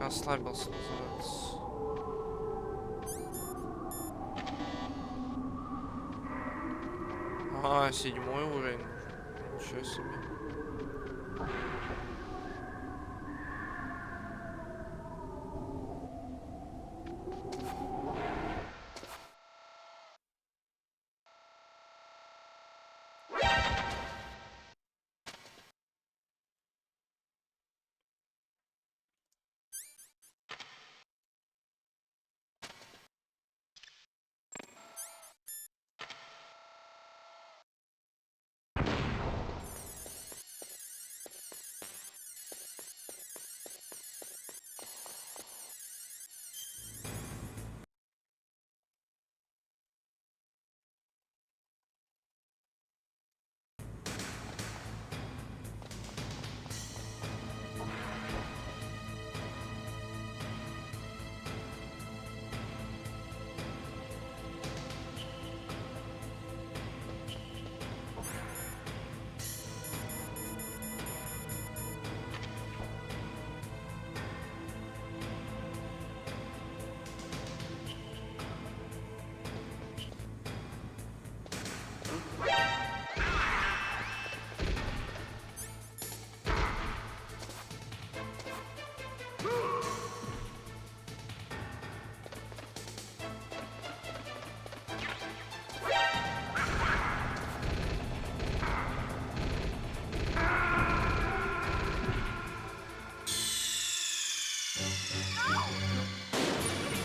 Расслабился, называется. А, 7-й уровень. Ничего себе.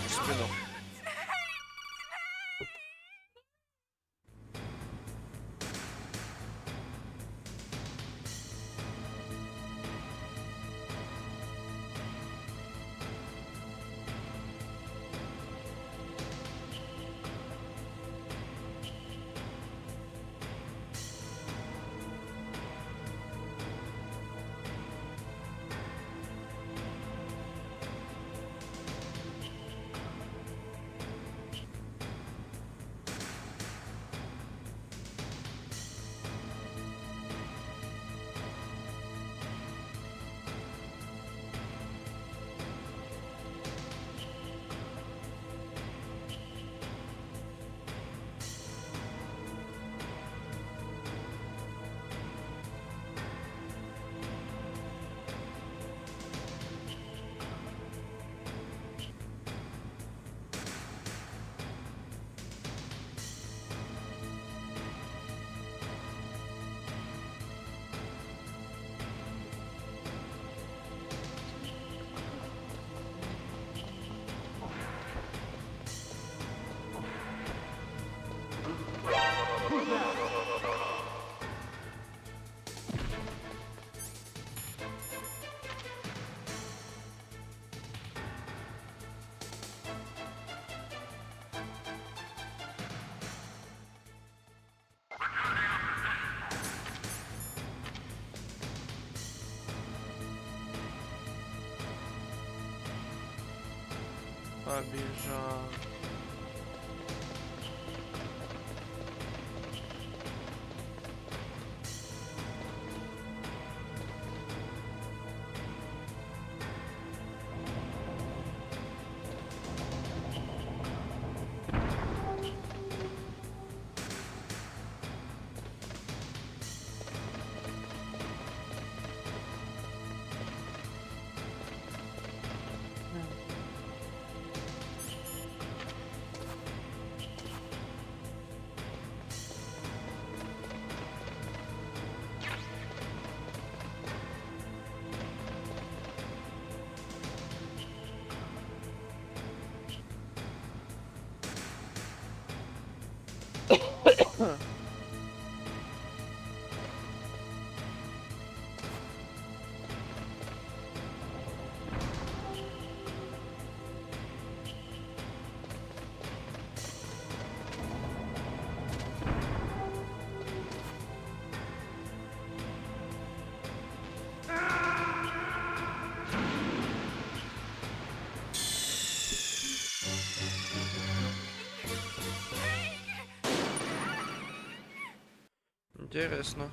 В спину. Побежал. Интересно.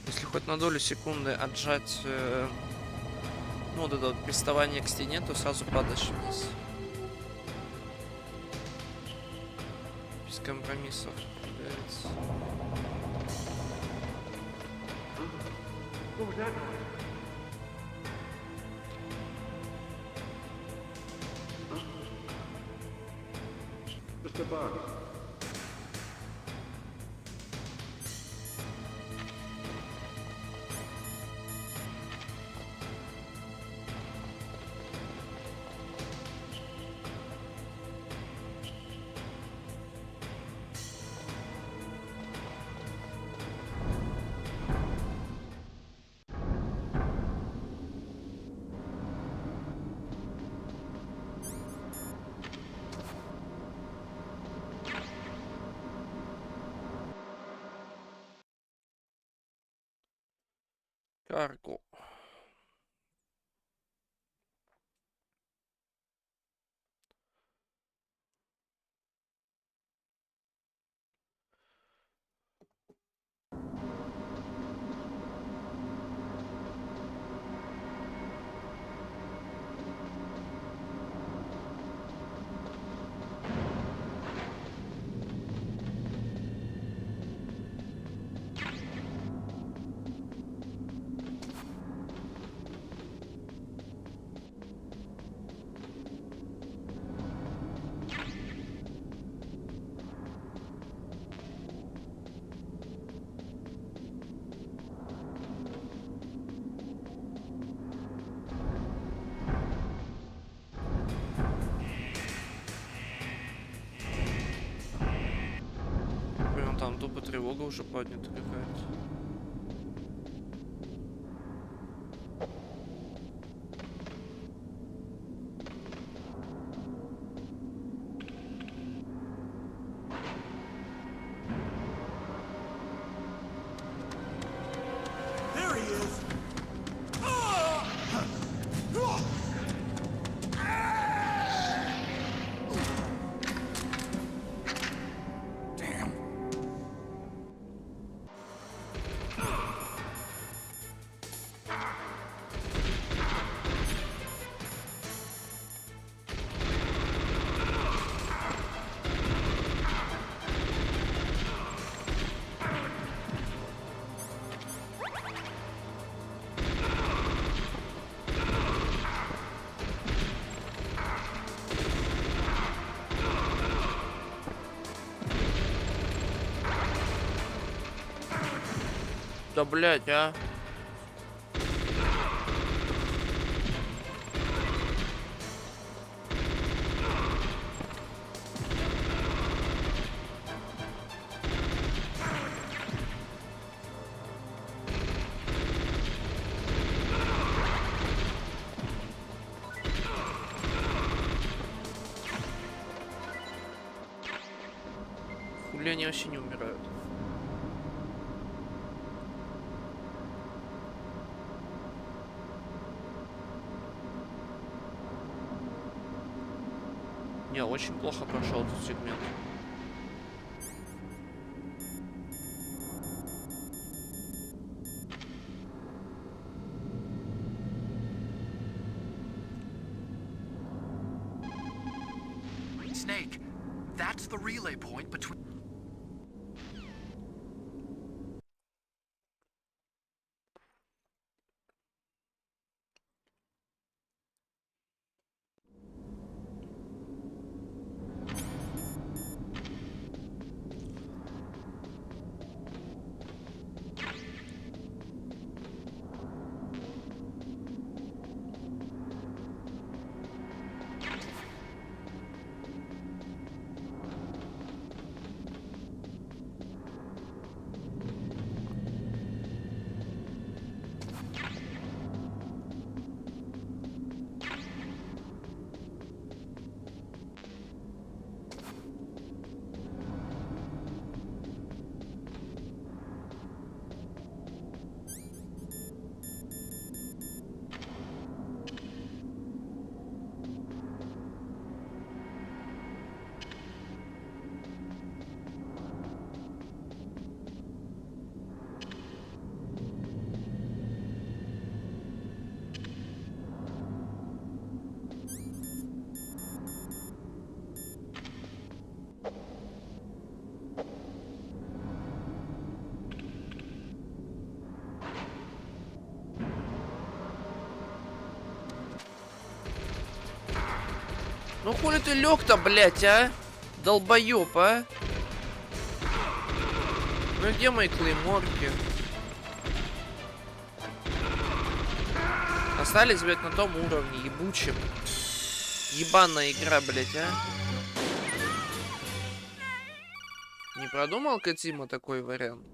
Если хоть на долю секунды отжать, ну, вот это вот приставание к стене, то сразу падаешь вниз. Без компромиссов, как говорится. Just a bug. Карго. Прям там тупо тревога уже поднята какая-то. There he is! Damn. Да блять, а. Хули они вообще не умирают? Не, очень плохо прошел этот сегмент. Snake, that's the relay point between... Ну хули ты лег-то, блядь, а? Долбоёб, а? Ну где мои клейморки? Остались, блядь, на том уровне, ебучем. Ебаная игра, блядь, а? Не продумал Катима такой вариант?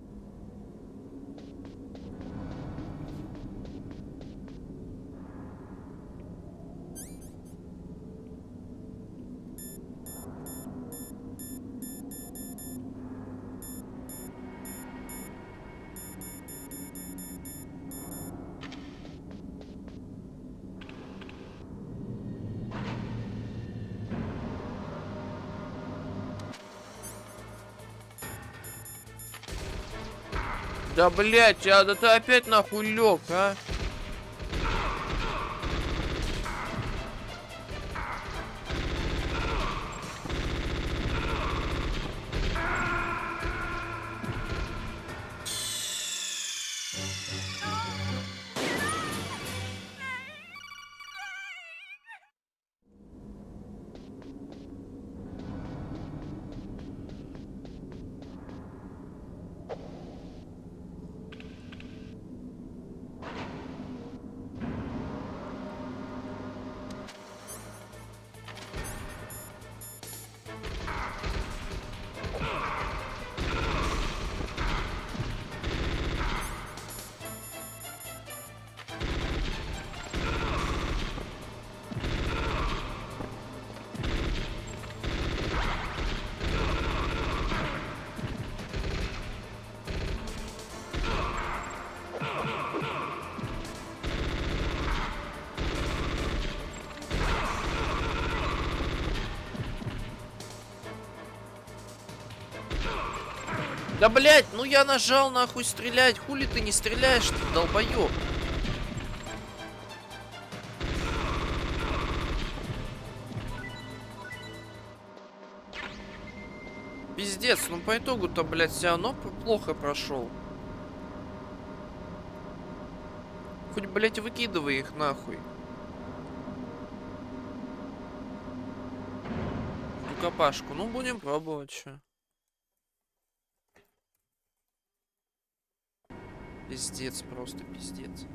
Да, блядь, а да ты опять нахуй лег, а? Да, блядь, ну я нажал нахуй стрелять. Хули ты не стреляешь-то, долбоёб? Пиздец, ну по итогу-то, блядь, все равно плохо прошел. Хоть, блядь, выкидывай их нахуй. Рукопашку. Ну, будем пробовать, чё. Пиздец, просто пиздец.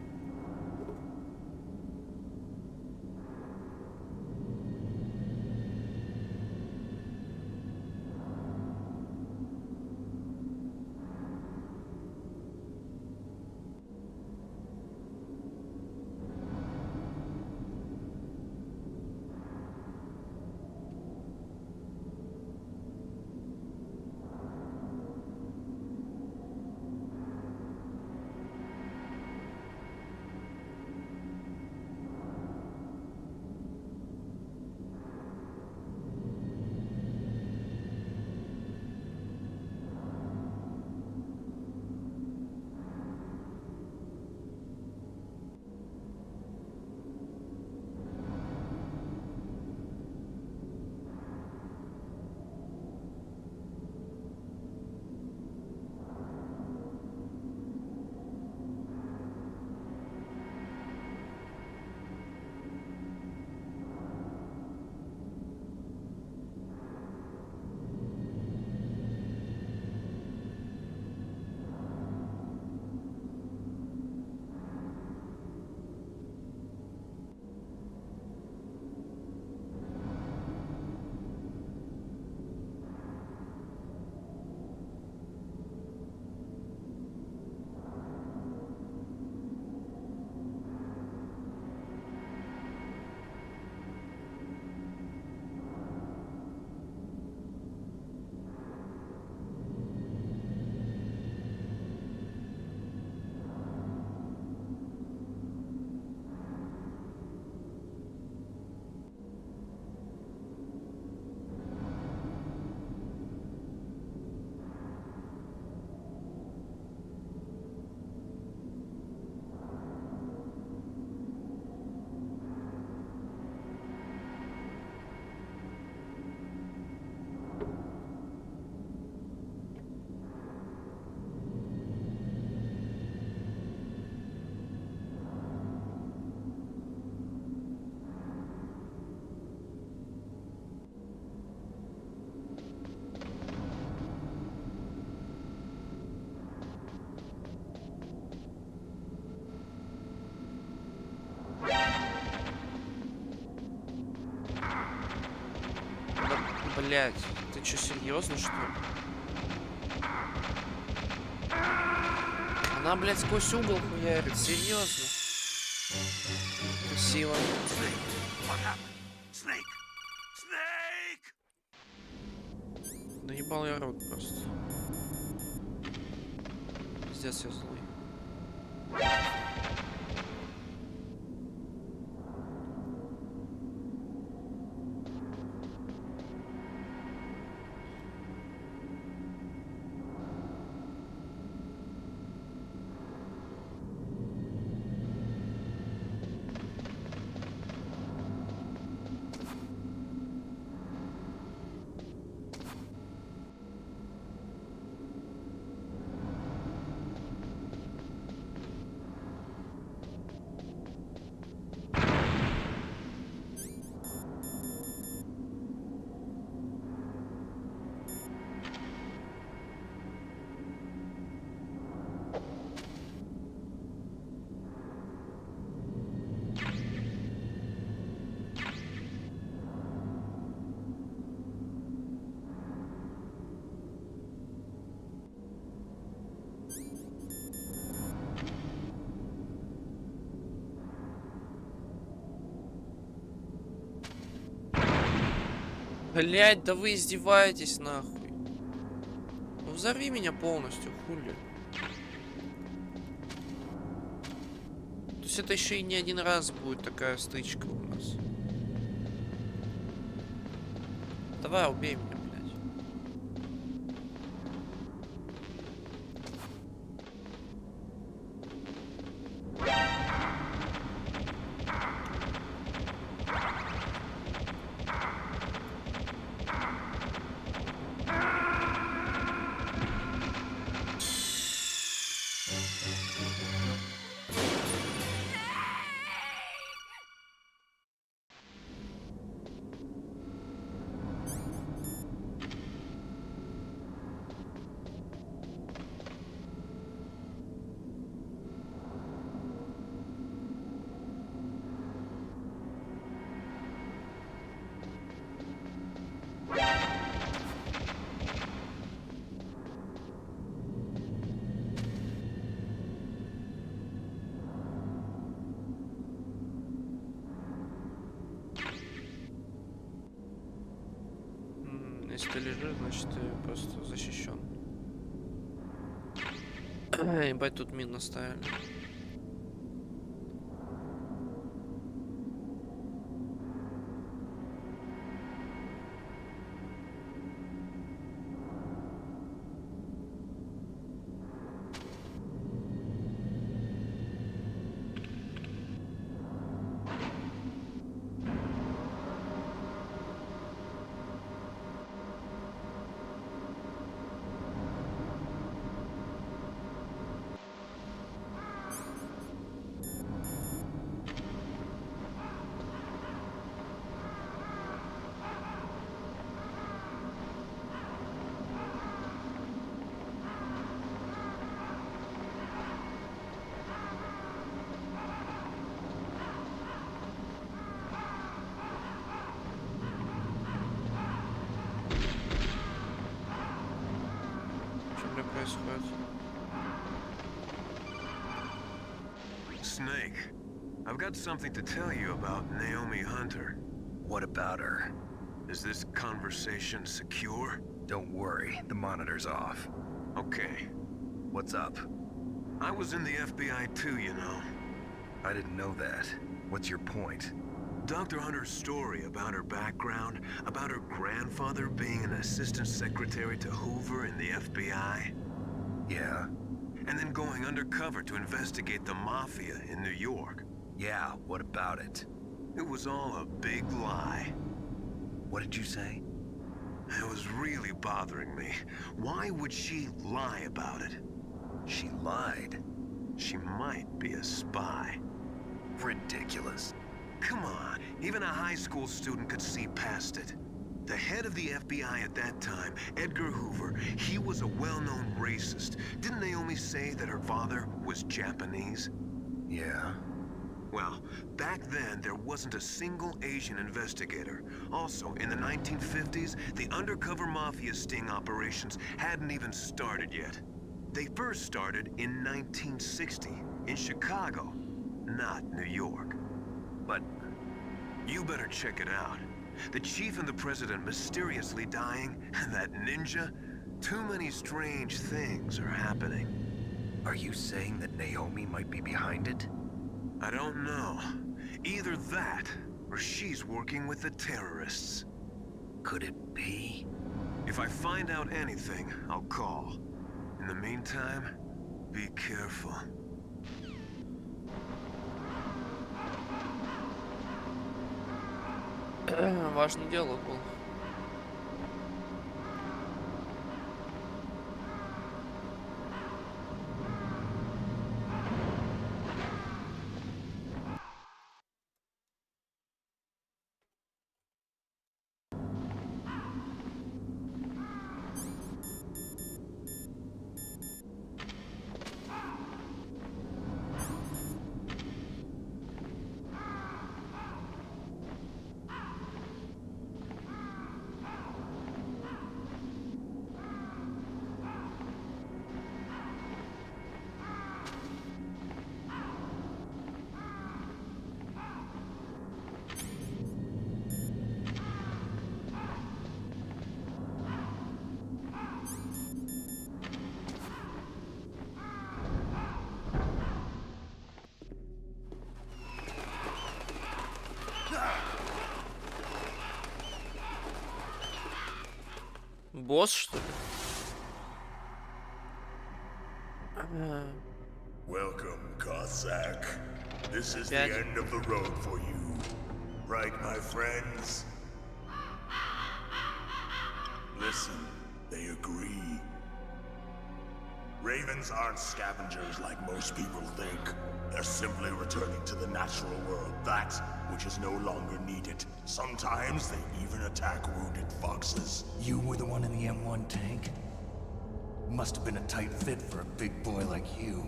Блять, ты чё, серьезно, что ли? Она, блядь, сквозь угол хуярит, серьезно. Красиво. Snake, what happened? Snake! Snake! Да ебал я рот просто. Пиздец, я злой. Блять, да вы издеваетесь нахуй. Ну взорви меня полностью, хули. То есть это еще и не один раз будет такая стычка у нас. Давай, убей меня, блядь. Если ты лежишь, значит ты просто защищен. Ебать, тут мин наставили. Что происходит? Snake, I've got something to tell you about Naomi Hunter. What about her? Is this conversation secure? Don't worry, the monitor's off. Okay. What's up? I was in the FBI too, you know. I didn't know that. What's your point? Dr. Hunter's story about her background, about her grandfather being an assistant secretary to Hoover in the FBI, Yeah? and then going undercover to investigate the Mafia in New York. Yeah, what about it? It was all a big lie. What did you say? It was really bothering me. Why would she lie about it? She lied. She might be a spy. Ridiculous. Come on, even a high school student could see past it. The head of the FBI at that time, Edgar Hoover, he was a well-known racist. Didn't Naomi say that her father was Japanese? Yeah? Well, back then, there wasn't a single Asian investigator. Also, in the 1950s, the undercover mafia sting operations hadn't even started yet. They first started in 1960, in Chicago, not New York. But you better check it out. The chief and the president mysteriously dying, and that ninja? Too many strange things are happening. Are you saying that Naomi might be behind it? I don't know. Either that, or she's working with the terrorists. Could it be? If I find out anything, I'll call. In the meantime, be careful. Важный диалог был. Босс, что ли? Welcome, Cossack. This is the Опять? end of the road for you. Right, my friends? Listen, they agree. Ravens aren't scavengers like most people think. They're simply returning to the natural world, that which is no longer needed. Sometimes they even attack wounded foxes. You were the one in the M1 tank? Must have been a tight fit for a big boy like you.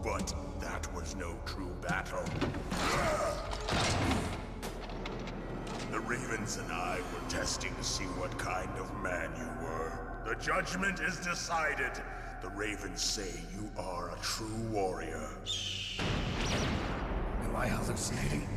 But that was no true battle. The Ravens and I were testing to see what kind of man you were. The judgment is decided. The Ravens say you are a true warrior. Am I hallucinating?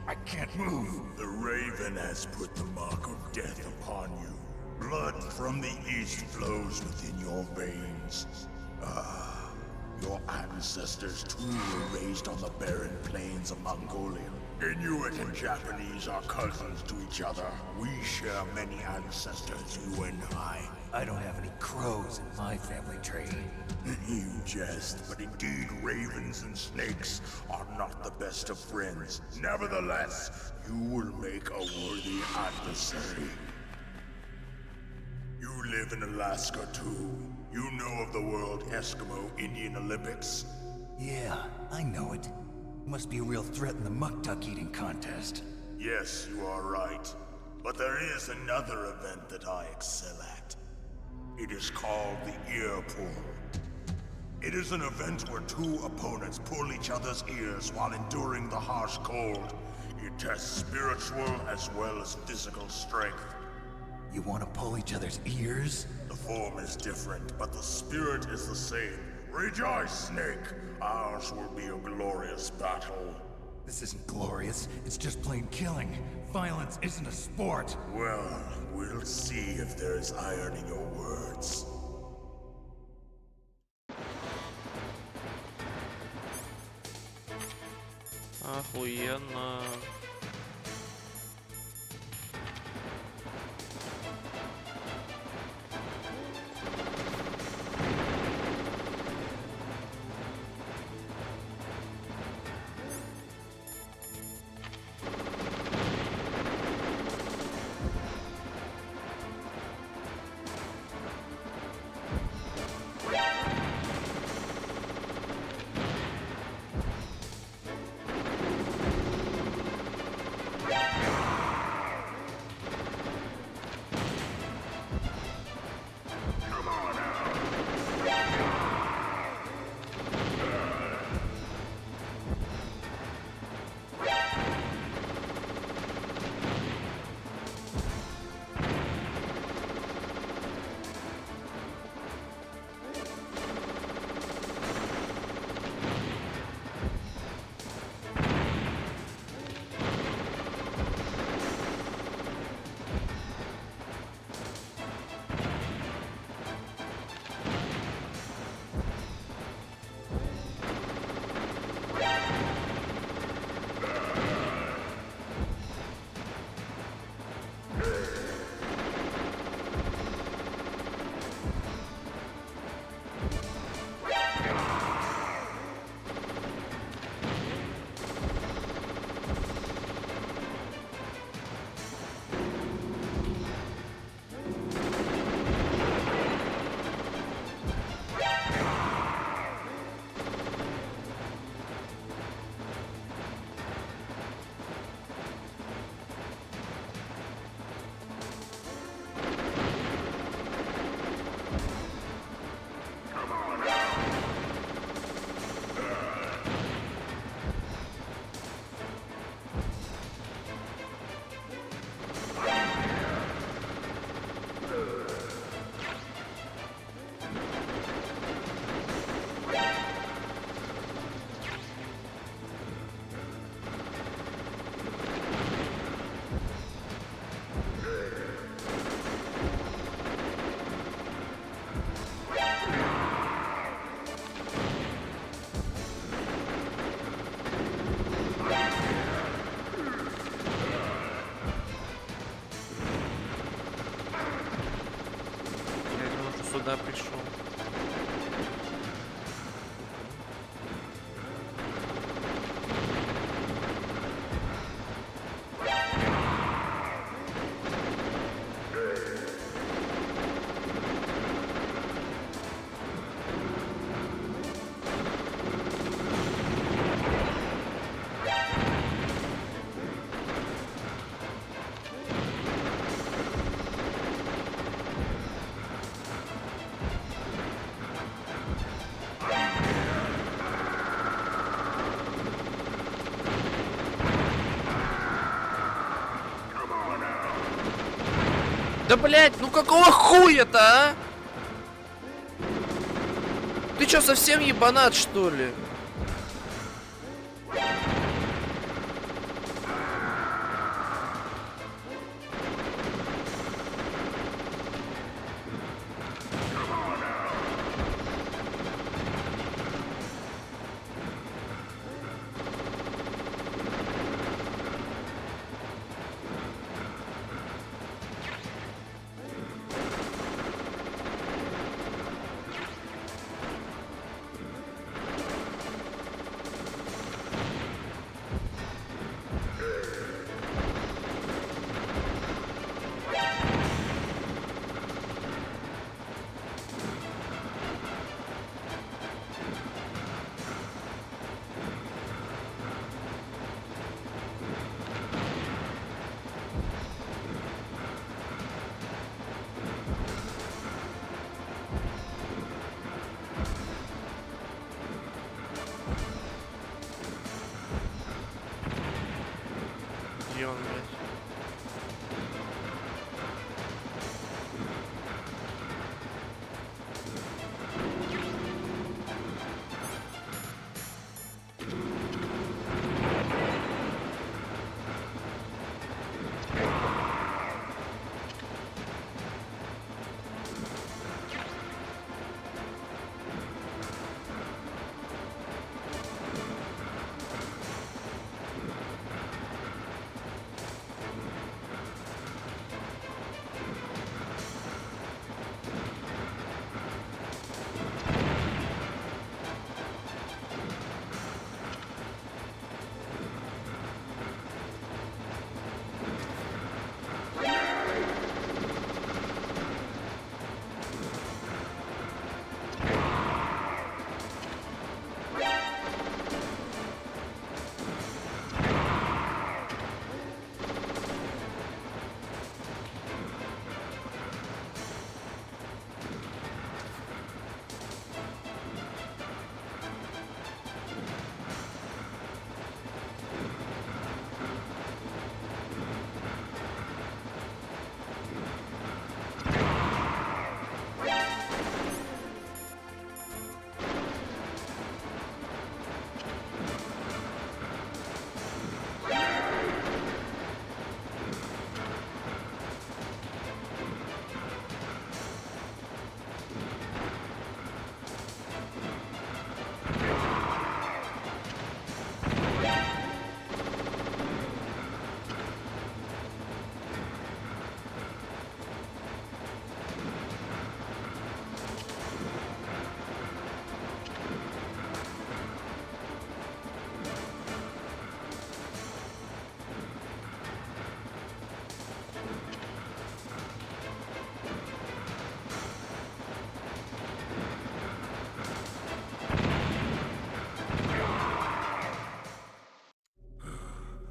I can't move. The Raven has put the mark of death upon you. Blood from the east flows within your veins. Ah, your ancestors too were raised on the barren plains of Mongolia. Inuit and Japanese are cousins to each other. We share many ancestors, you and I don't have any crows in my family tree. You jest, but indeed ravens and snakes are not the best of friends. Nevertheless, you will make a worthy adversary. You live in Alaska too. You know of the World Eskimo Indian Olympics? Yeah, I know it. Must be a real threat in the muck-duck eating contest. Yes, you are right. But there is another event that I excel at. It is called the Ear Pull. It is an event where two opponents pull each other's ears while enduring the harsh cold. It tests spiritual as well as physical strength. You want to pull each other's ears? The form is different, but the spirit is the same. Rejoice, Snake! Ours will be a glorious battle. This isn't glorious. It's just plain killing. Violence isn't a sport. Well, we'll see if there's iron in your words. Охуенно. туда пришел. Да блять, ну какого хуя-то, а? Ты чё, совсем ебанат, что ли? Где он, блядь?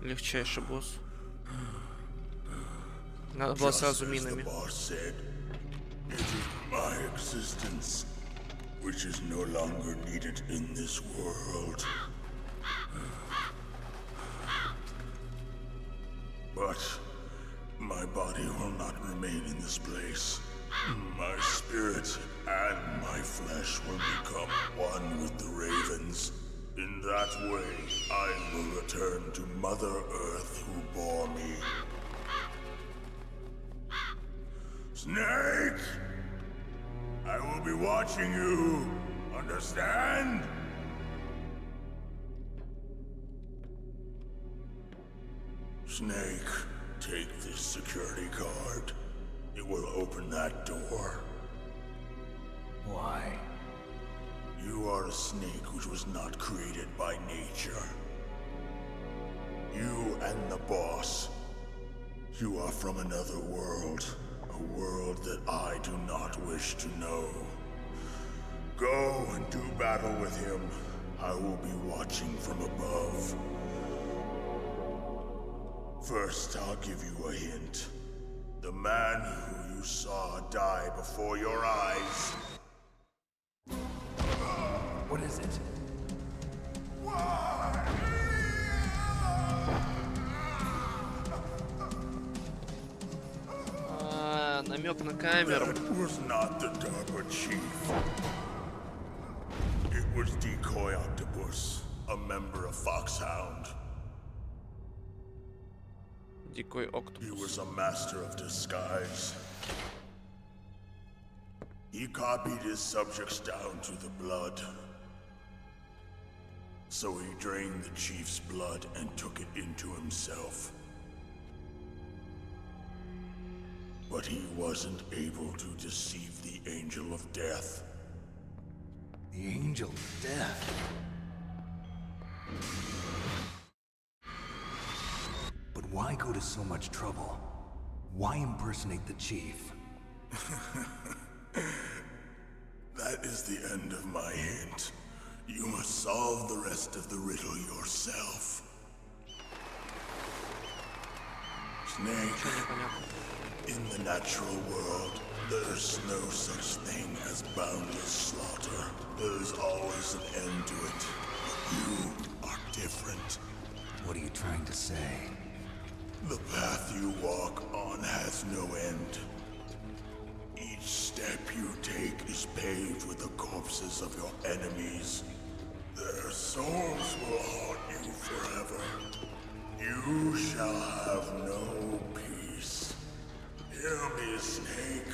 Легчайший босс. Надо было сразу минами. It is my existence, which is no longer needed in this world. But my body will not remain in this place. My spirit and my flesh will become one with the ravens. In that way, I will return to Mother Earth who bore me. Snake! I will be watching you. Understand? Snake, take this security card. It will open that door. Why? You are a snake which was not created by nature. You and the boss. You are from another world. A world that I do not wish to know. Go and do battle with him. I will be watching from above. First, I'll give you a hint. The man who you saw die before your eyes. What is it? Намек на камеру. That was not the DARPA chief. It was Decoy Octopus, a member of Foxhound. Дикой He октопус. was a master of disguise. He copied his subjects down to the blood. So he drained the chief's blood and took it into himself. But he wasn't able to deceive the Angel of Death. The Angel of Death. But why go to so much trouble? Why impersonate the chief? That is the end of my hint. You must solve the rest of the riddle yourself. Snake, in the natural world, there's no such thing as boundless slaughter. There's always an end to it. But you are different. What are you trying to say? The path you walk on has no end. Each step you take is paved with the corpses of your enemies. Their souls will haunt you forever. You shall have no peace. Hear me, Snake.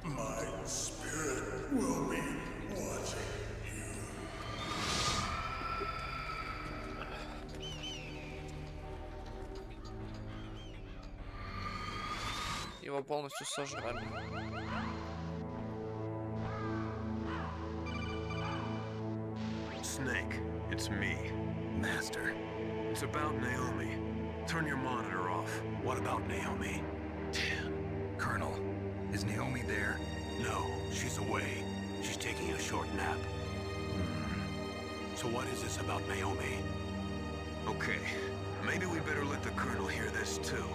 My spirit will be watching you. Его полностью сожрали. Snake, it's me. Master. It's about Naomi. Turn your monitor off. What about Naomi? Colonel, is Naomi there? No, she's away. She's taking a short nap. So what is this about Naomi? Okay, maybe we better let the Colonel hear this too.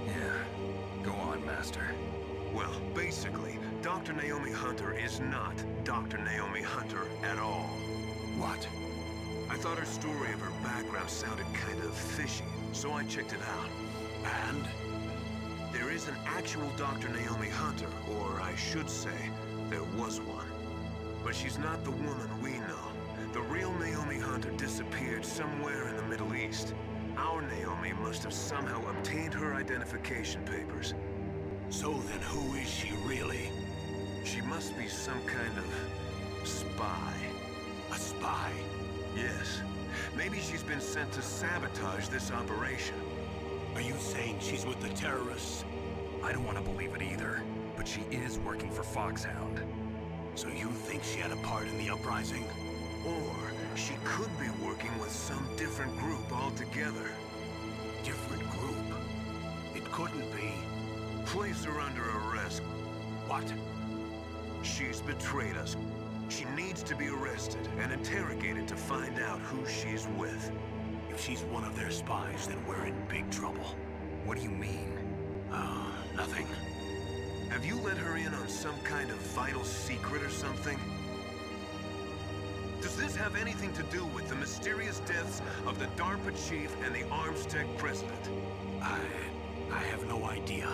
Yeah, go on, Master. Well, basically, Dr. Naomi Hunter is not Dr. Naomi Hunter at all. What? I thought her story of her background sounded kind of fishy, so I checked it out. And? There is an actual Dr. Naomi Hunter, or I should say, there was one. But she's not the woman we know. The real Naomi Hunter disappeared somewhere in the Middle East. Our Naomi must have somehow obtained her identification papers. So then who is she really? She must be some kind of spy. A spy? Yes. Maybe she's been sent to sabotage this operation. Are you saying she's with the terrorists? I don't want to believe it either, but she is working for Foxhound. So you think she had a part in the uprising? Or she could be working with some different group altogether. Different group? It couldn't be. Place her under arrest. What? She's betrayed us. She needs to be arrested and interrogated to find out who she's with. If she's one of their spies, then we're in big trouble. What do you mean? Nothing. Have you let her in on some kind of vital secret or something? Does this have anything to do with the mysterious deaths of the DARPA chief and the Armstech president? I have no idea.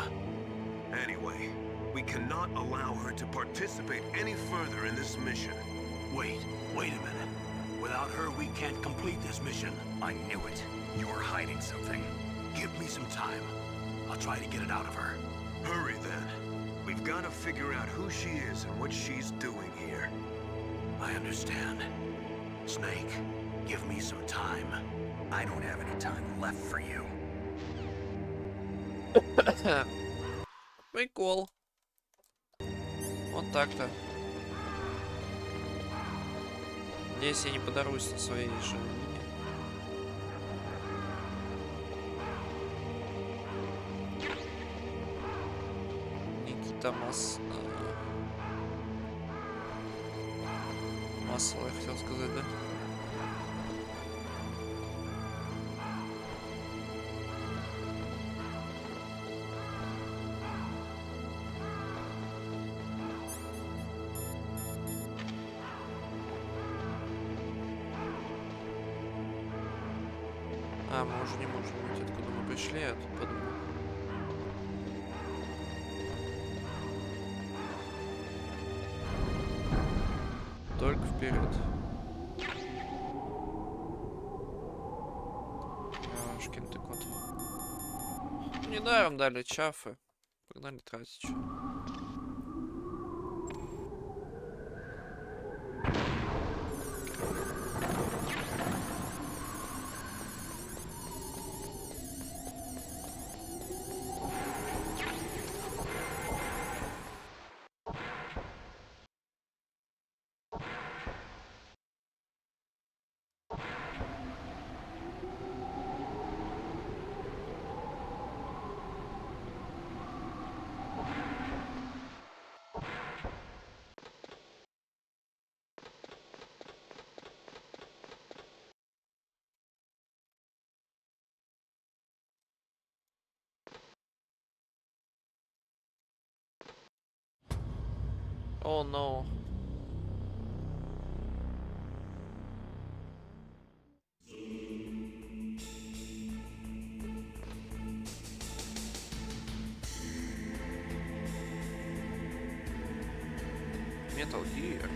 Anyway, we cannot allow her to participate any further in this mission. Wait a minute. Without her, we can't complete this mission. I knew it. You're hiding something. Give me some time. I'll try to get it out of her. Hurry then. We've got to figure out who she is and what she's doing here. I understand. Snake, give me some time. I don't have any time left for you. Прикол. Вот так-то. Надеюсь, я не подорусь на своей же линии. Никита Масло, я хотел сказать, да? А, мы уже не можем уйти, откуда мы пришли, я тут подумал. Только вперед. Шкин ты кот. Недаром дали чафы. Погнали тратить. Чё. Oh no. Metal Gear.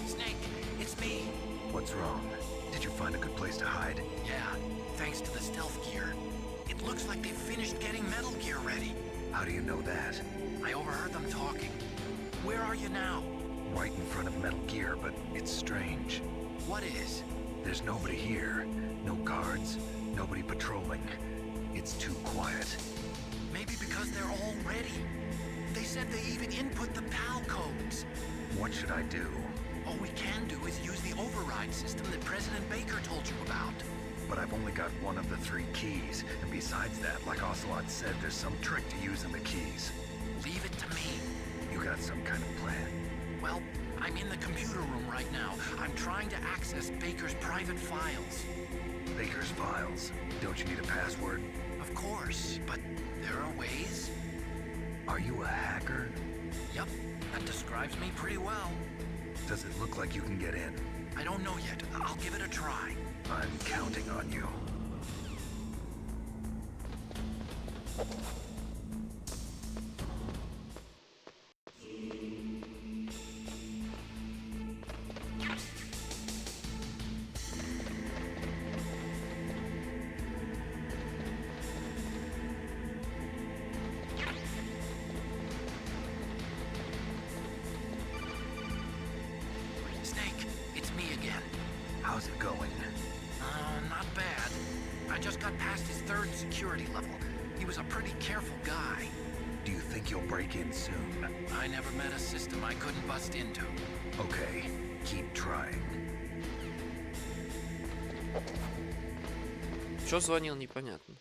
Snake, it's me. What's wrong? Did you find a good place to hide? Yeah, thanks to the stealth gear. It looks like they've finished getting Metal Gear ready. How do you know that? I overheard them talking. Where are you now? Right in front of Metal Gear, but it's strange. What is? There's nobody here. No guards. Nobody patrolling. It's too quiet. Maybe because they're all ready. They said they even input the PAL codes. What should I do? All we can do is use the override system that President Baker told you about. But I've only got one of the 3 keys, and besides that, like Ocelot said, there's some trick to using the keys. Leave it to me. You got some kind of plan? Well, I'm in the computer room right now. I'm trying to access Baker's private files. Baker's files. Don't you need a password? Of course, but there are ways. Are you a hacker? Yep, that describes me pretty well. Does it look like you can get in? I don't know yet. I'll give it a try. I'm counting on you. Snake, it's me again. How's it going? Not bad. I just got past his 3rd security level. He was a pretty careful guy. Do you think you'll break in soon? I never met a system I couldn't bust into. Okay, keep trying. Чё звонил, непонятно.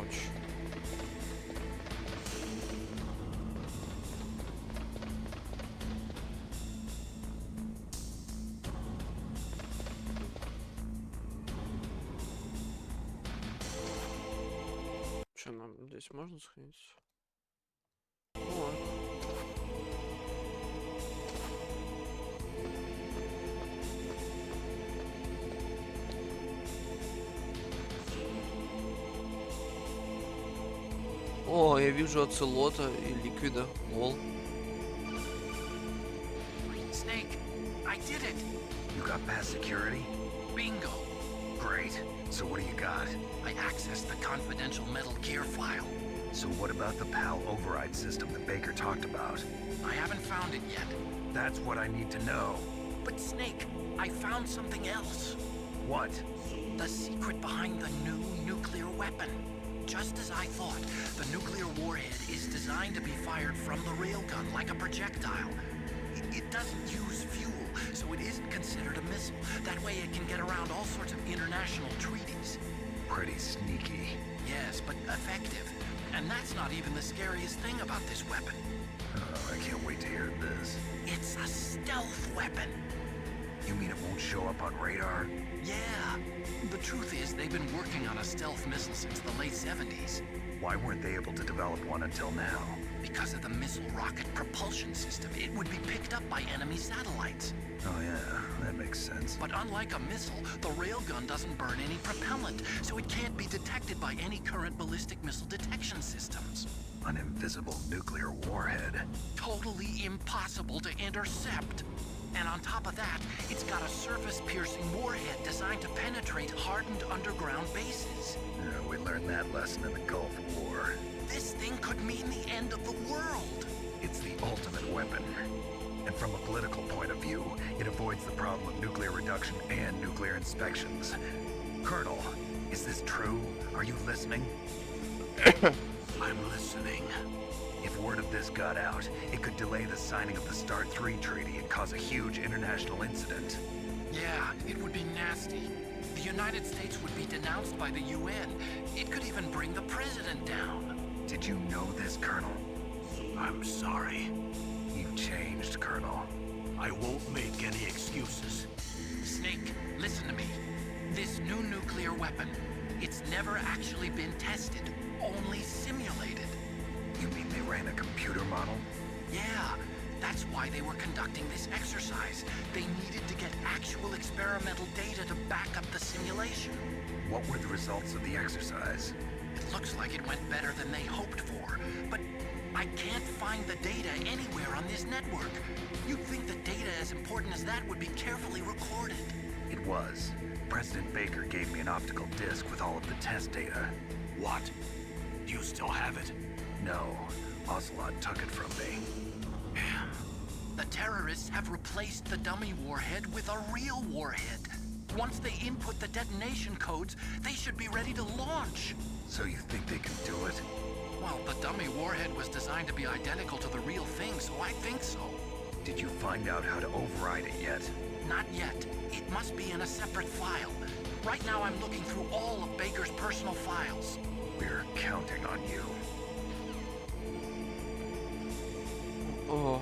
Ауч. Че, нам здесь можно сходить? О. О, я вижу оцелота и ликвида. Лол. Snake, I did it! You got past security? Bingo! Great. So what do you got? I accessed the confidential Metal Gear file. So what about the PAL override system that Baker talked about? I haven't found it yet. That's what I need to know. But Snake, I found something else. What? The secret behind the new nuclear weapon. Just as I thought, the nuclear warhead is designed to be fired from the railgun like a projectile. It doesn't use fuel, so it isn't considered a missile. That way it can get around all sorts of international treaties. Pretty sneaky. Yes, but effective. And that's not even the scariest thing about this weapon. Oh, I can't wait to hear this. It's a stealth weapon. You mean it won't show up on radar? Yeah. The truth is, they've been working on a stealth missile since the late 70s. Why weren't they able to develop one until now? Because of the missile rocket propulsion system, it would be picked up by enemy satellites. Oh yeah, that makes sense. But unlike a missile, the railgun doesn't burn any propellant, so it can't be detected by any current ballistic missile detection systems. An invisible nuclear warhead. Totally impossible to intercept. And on top of that, it's got a surface-piercing warhead designed to penetrate hardened underground bases. Yeah, we learned that lesson in the Gulf War. This thing could mean the end of the world. It's the ultimate weapon. And from a political point of view, it avoids the problem of nuclear reduction and nuclear inspections. Colonel, is this true? Are you listening? I'm listening. If word of this got out, it could delay the signing of the START 3 treaty and cause a huge international incident. Yeah, it would be nasty. The United States would be denounced by the UN. It could even bring the president down. Did you know this, Colonel? I'm sorry. You've changed, Colonel. I won't make any excuses. Snake, listen to me. This new nuclear weapon, it's never actually been tested, only simulated. You mean they ran a computer model? Yeah, that's why they were conducting this exercise. They needed to get actual experimental data to back up the simulation. What were the results of the exercise? It looks like it went better than they hoped for, but I can't find the data anywhere on this network. You'd think the data as important as that would be carefully recorded. It was. President Baker gave me an optical disc with all of the test data. What? Do you still have it? No, Ocelot took it from me. The terrorists have replaced the dummy warhead with a real warhead. Once they input the detonation codes, they should be ready to launch. So you think they can do it? Well, the dummy warhead was designed to be identical to the real thing, so I think so. Did you find out how to override it yet? Not yet. It must be in a separate file. Right now I'm looking through all of Baker's personal files. We're counting on you. О.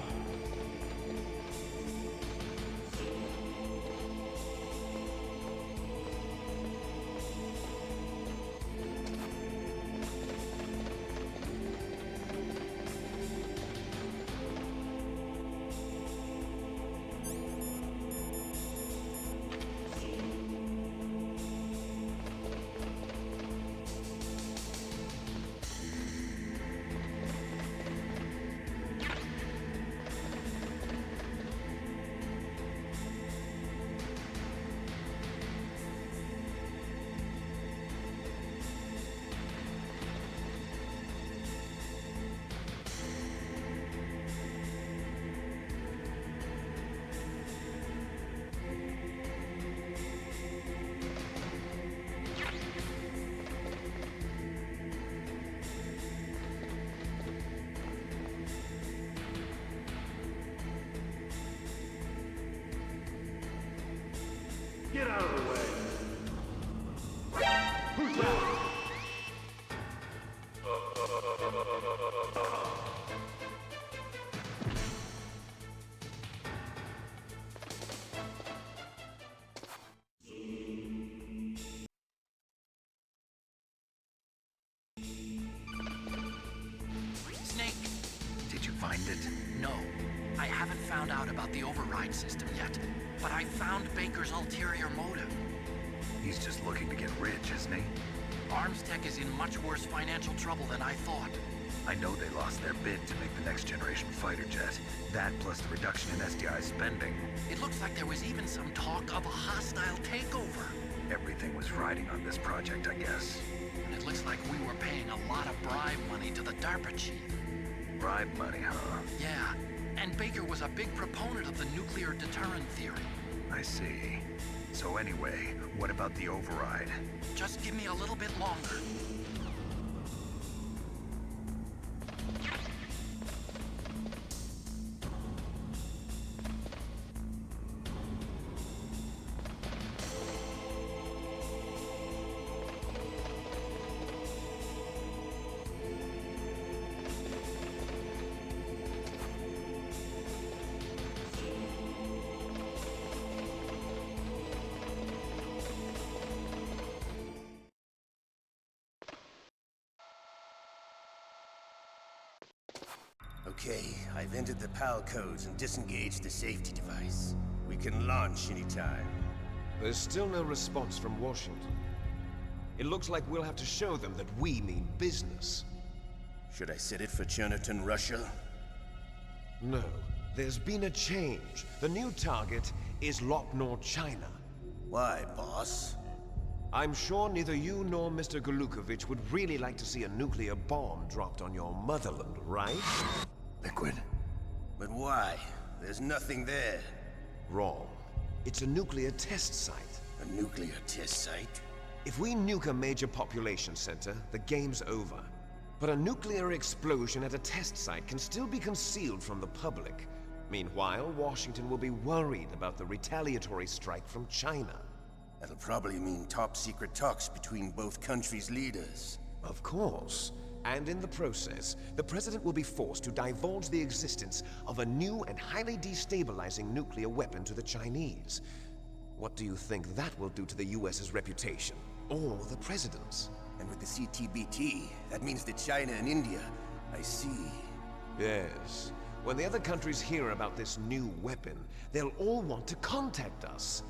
Snake, Did you find it? no. I haven't found out about the override system yet, but I found Baker's ulterior motive. He's just looking to get rich, isn't he? Armstech is in much worse financial trouble than I thought. I know they lost their bid to make the next generation fighter jet. That plus the reduction in SDI spending. It looks like there was even some talk of a hostile takeover. Everything was riding on this project, I guess. And it looks like we were paying a lot of bribe money to the DARPA chief. Bribe money, huh? Yeah, and Baker was a big proponent of the nuclear deterrent theory. I see. So anyway, what about the override? Just give me a little bit longer. Okay, I've entered the PAL codes and disengaged the safety device. We can launch anytime. There's still no response from Washington. It looks like we'll have to show them that we mean business. Should I set it for Cherniton, Russia? No, there's been a change. The new target is Lopnor, China. Why, boss? I'm sure neither you nor Mr. Golukovich would really like to see a nuclear bomb dropped on your motherland, right? Liquid. But why? There's nothing there. Wrong. It's a nuclear test site. A nuclear test site? If we nuke a major population center, the game's over. But a nuclear explosion at a test site can still be concealed from the public. Meanwhile, Washington will be worried about the retaliatory strike from China. That'll probably mean top-secret talks between both countries' leaders. Of course. And in the process, the President will be forced to divulge the existence of a new and highly destabilizing nuclear weapon to the Chinese. What do you think that will do to the US's reputation? Or the President's? And with the CTBT, that means that China and India... I see. Yes. When the other countries hear about this new weapon, they'll all want to contact us.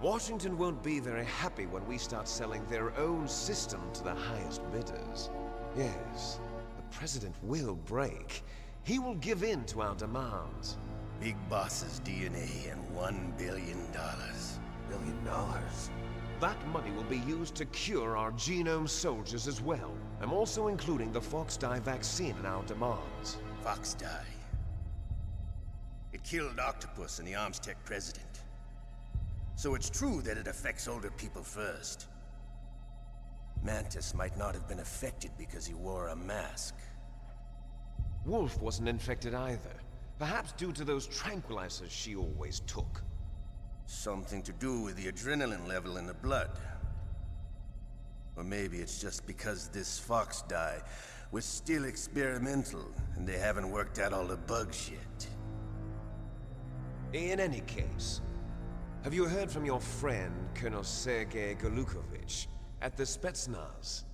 Washington won't be very happy when we start selling their own system to the highest bidders. Yes, the President will break. He will give in to our demands. Big Boss's DNA and $1 billion. $1 billion? That money will be used to cure our genome soldiers as well. I'm also including the Fox-Die vaccine in our demands. Fox-Die. It killed Octopus and the Armstech president. So it's true that it affects older people first. Mantis might not have been affected because he wore a mask. Wolf wasn't infected either. Perhaps due to those tranquilizers she always took. Something to do with the adrenaline level in the blood. Or maybe it's just because this Fox-Die was still experimental, and they haven't worked out all the bugs yet. In any case, have you heard from your friend, Colonel Sergei Golukovich, at the Spetsnaz?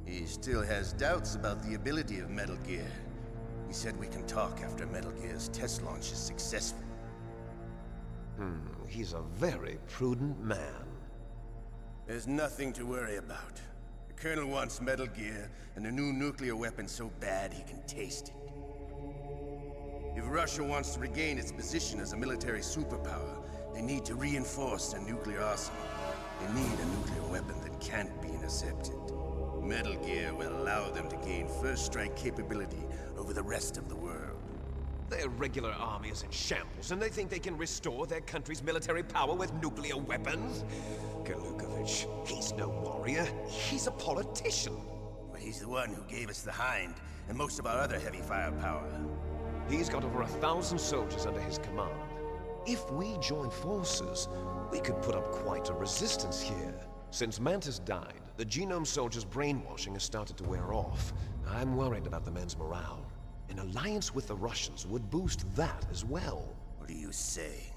He still has doubts about the ability of Metal Gear. He said we can talk after Metal Gear's test launch is successful. He's a very prudent man. There's nothing to worry about. The Colonel wants Metal Gear and a new nuclear weapon so bad he can taste it. If Russia wants to regain its position as a military superpower, they need to reinforce their nuclear arsenal. They need a nuclear weapon that can't be intercepted. Metal Gear will allow them to gain first strike capability over the rest of the world. Their regular army is in shambles, and they think they can restore their country's military power with nuclear weapons? Golukovich, he's no warrior. He's a politician. But he's the one who gave us the Hind and most of our other heavy firepower. He's got over 1,000 soldiers under his command. If we join forces, we could put up quite a resistance here. Since Mantis died, the Genome Soldiers' brainwashing has started to wear off. I'm worried about the men's morale. An alliance with the Russians would boost that as well. What are you saying?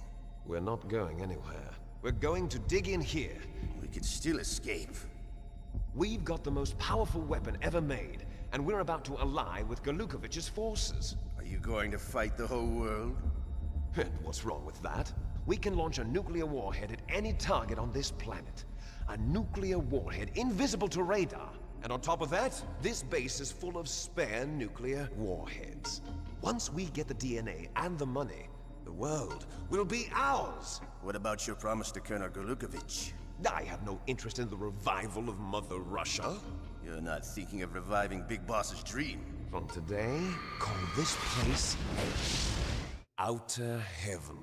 We're not going anywhere. We're going to dig in here. We could still escape. We've got the most powerful weapon ever made, and we're about to ally with Galukovich's forces. Are you going to fight the whole world? And what's wrong with that? We can launch a nuclear warhead at any target on this planet. A nuclear warhead invisible to radar. And on top of that, this base is full of spare nuclear warheads. Once we get the DNA and the money, the world will be ours. What about your promise to Colonel Galukovich? I have no interest in the revival of Mother Russia. You're not thinking of reviving Big Boss's dream. From today, call this place Outer Heaven.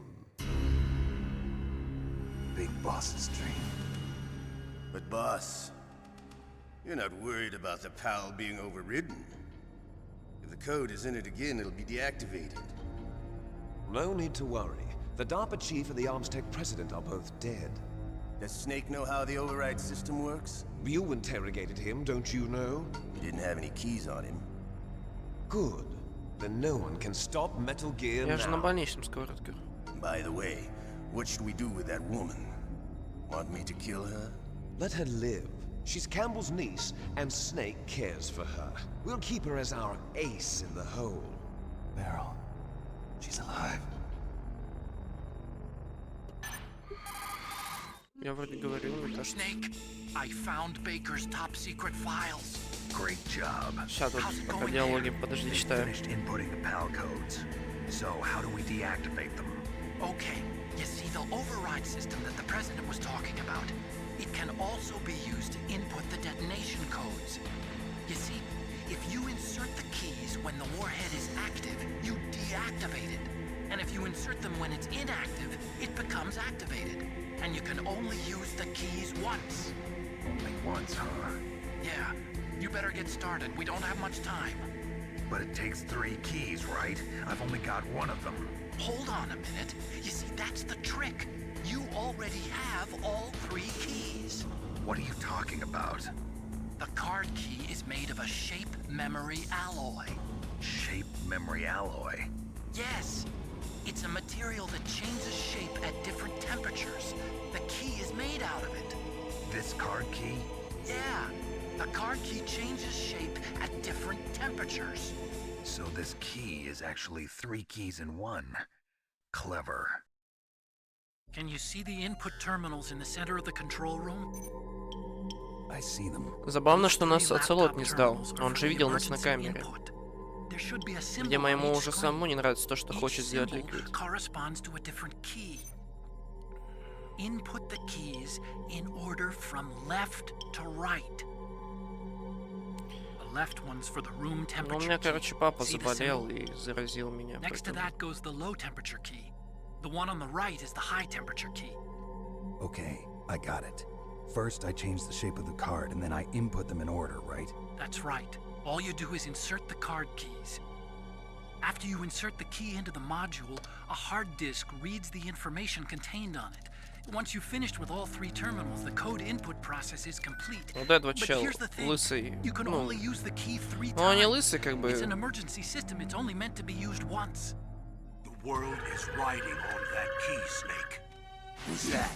Big Boss's dream. But boss, you're not worried about the PAL being overridden. If the code is entered again, it'll be deactivated. No need to worry. The DARPA chief and the Armstech president are both dead. Does Snake know how the override system works? You interrogated him, don't you know? You didn't have any keys on him. Good. Then no one can stop Metal Gear Я же на now. больничном сковородке. By the way, what should we do with that woman? Want me to kill her? Let her live. She's Campbell's niece, and Snake cares for her. We'll keep her as our ace in the hole. Meryl, she's alive. Я вроде говорил, мне кажется. Snake, I found Baker's top secret files. Great job. Сейчас тут How's it пока going диалоги, подожди, They читаю. finished inputting the PAL codes. So how do we deactivate them? Okay, you see the override system that the president was talking about. It can also be used to input the detonation codes. You see, if you insert the keys when the warhead is active, you deactivate it. And if you insert them when it's inactive, it becomes activated. And you can only use the keys once. Only once, huh? Yeah, you better get started. We don't have much time. But it takes 3 keys, right? I've only got one of them. Hold on a minute. You see, that's the trick. You already have all 3 keys. What are you talking about? The card key is made of a shape memory alloy. Shape memory alloy. Yes, it's a material that changes shape at different temperatures. The key is made out of it. This card key? Yeah, the card key changes shape at different temperatures. So this key is actually 3 keys in one. Clever. Can you see the input terminals in the center of the control room? I see them. Забавно, что нас Оцелот не сдал. Он же видел нас на камере. Видимо, ему уже самому не нравится то, что хочет сделать Ликвид. Input the keys in order from left to right. The left one's for the room Ну, у temperature меня, key. короче, папа See the заболел symbol? и заразил меня. Next to Поэтому... that goes the low temperature key. The one on the right is the high temperature key. Okay, I got it. First, I change the shape of the card, and then I input them in order, right? That's right. All you do is insert the card keys. After you insert the key into the module, a hard disk reads the information contained on it. Once you've finished with all 3 terminals, the code input process is complete. Вот этот вот But чел, here's the thing. лысый, You can ну, only use the key 3 ну, он не times. лысый, как бы, It's an emergency system. It's only meant to be used once. The world is riding on that key, Snake. Who's that?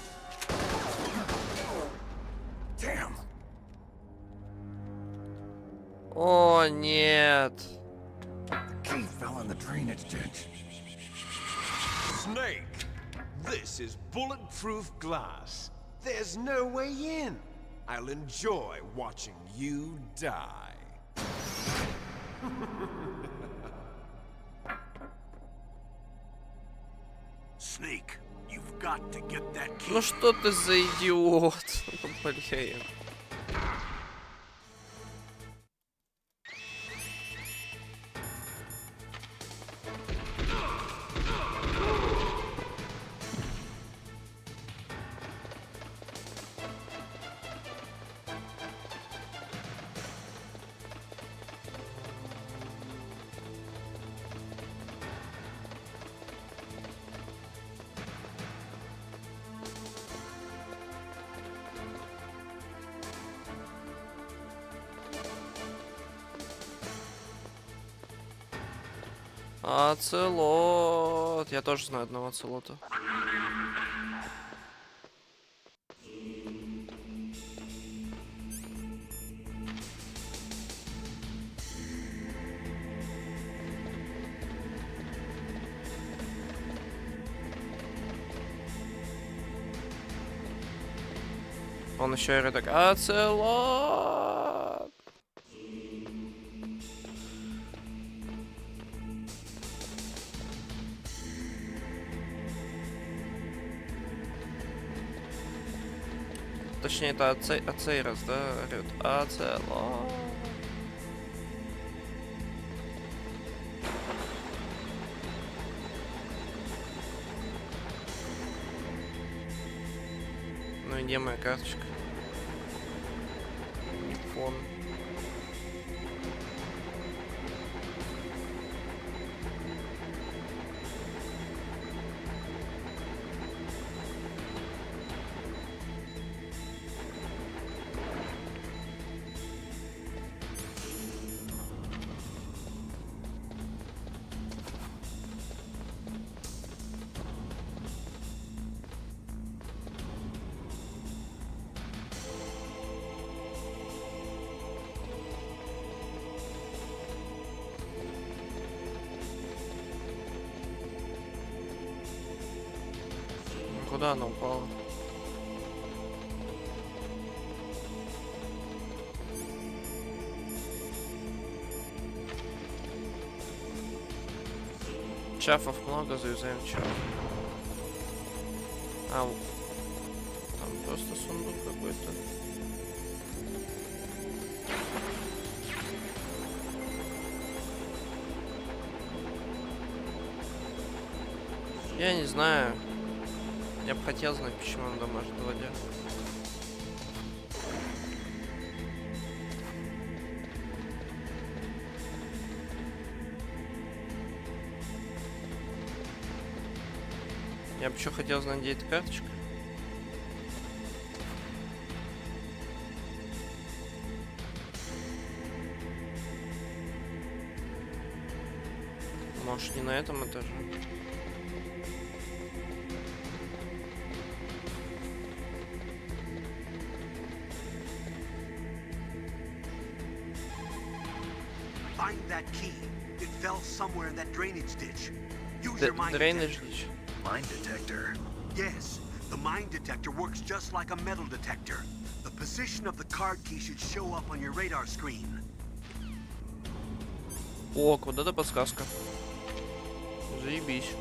Damn! О, нет. The key fell in the drainage ditch. Snake! This is bulletproof glass. There's no way in. I'll enjoy watching you die. Snake, you've got to get that key. Ну что ты за идиот? Блин. Оцелот. Я тоже знаю одного оцелота. Он еще и так. Оцелот. Точнее, это Ацейрос, да, орёт. Оцелот. Ну и где моя карточка? Не фон. Куда она упала? Чафов много, завязаем чаф. А, там просто сундук какой-то. Я не знаю. Я бы хотел знать, почему он домашний ладья. Я бы еще хотел знать, где эта карточка. Может, не на этом этаже. Find that key. It fell somewhere in that drainage ditch. Use your mind Drainage detector. ditch. Mine detector. Yes, the mine detector works just like a metal detector. The position of the card key should show up on your radar screen. О, куда-то подсказка. Заебись.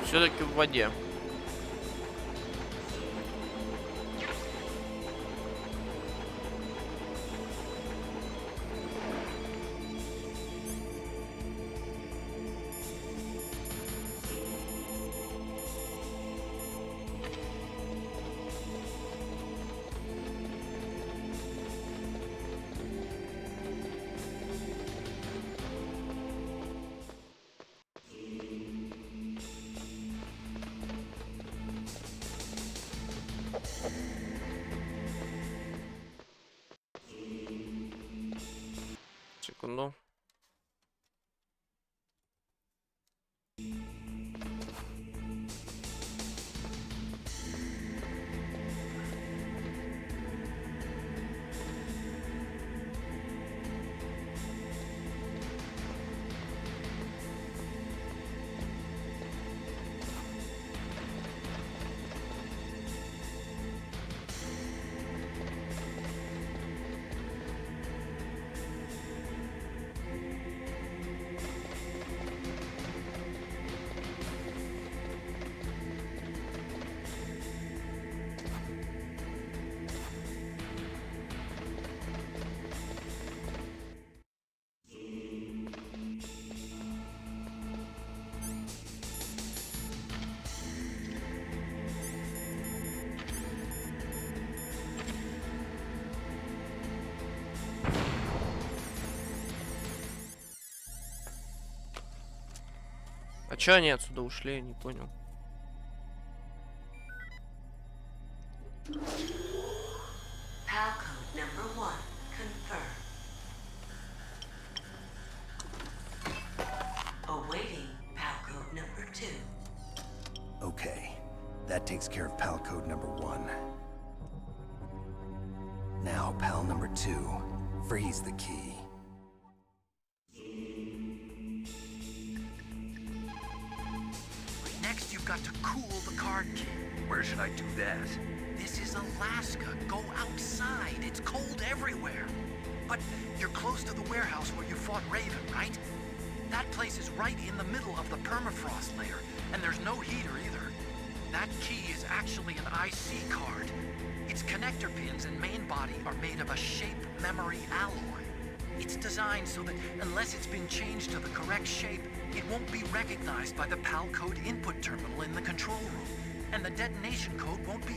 Все-таки в воде. Секунду. А чё они отсюда ушли, я не понял. PAL code number 1 That takes care of PAL code number 1. Now, PAL number 2. Freeze the key. Next, you've got to cool the card key. Where should I do that? This is Alaska. Go outside. It's cold everywhere. But you're close to the warehouse where you fought Raven, right? That place is right in the middle of the permafrost layer, and there's no heater either. That key is actually an IC card. Its connector pins and main body are made of a shape memory alloy. It's designed so that unless it's been changed to the correct shape, it won't be recognized by the PAL code input terminal in the control room, and the detonation code won't be...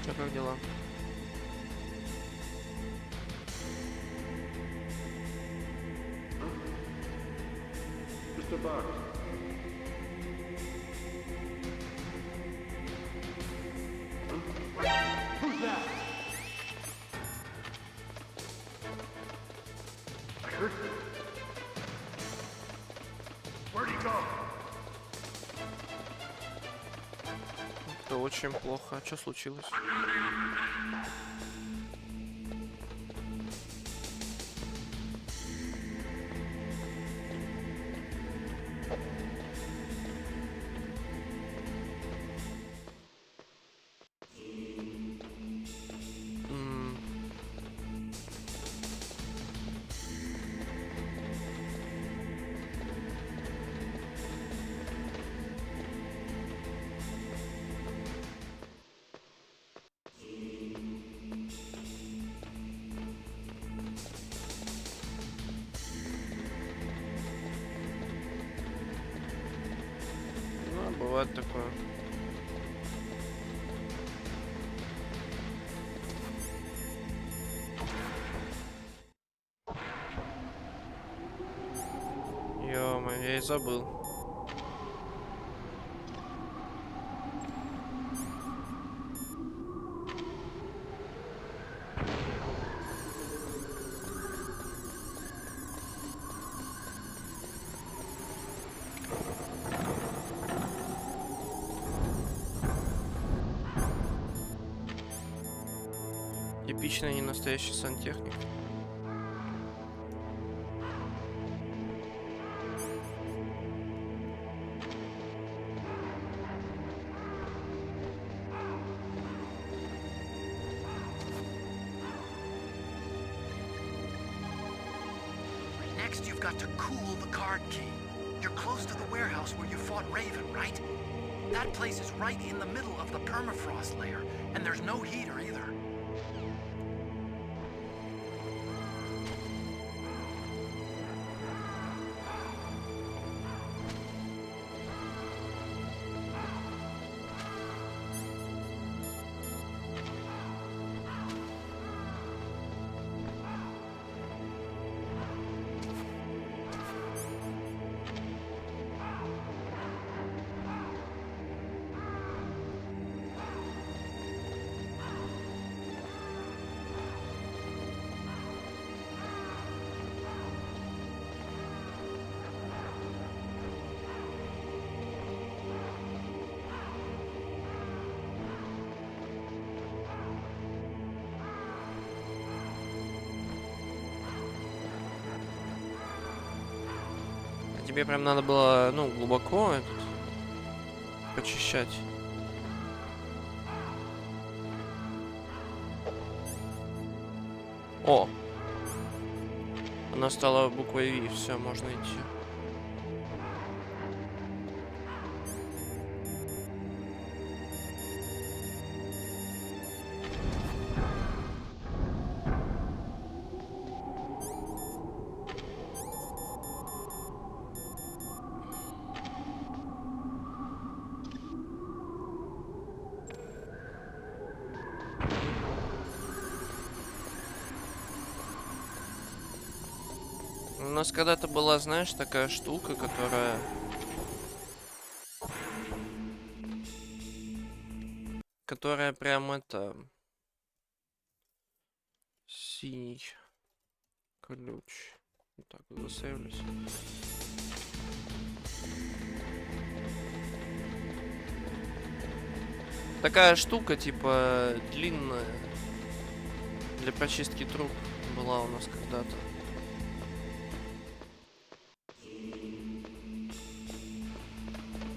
Чё, как дела? Just a box. Who's that? I heard you. Where'd he go? Это очень плохо. А что случилось? Бывает такое. Ё-моё, я и забыл. Типичный ненастоящий сантехник. Next, you've got to cool the card key. You're close to the warehouse where you fought Raven, right? That place is right in the middle of the permafrost layer, and there's no heater either. Тебе прям надо было, ну, глубоко этот почищать. О! Она стала буквой V, все, можно идти. У нас когда-то была, знаешь, такая штука, которая прям это... Синий ключ. Вот так вот засейвлюсь. Такая штука, типа, длинная. Для прочистки труб была у нас когда-то.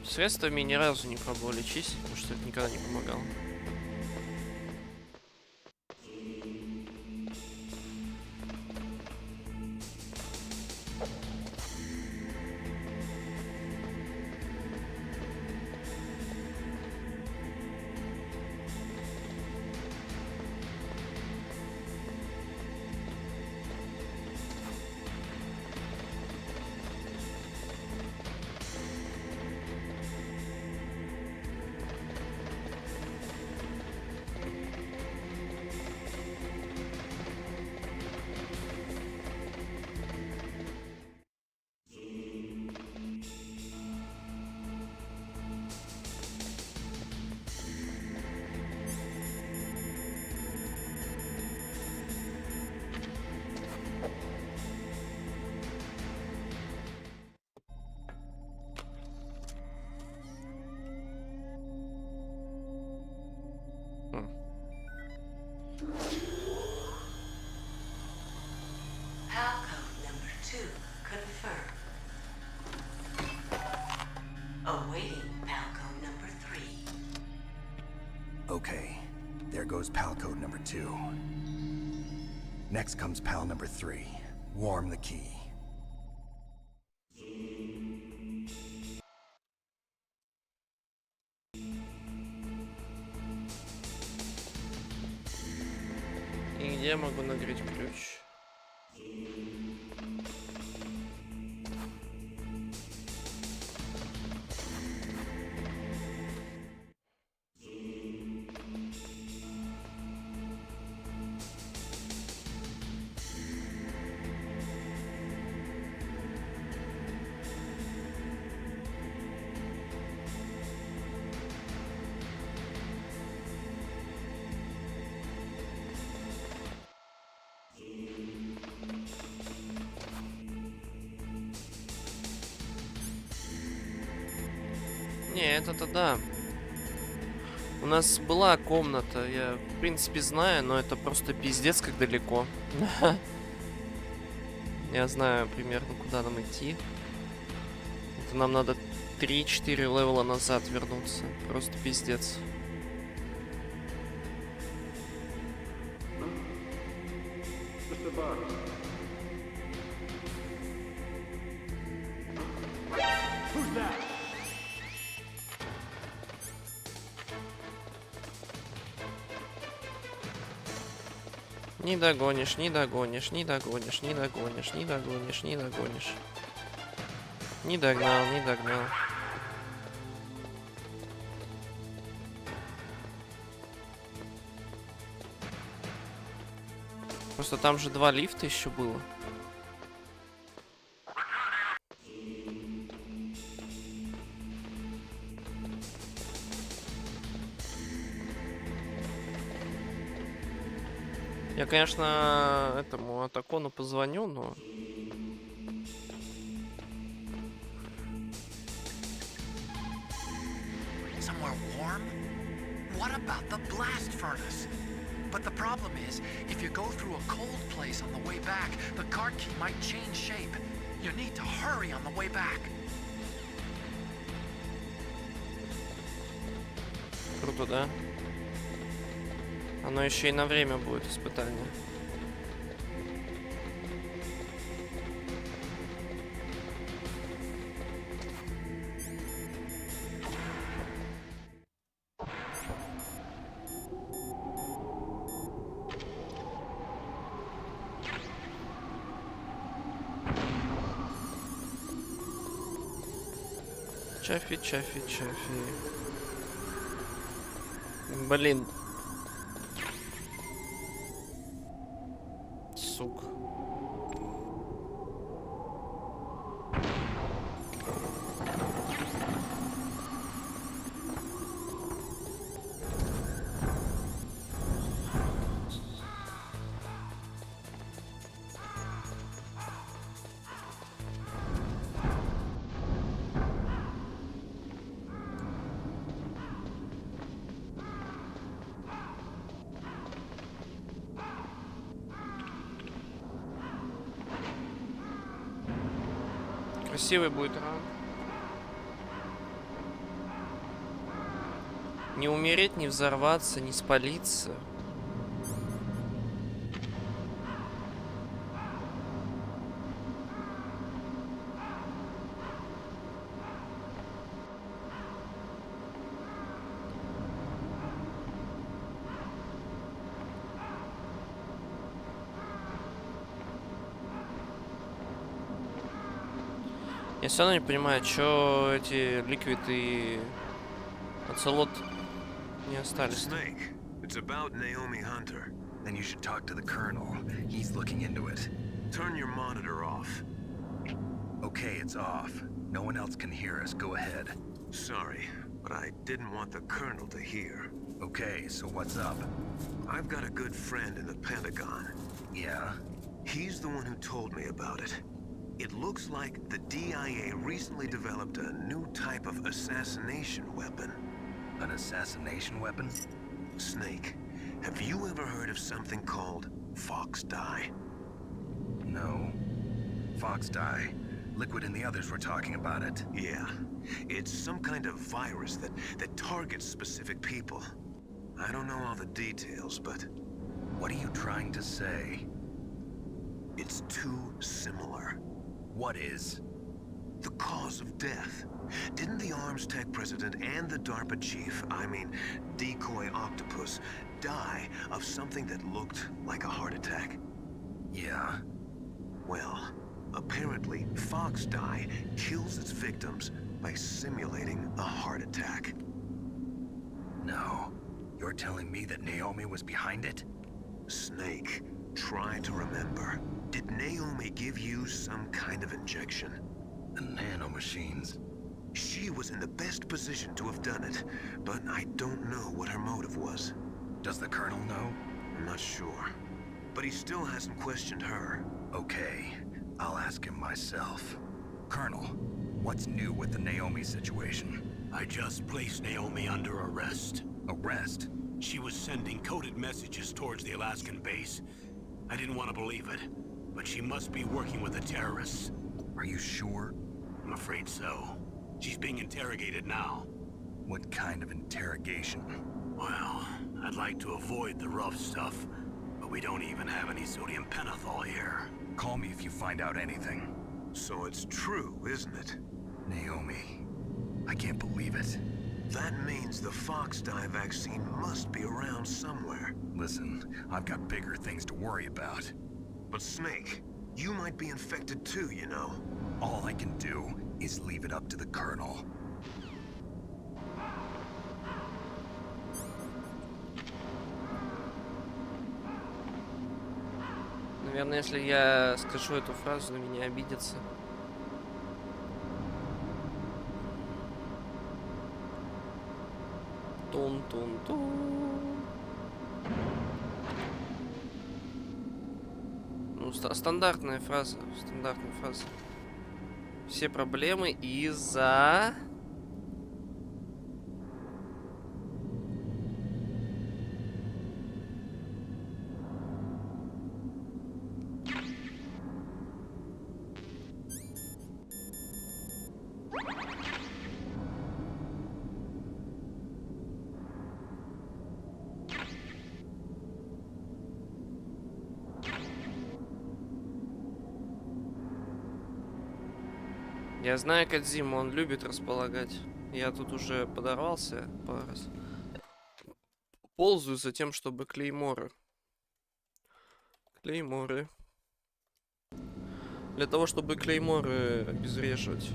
Средствами ни разу не пробовали чистить, потому что это никогда не помогало. Okay, there goes PAL code number 2. Next comes PAL number 3. Warm the key. И где я могу нагреть ключ? Не, это-то да. У нас была комната, я в принципе знаю, но это просто пиздец как далеко. Я знаю примерно, куда нам идти. Это нам надо 3-4 левела назад вернуться. Просто пиздец. Mr. Bugs. Who's that? Не догонишь, не догонишь, не догонишь, не догонишь, не догонишь, не догонишь. Не догнал, не догнал. Просто там же 2 лифта еще было. Я, конечно, этому Атакону позвоню, но... Somewhere warm? What about the blast furnace? But the problem is, if you go through a cold place on the way back, the card key might change shape. You need to hurry on the way back. Круто, да? Оно еще и на время будет испытание. Чафи, чафи, чафи. Блин. Сука. Красивый будет ран. Не умереть, не взорваться, не спалиться. Я все равно не понимаю, что эти Ликвид и Оцелот не остались. Snake, it's about Naomi Hunter. Then you should talk to the Colonel. He's looking into it. Turn your monitor off. Okay, it's off. No one else can hear us. Go ahead. Sorry, but I didn't want the Colonel to hear. Okay, so what's up? I've got a good friend in the Pentagon. Yeah? He's the one who told me about it. It looks like the DIA recently developed a new type of assassination weapon. An assassination weapon? Snake, have you ever heard of something called Fox Die? No. Fox Die. Liquid and the others were talking about it. Yeah. It's some kind of virus that targets specific people. I don't know all the details, but... What are you trying to say? It's too similar. What is? The cause of death. Didn't the Arms Tech president and the DARPA chief, I mean, Decoy Octopus, die of something that looked like a heart attack? Yeah. Well, apparently, Fox Die kills its victims by simulating a heart attack. No. You're telling me that Naomi was behind it? Snake, try to remember. Did Naomi give you some kind of injection? The nanomachines. She was in the best position to have done it, but I don't know what her motive was. Does the Colonel know? I'm not sure. But he still hasn't questioned her. Okay, I'll ask him myself. Colonel, what's new with the Naomi situation? I just placed Naomi under arrest. Arrest? She was sending coded messages towards the Alaskan base. I didn't want to believe it, but she must be working with the terrorists. Are you sure? I'm afraid so. She's being interrogated now. What kind of interrogation? Well, I'd like to avoid the rough stuff, but we don't even have any sodium pentothal here. Call me if you find out anything. So it's true, isn't it? Naomi, I can't believe it. That means the Fox Die vaccine must be around somewhere. Listen, I've got bigger things to worry about. But Snake, you might be infected too, you know. All I can do is leave it up to the Colonel. Наверное, если я скажу эту фразу, на меня обидятся. Тун-тун-тун. Ну, стандартная фраза. Стандартная фраза. Все проблемы из-за... Я знаю Кодзиму, он любит располагать. Я тут уже подорвался пару раз. Ползаю за тем, чтобы клейморы. Клейморы. Для того, чтобы клейморы обезвреживать.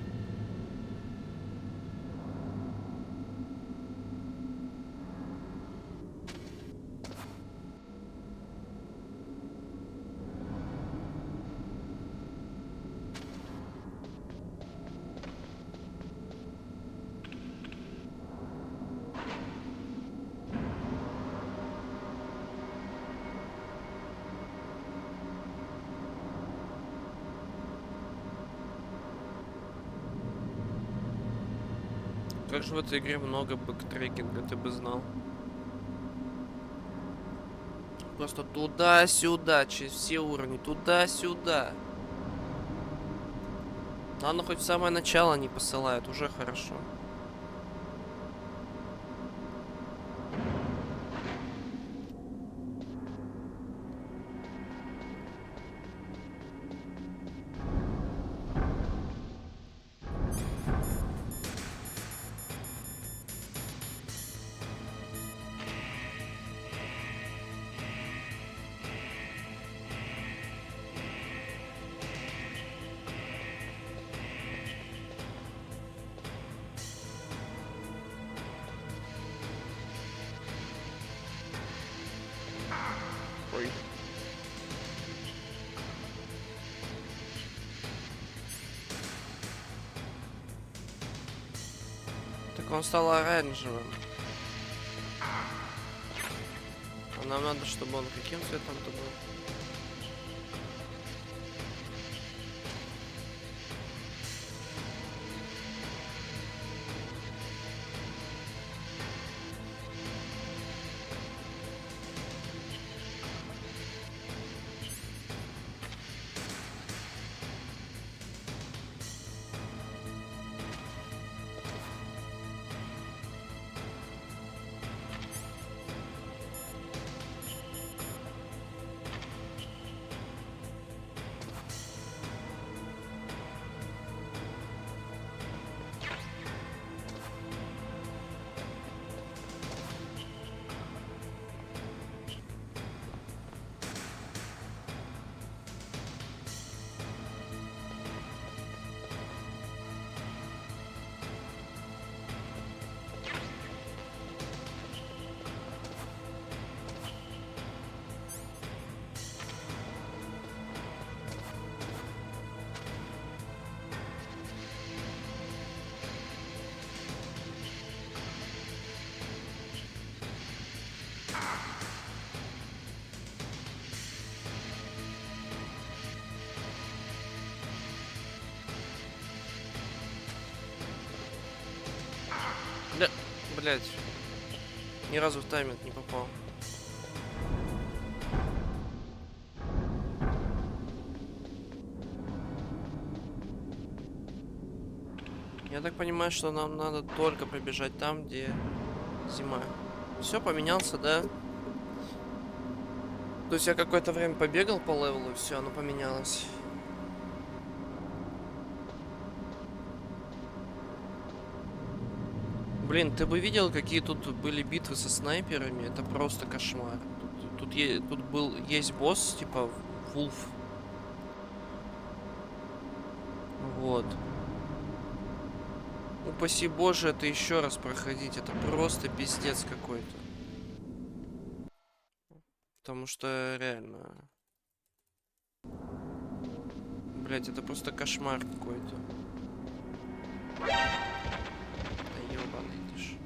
Как же в этой игре много бэктрекинга, ты бы знал. Просто туда-сюда, через все уровни, туда-сюда. Ладно, хоть в самое начало не посылают, уже хорошо. Ой. Так он стал оранжевым. А нам надо, чтобы он каким цветом-то был? Да, блять. Ни разу в тайминг не попал. Я так понимаю, что нам надо только пробежать там, где зима. Все поменялся, да? То есть я какое-то время побегал по левелу, и все, оно поменялось. Блин, ты бы видел, какие тут были битвы со снайперами? Это просто кошмар. Тут есть босс, типа Вулф. Вот. Упаси боже, это еще раз проходить. Это просто пиздец какой-то. Потому что реально... Блять, это просто кошмар какой-то. Да ёбаный ты ж.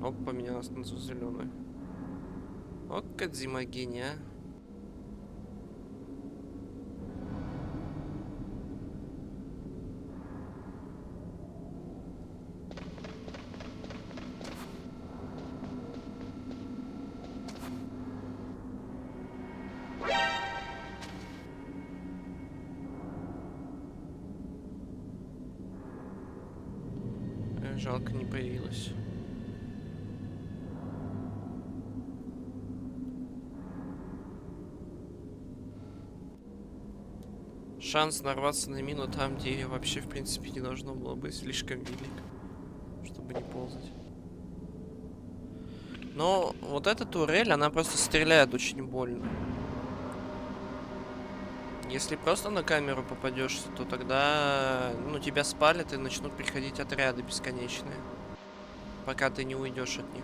Оп, поменялась на зеленый. О, Кодзима гений, а. Жалко, не появилась. Шанс нарваться на мину там, где ее вообще в принципе не должно было быть, слишком велик, чтобы не ползать. Но вот эта турель, она просто стреляет очень больно. Если просто на камеру попадешься, то тогда, ну, тебя спалят и начнут приходить отряды бесконечные, пока ты не уйдешь от них.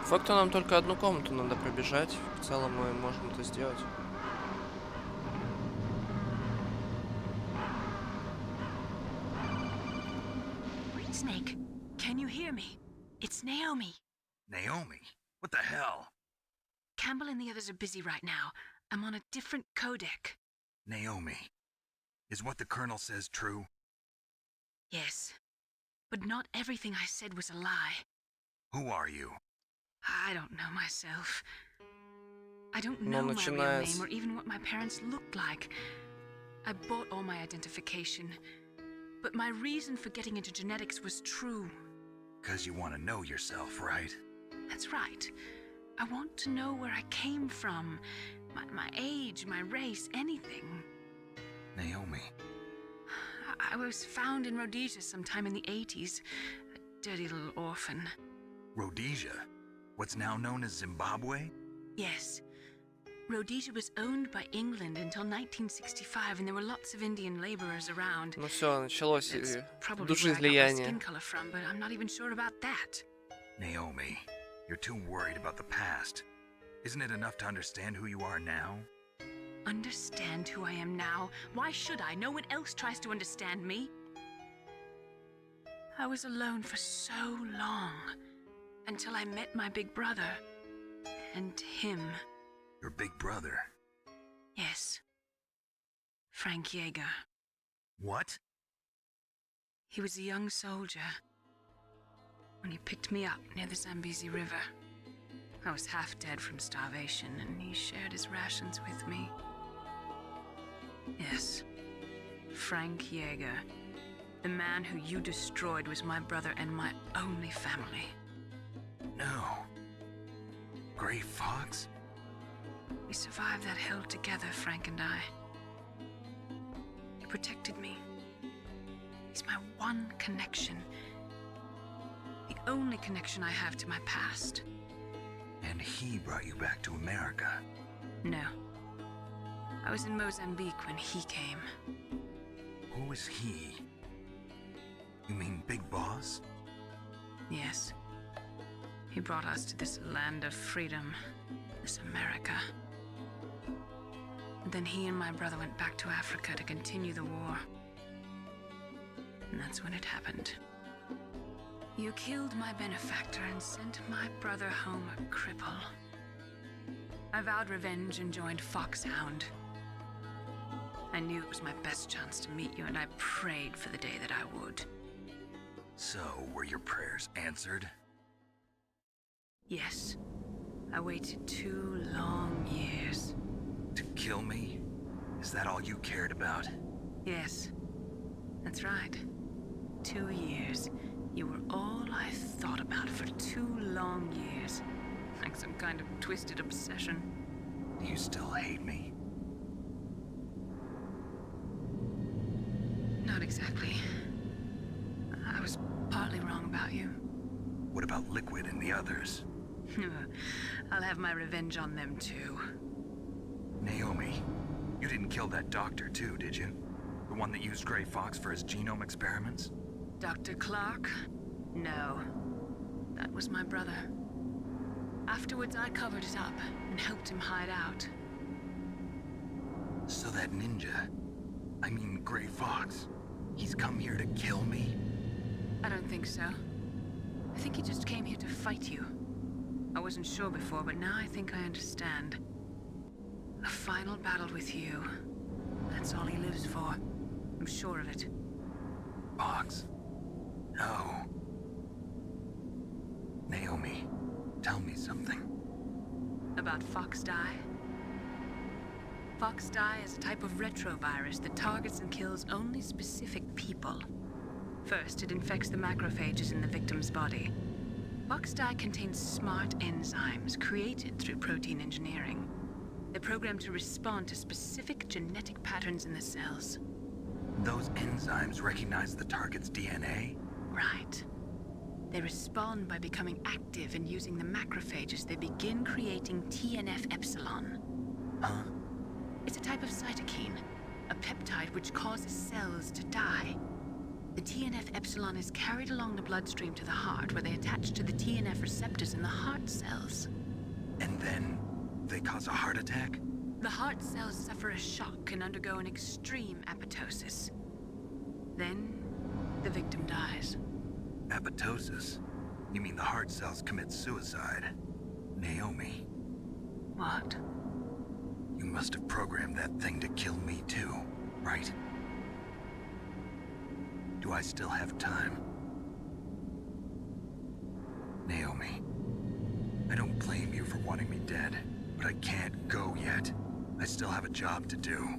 Факту нам только одну комнату надо пробежать. В целом мы можем это сделать. Snake, can you hear me? It's Naomi. Naomi? What the hell? Campbell and the others are busy right now. I'm on a different codec. Naomi, is what the Colonel says true? Yes. But not everything I said was a lie. Who are you? I don't know myself. I don't know my real name or even what my parents looked like. I bought all my identification. But my reason for getting into genetics was true. 'Cause you want to know yourself, right? That's right. I want to know where I came from. My age, my race, anything. Naomi. I was found in Rhodesia sometime in the 80s. A dirty little orphan. Rhodesia? What's now known as Zimbabwe? Yes. Rhodesia was owned by England until 1965, and there were lots of Indian laborers around. Ну все, началось Probably душеизлияние. skin color from, but I'm not even sure about that. Naomi, you're too worried about the past. Isn't it enough to understand who you are now? Understand who I am now? Why should I? No one else tries to understand me. I was alone for so long, until I met my big brother, and him. Your big brother? Yes. Frank Yeager. What? He was a young soldier when he picked me up near the Zambezi River. I was half dead from starvation, and he shared his rations with me. Yes, Frank Yeager. The man who you destroyed was my brother and my only family. No. Gray Fox? We survived that hell together, Frank and I. He protected me. He's my one connection. The only connection I have to my past. And he brought you back to America? No. I was in Mozambique when he came. Who is he? You mean Big Boss? Yes. He brought us to this land of freedom, this America. And then he and my brother went back to Africa to continue the war. And that's when it happened. You killed my benefactor and sent my brother home a cripple. I vowed revenge and joined Foxhound. I knew it was my best chance to meet you, and I prayed for the day that I would. So, were your prayers answered? Yes. I waited 2 long years. To kill me? Is that all you cared about? Yes. That's right. 2 years. You were all I thought about for 2 long years. Like some kind of twisted obsession. Do you still hate me? Not exactly. I was partly wrong about you. What about Liquid and the others? I'll have my revenge on them too. Naomi, you didn't kill that doctor too, did you? The one that used Gray Fox for his genome experiments? Dr. Clark? No. That was my brother. Afterwards, I covered it up and helped him hide out. So that ninja, I mean Gray Fox, he's come here to kill me? I don't think so. I think he just came here to fight you. I wasn't sure before, but now I think I understand. A final battle with you. That's all he lives for. I'm sure of it. Fox? No. Naomi, tell me something. About Fox-Die? Fox-Die is a type of retrovirus that targets and kills only specific people. First, it infects the macrophages in the victim's body. Fox-Die contains smart enzymes created through protein engineering. They're programmed to respond to specific genetic patterns in the cells. Those enzymes recognize the target's DNA? Right. They respond by becoming active and using the macrophages. They begin creating TNF-epsilon. Huh? It's a type of cytokine, a peptide which causes cells to die. The TNF-epsilon is carried along the bloodstream to the heart, where they attach to the TNF receptors in the heart cells. And then they cause a heart attack? The heart cells suffer a shock and undergo an extreme apoptosis. Then, the victim dies. Apoptosis? You mean the heart cells commit suicide? Naomi. What? You must have programmed that thing to kill me too, right? Do I still have time? Naomi, I don't blame you for wanting me dead, but I can't go yet. I still have a job to do.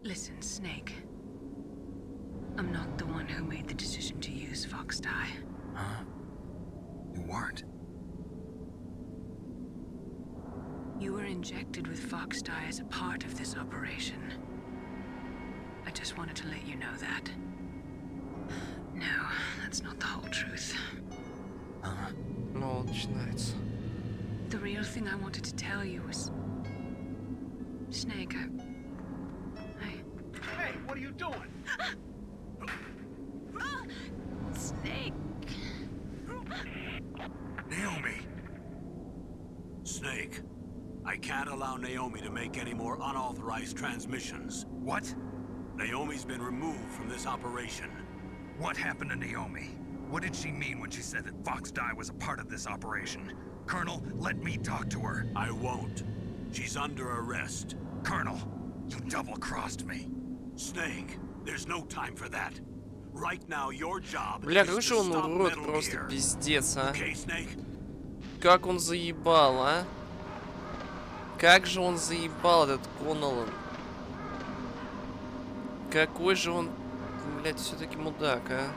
Listen, Snake. I'm not the one who made the decision to use Fox Die. Huh? You weren't? You were injected with Fox Die as a part of this operation. I just wanted to let you know that. No, that's not the whole truth. Huh? Ну, начинается. The real thing I wanted to tell you was... Snake, Hey, what are you doing? Snake! Naomi! Snake, I can't allow Naomi to make any more unauthorized transmissions. What? Naomi's been removed from this operation. What happened to Naomi? What did she mean when she said that Fox Die was a part of this operation? Colonel, let me talk to her. I won't. She's under arrest. Colonel, you double-crossed me. Snake, there's no time for that. Right now, your job Бля, is как to же он stop урод, Metal просто Gear. пиздец, а. Okay, Snake? Как он заебал, а? Как же он заебал, этот Коннеллан. Какой же он, блядь, все-таки мудак, а?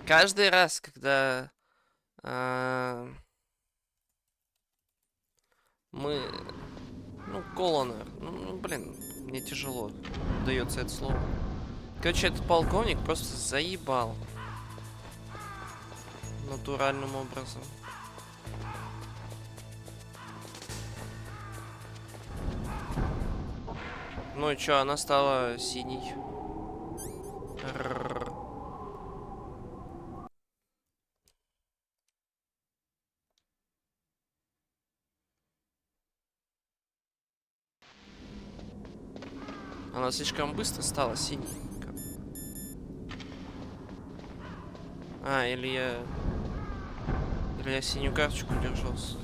Каждый раз, когда мы... Ну, Колонер. Ну, блин, мне тяжело дается это слово. Короче, этот полковник просто заебал. Натуральным образом. Ну и чё, она стала синей. Она слишком быстро стала синей. А, или я синюю карточку держался.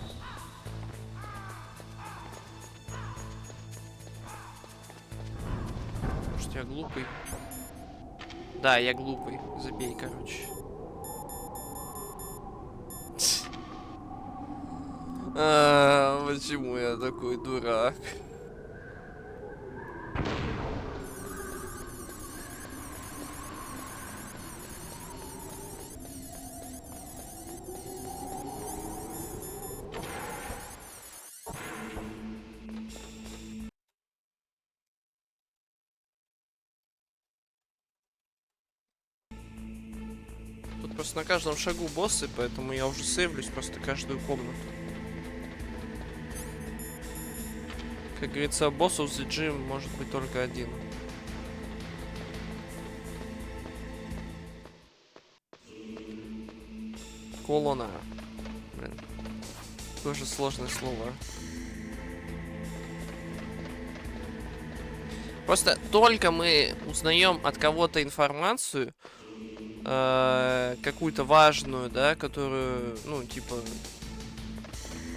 Может, я глупый? Да, я глупый. Забей, короче. Почему я такой дурак? Просто на каждом шагу боссы, поэтому я уже сейвлюсь просто каждую комнату. Как говорится, боссов в ZG может быть только один. Колона. Блин. Тоже сложное слово. Просто только мы узнаем от кого-то информацию, какую-то важную, да, которую, ну, типа,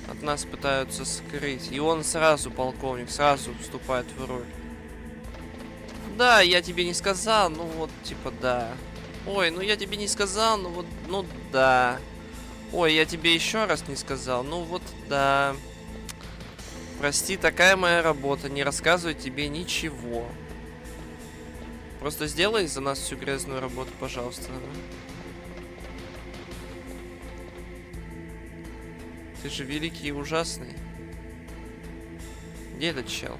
от нас пытаются скрыть. И он сразу, полковник, сразу вступает в роль. Да, я тебе не сказал, ну вот, типа, да. Ой, ну я тебе не сказал, ну вот, ну да. Ой, я тебе еще раз не сказал, ну вот, да. Прости, такая моя работа, не рассказываю тебе ничего. Просто сделай за нас всю грязную работу, пожалуйста. Ты же великий и ужасный. Где этот чел?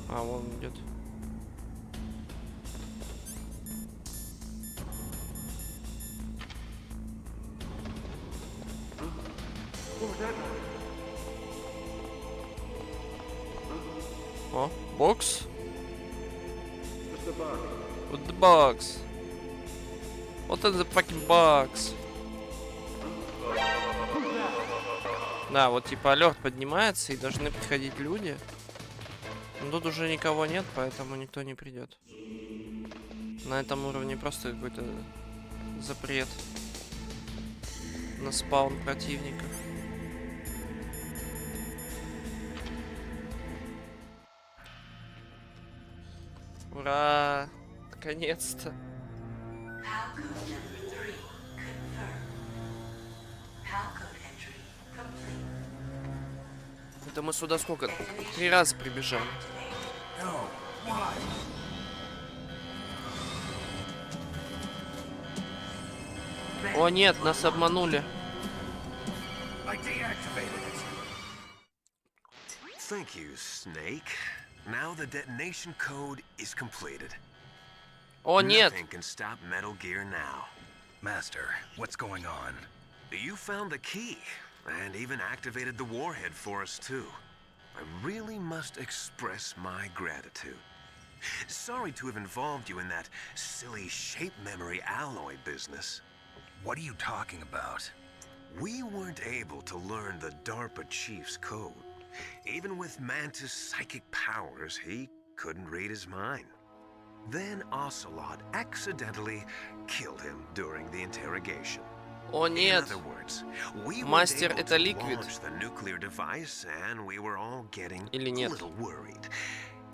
А, вон идет. О, бокс? With the box. Вот это fucking bugs. Да, вот типа алерт поднимается и должны приходить люди. Но тут уже никого нет, поэтому никто не придет. На этом уровне просто какой-то запрет на спаун противников. Ура! Наконец-то! Это мы сюда сколько? 3 раза прибежали. О нет, нас обманули. Thank you, Snake. Now the detonation code is completed. О нет. Nothing can stop Metal Gear now. Master, what's going on? You found the key, and even activated the warhead for us too. I really must express my gratitude. Sorry to have involved you in that silly shape memory alloy business. What are you talking about? We weren't able to learn the DARPA chief's code. Even with Mantis' psychic powers, he couldn't read his mind. Then Ocelot accidentally killed him during the interrogation. О нет. In other words, we Мастер, were able это to Ликвид. launch the nuclear device, and we were all getting Или a нет? little worried.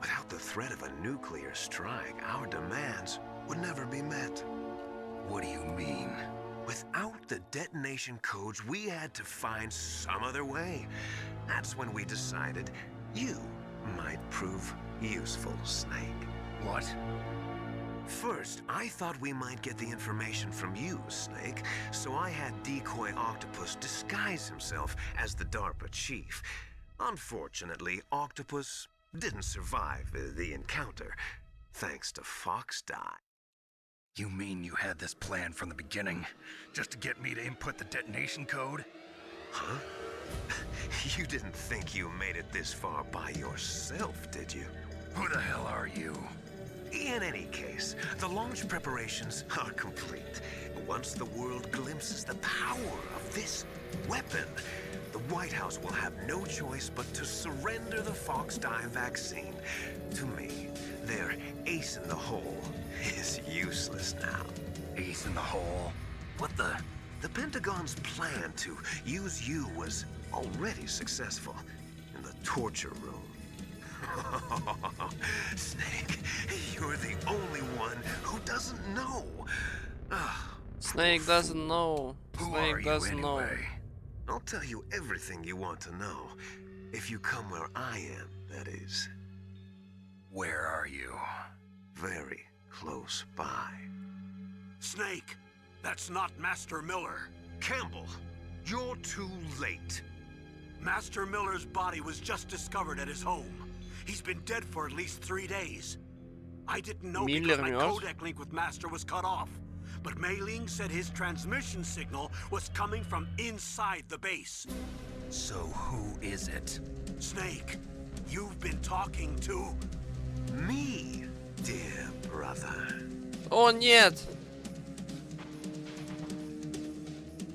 Without the threat of a nuclear strike, our demands would never be met. What do you mean? Without the detonation codes, we had to find some other way. That's when we decided you might prove useful, Snake. What? First, I thought we might get the information from you, Snake, so I had Decoy Octopus disguise himself as the DARPA chief. Unfortunately, Octopus didn't survive the encounter, thanks to Fox Die. You mean you had this plan from the beginning, just to get me to input the detonation code? Huh? You didn't think you made it this far by yourself, did you? Who the hell are you? In any case, the launch preparations are complete. Once the world glimpses the power of this weapon, the White House will have no choice but to surrender the Fox Die vaccine to me. Their ace in the hole is useless now. Ace in the hole? What the? The Pentagon's plan to use you was already successful in the torture room. Snake, you're the only one who doesn't know. Snake doesn't know. Snake doesn't know. I'll tell you everything you want to know. If you come where I am, that is. Where are you? Very close by. Snake, that's not Master Miller. Campbell, you're too late. Master Miller's body was just discovered at his home. He's been dead for at least 3 days. I didn't know because my codec link with Master was cut off. But Mei Ling said his transmission signal was coming from inside the base. So who is it? Snake, you've been talking to... Me, dear brother. О нет!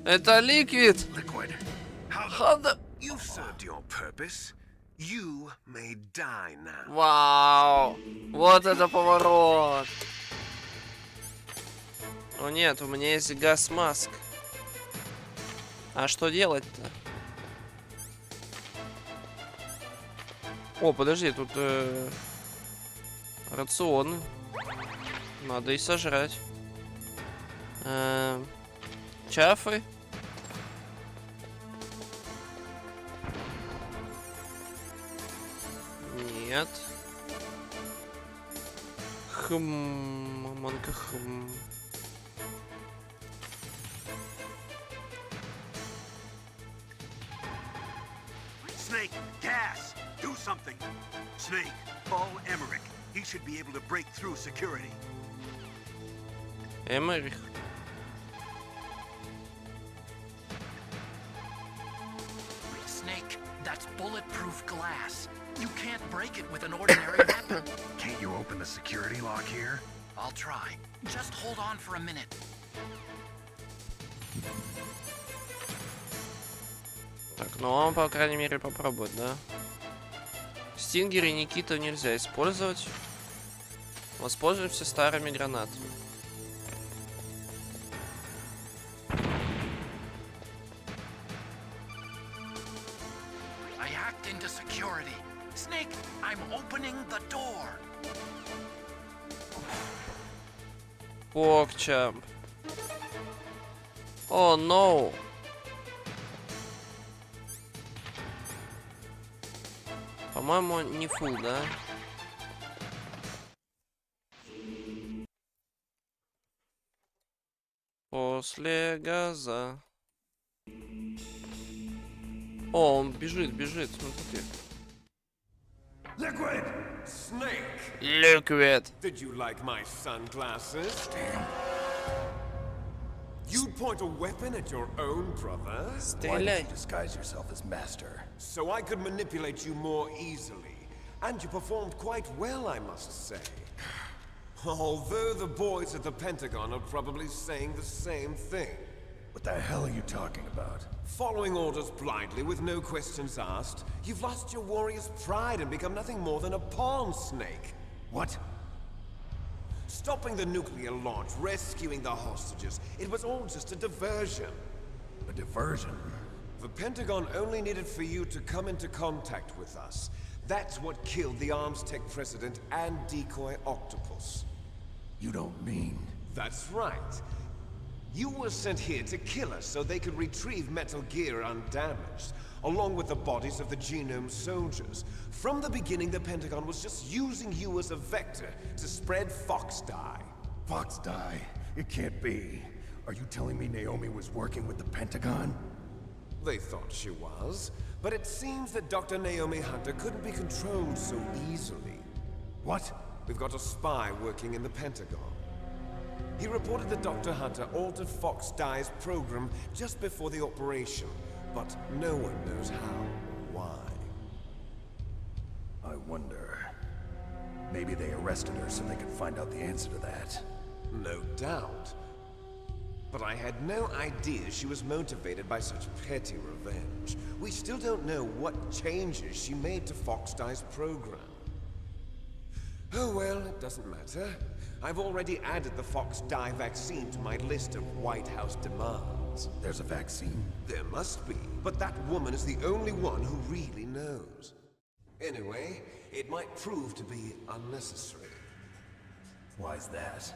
Это Ликвид! Liquid. How the... You've served your purpose. You may die now. Вау! Вот это поворот! О нет, у меня есть газ-маск. А что делать-то? О, подожди, тут рационы. Надо и сожрать. Чафы. Нет. Мамонка Snake, gas! Do something! Snake, call Emmerich. He should be able to break through security. Эмерих. Snake, that's bulletproof glass. You can't break it with an ordinary weapon. Can't you open the security lock here? I'll try. Just hold on for a minute. Так, ну он, по крайней мере, попробует, да? Стингер и Никиту нельзя использовать. Воспользуемся старыми гранатами. I hacked into security. Snake, I'm opening the door. Покчамп. О, no. По-моему, не фул, да? После газа. О, он бежит, смотрите. Liquid! Snake! Liquid! Did you like my sunglasses? Damn. You'd point a weapon at your own brother? Why did you disguise yourself as Master? So I could manipulate you more easily. And you performed quite well, I must say. Although the boys at the Pentagon are probably saying the same thing. What the hell are you talking about? Following orders blindly with no questions asked, you've lost your warrior's pride and become nothing more than a pawn, Snake. What? Stopping the nuclear launch, rescuing the hostages, it was all just a diversion. A diversion? The Pentagon only needed for you to come into contact with us. That's what killed the Armstech president and decoy Octopus. You don't mean... That's right. You were sent here to kill us so they could retrieve Metal Gear undamaged, along with the bodies of the Genome soldiers. From the beginning, the Pentagon was just using you as a vector to spread Fox Die. Fox Die? It can't be. Are you telling me Naomi was working with the Pentagon? They thought she was, but it seems that Dr. Naomi Hunter couldn't be controlled so easily. What? We've got a spy working in the Pentagon. He reported that Dr. Hunter altered Fox Die's program just before the operation, but no one knows how or why. I wonder... Maybe they arrested her so they could find out the answer to that. No doubt. But I had no idea she was motivated by such petty revenge. We still don't know what changes she made to Fox Die's program. Oh well, it doesn't matter. I've already added the Fox Die vaccine to my list of White House demands. There's a vaccine? There must be, but that woman is the only one who really knows. Anyway, it might prove to be unnecessary. Why's that?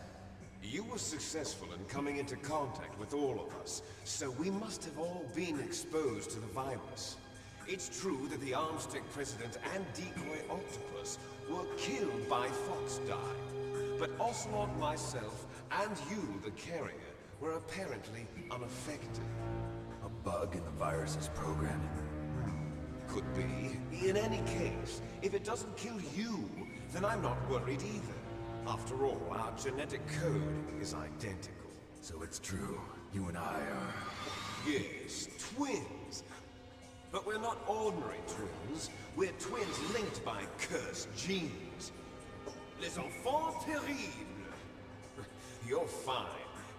You were successful in coming into contact with all of us, so we must have all been exposed to the virus. It's true that the Armstech president and decoy Octopus were killed by Fox Die, but Ocelot, myself, and you, the carrier, were apparently unaffected. A bug in the virus's programming? Could be. In any case, if it doesn't kill you, then I'm not worried either. After all, our genetic code is identical. So it's true. You and I are... Yes, twins. But we're not ordinary twins. We're twins linked by cursed genes. Les enfants terribles. You're fine.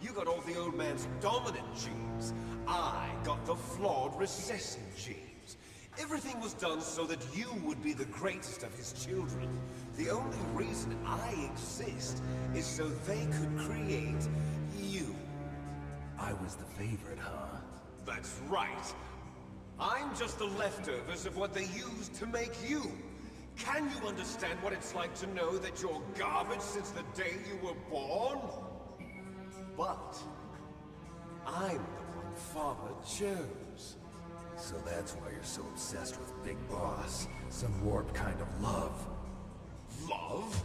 You got all the old man's dominant genes. I got the flawed recessive genes. Everything was done so that you would be the greatest of his children. The only reason I exist is so they could create you. I was the favorite, huh? That's right. I'm just the leftovers of what they used to make you. Can you understand what it's like to know that you're garbage since the day you were born? But I'm the one Father chose. So that's why you're so obsessed with Big Boss. Some warped kind of love. Love?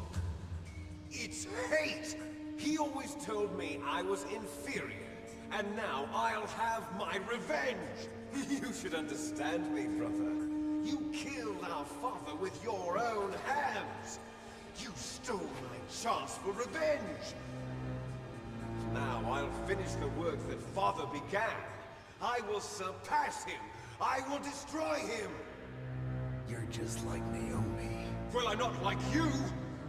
It's hate! He always told me I was inferior. And now I'll have my revenge! You should understand me, brother. You killed our father with your own hands! You stole my chance for revenge! Now I'll finish the work that Father began. I will surpass him! I will destroy him! You're just like Naomi. Well, I'm not like you!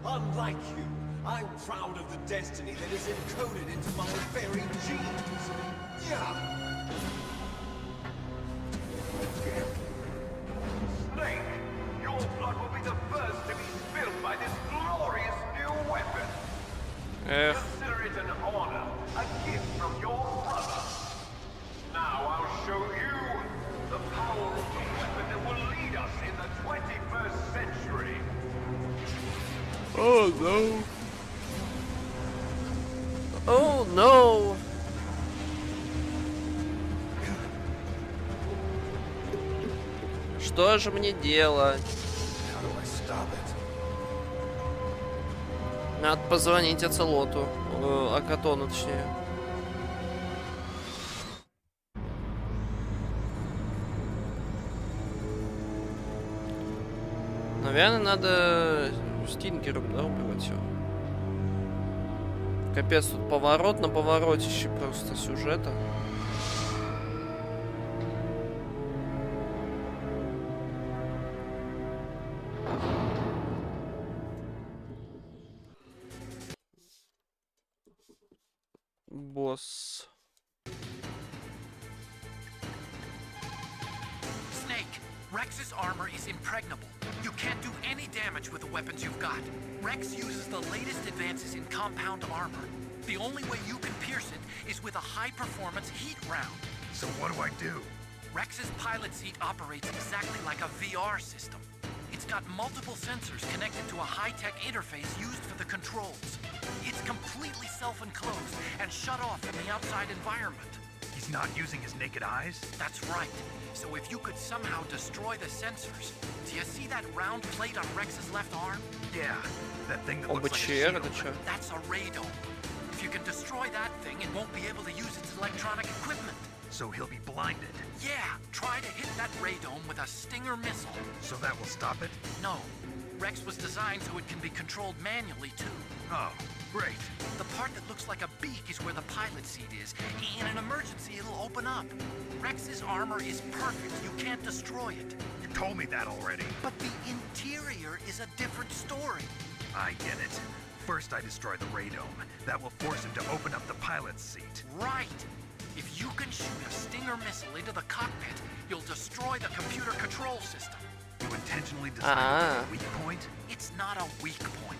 Unlike you, I'm proud of the destiny that is encoded into my very genes. Yeah. Snake, your blood will be the first to be spilled by this glorious new weapon. Consider it an honor, a gift from your brother. Now I'll show you the power of the weapon that will lead us in the 21st century. Oh no. Oh no. Что же мне делать? Надо позвонить Оцелоту, Акатону точнее. Наверное, надо стингером, да, убивать его. Капец, тут поворот на поворотище просто сюжета. Босс. Snake, Rex's armor is impregnable. You can't do any damage with the weapons you've got. Rex uses the latest advances in compound armor. The only way you can pierce it is with a high-performance heat round. So what do I do? Rex's pilot seat operates exactly like a VR system. It's got multiple sensors connected to a high-tech interface used for the controls. It's completely self-enclosed and shut off from the outside environment. He's not using his naked eyes? That's right. So if you could somehow destroy the sensors... Do you see that round plate on Rex's left arm? Yeah, that thing that looks like a shield. That's a radome. If you can destroy that thing, it won't be able to use its electronic equipment. So he'll be blinded? Yeah, try to hit that radome with a Stinger missile. So that will stop it? No. Rex was designed so it can be controlled manually, too. Oh, great. The part that looks like a beak is where the pilot seat is. In an emergency, it'll open up. Rex's armor is perfect. You can't destroy it. You told me that already. But the interior is a different story. I get it. First I destroy the radome. That will force him to open up the pilot's seat. Right. If you can shoot a Stinger missile into the cockpit, you'll destroy the computer control system. You intentionally designed a weak point? It's not a weak point.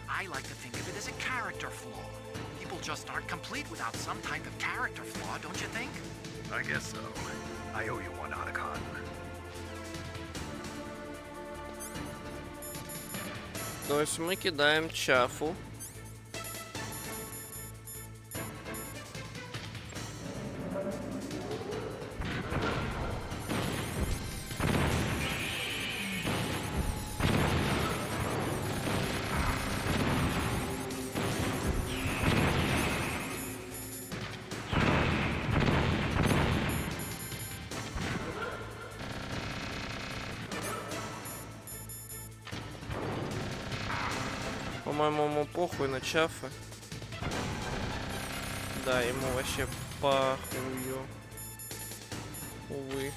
I like to think of it as a character flaw. People just aren't complete without some type of character flaw, don't you think? I guess so. I owe you one, Otacon. То есть мы кидаем Чафу. По-моему, ему похуй на Чафы. Да, ему вообще похую. Увы.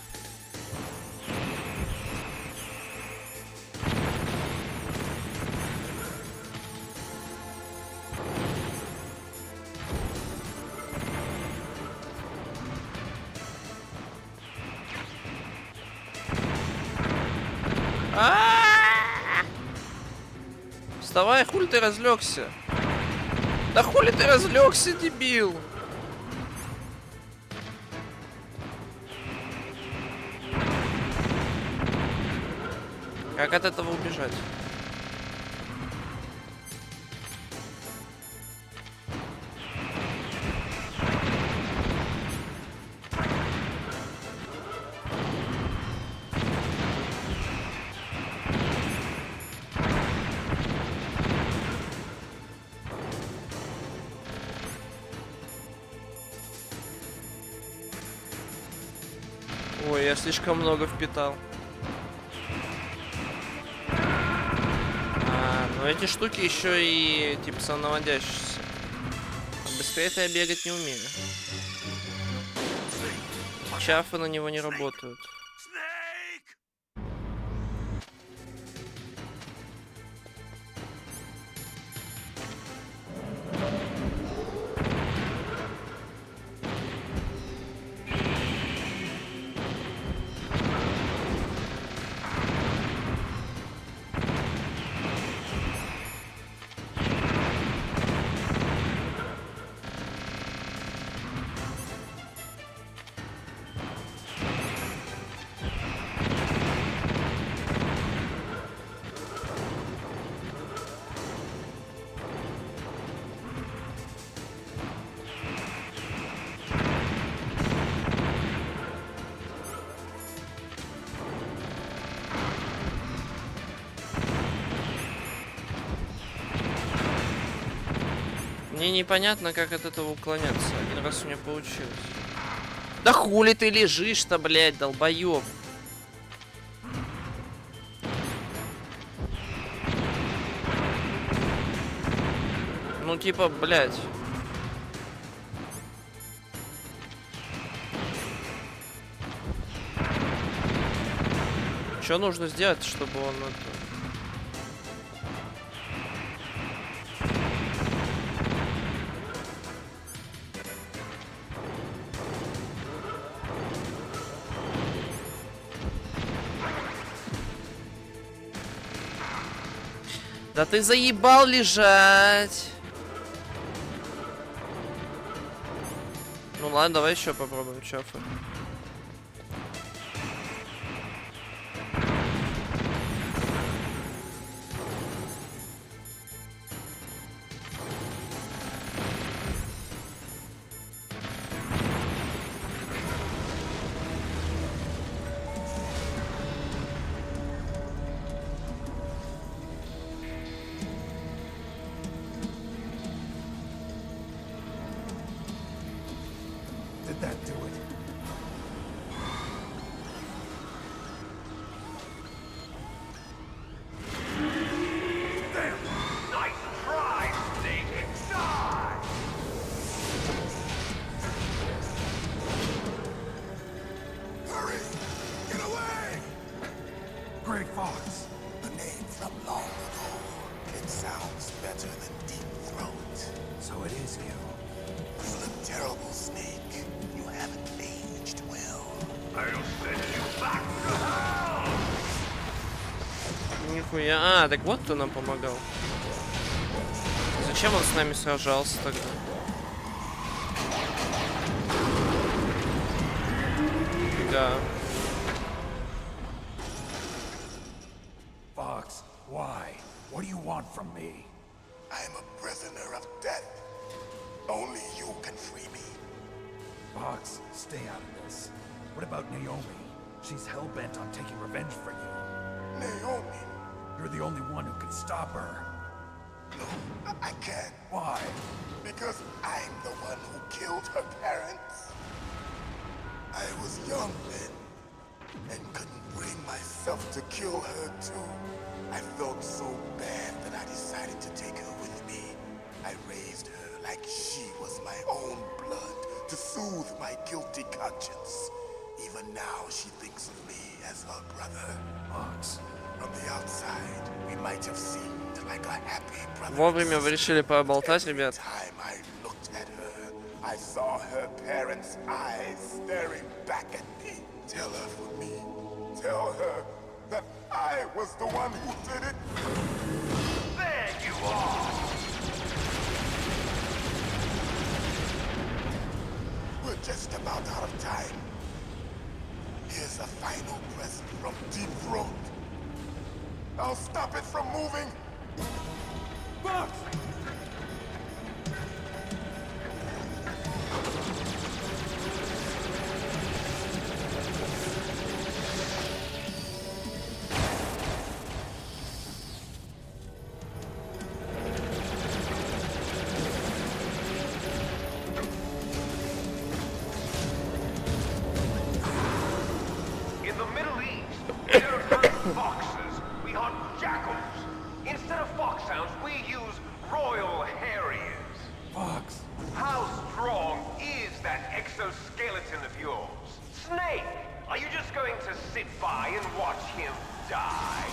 Вставай, хули ты разлегся? Да хули ты разлегся, дебил? Как от этого убежать? Ой, я слишком много впитал. Но эти штуки еще и типа самонаводящиеся. Быстрее-то я бегать не умею. Чафы на него не работают. Мне непонятно, как от этого уклоняться. Один раз у меня получилось. Да хули ты лежишь-то, блядь, долбоёб. Ну типа, блядь. Что нужно сделать, чтобы он это... Да ты заебал лежать. Ну ладно, давай еще попробуем, чафа. Did that do it? Nice try, Snake! Die! Hurry! Get away! Grey Fox. The name from long ago. It sounds better than Deep Throat. So it is you. You look terrible, Snake. You haven't aged well. I'll send you back to hell! Нихуя. А, так вот кто нам помогал. Зачем он с нами сражался тогда? Да. Fox, why? What do you want from me? I'm a prisoner of death. Only you can free me. Fox, stay out of this. What about Naomi? She's hell-bent on taking revenge for you. Naomi? You're the only one who can stop her. No, I can't. Why? Because I'm the one who killed her parents. I was young then, and couldn't bring myself to kill her too. I felt so bad that I decided to take her with me. I raised her like she was my own blood, to soothe my guilty conscience. Even now she thinks of me as her brother. Fox. From the outside, we might have seemed like a happy brother. Вовремя вы решили поболтать, ребят. Time I looked at her, I saw her parents' eyes staring back at me. Tell her for me. Tell her that I was the one who did it. There you are! We're just about out of time. Here's a final present from Deep Throat. I'll stop it from moving. Fox! In the Middle East, we don't hunt foxes, we hunt jackals. Instead of foxhounds, we use royal harriers. Fox. How strong is that exoskeleton of yours? Snake, are you just going to sit by and watch him die?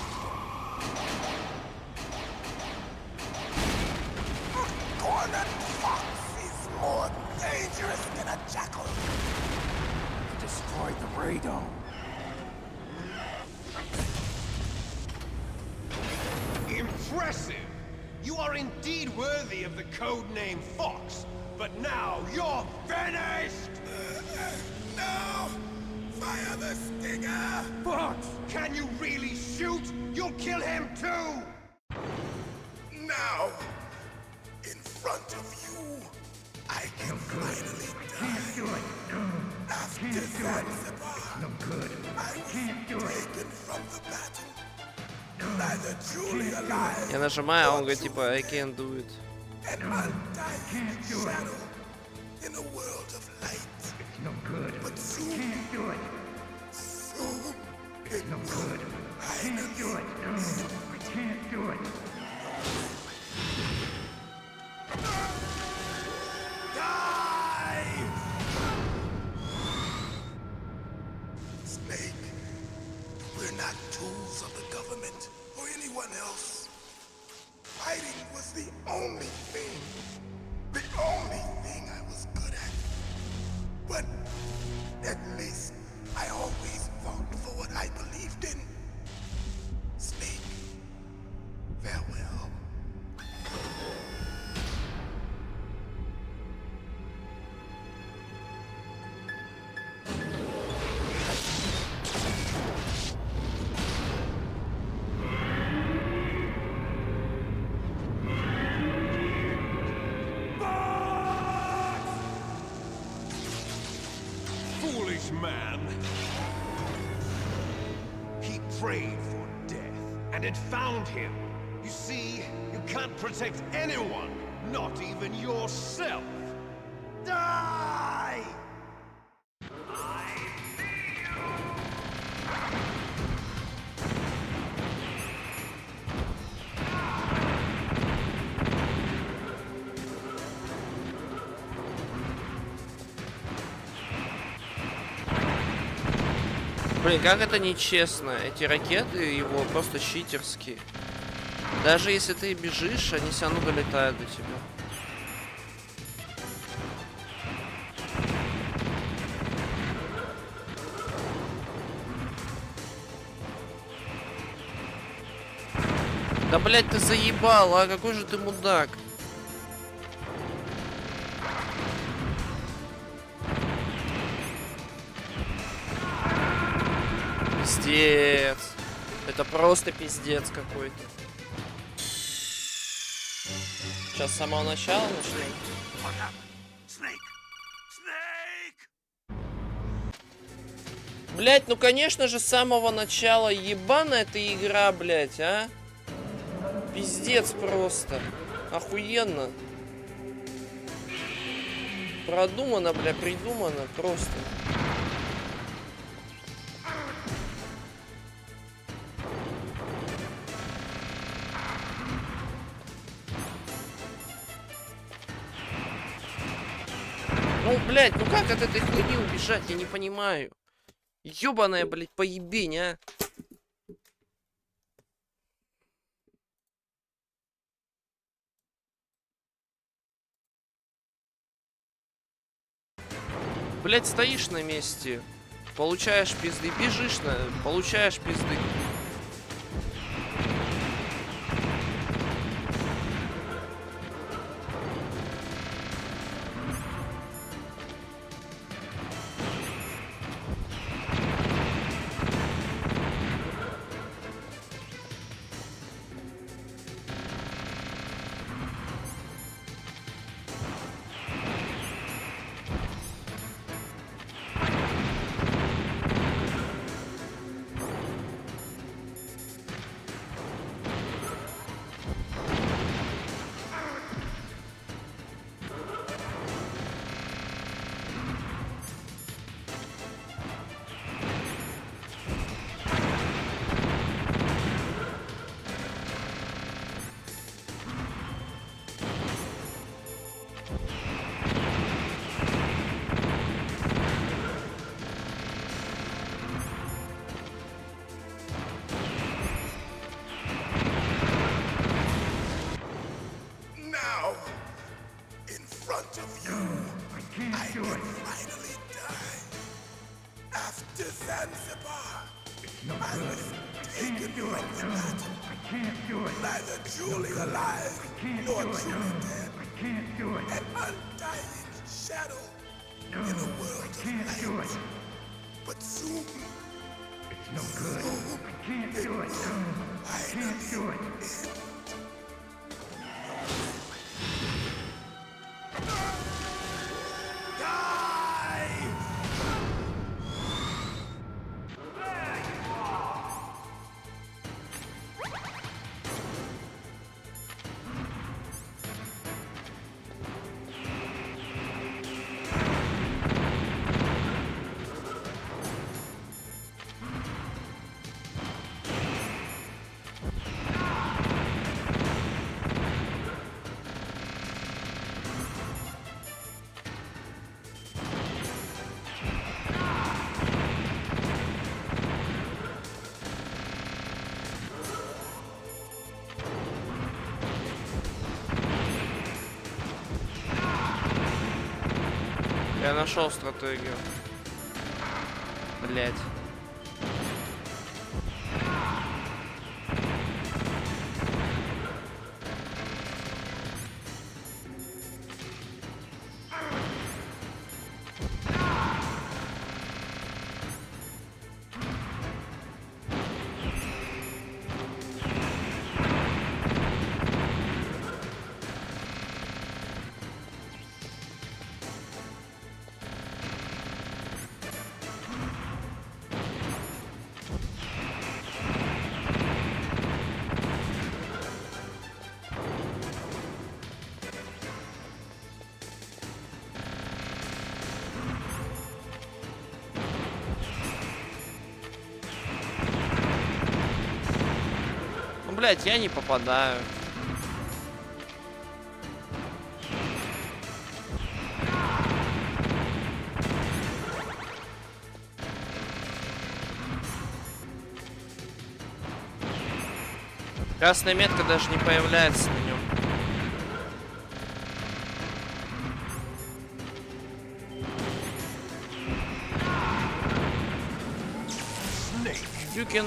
Cornered fox is more dangerous than a jackal. He destroyed the radome. Impressive! You are indeed worthy of the codename Fox, but now you're finished! No! Fire the stinger! Fox! Can you really shoot? You'll kill him too! Now, in front of you, I can finally die. After Zanzibar, I was taken from the battle. Neither truly alive. Я нажимаю, а он говорит типа I can't do it. An undying shadow in a world of light. It's no good. But soon, I can't do it. Soon, it's no good. I can't do it. No, I can't do it. Die! Snake, we're not tools of the government or anyone else. Fighting was the only thing I was good at. But at least I always fought for what I believed in. Snake, farewell. Foolish man. He prayed for death, and it found him. You see, you can't protect anyone, not even yourself. Die! Блин, как это нечестно. Эти ракеты его просто читерские. Даже если ты бежишь, они все равно долетают до тебя. Да, блядь, ты заебал, а какой же ты мудак. Пиздец. Это просто пиздец какой-то. Сейчас с самого начала начнем. Блять, ну конечно же с самого начала ебаная эта игра, блять, а? Пиздец просто. Охуенно. Продумано, бля, придумано просто. Ну, блядь, ну как от этой хуйни убежать, я не понимаю. Ёбаная, блядь, поебень, а. Блядь, стоишь на месте, получаешь пизды, бежишь получаешь пизды. Я нашел стратегию. Блять. Блять, я не попадаю. Красная метка даже не появляется на нем. Дюкин...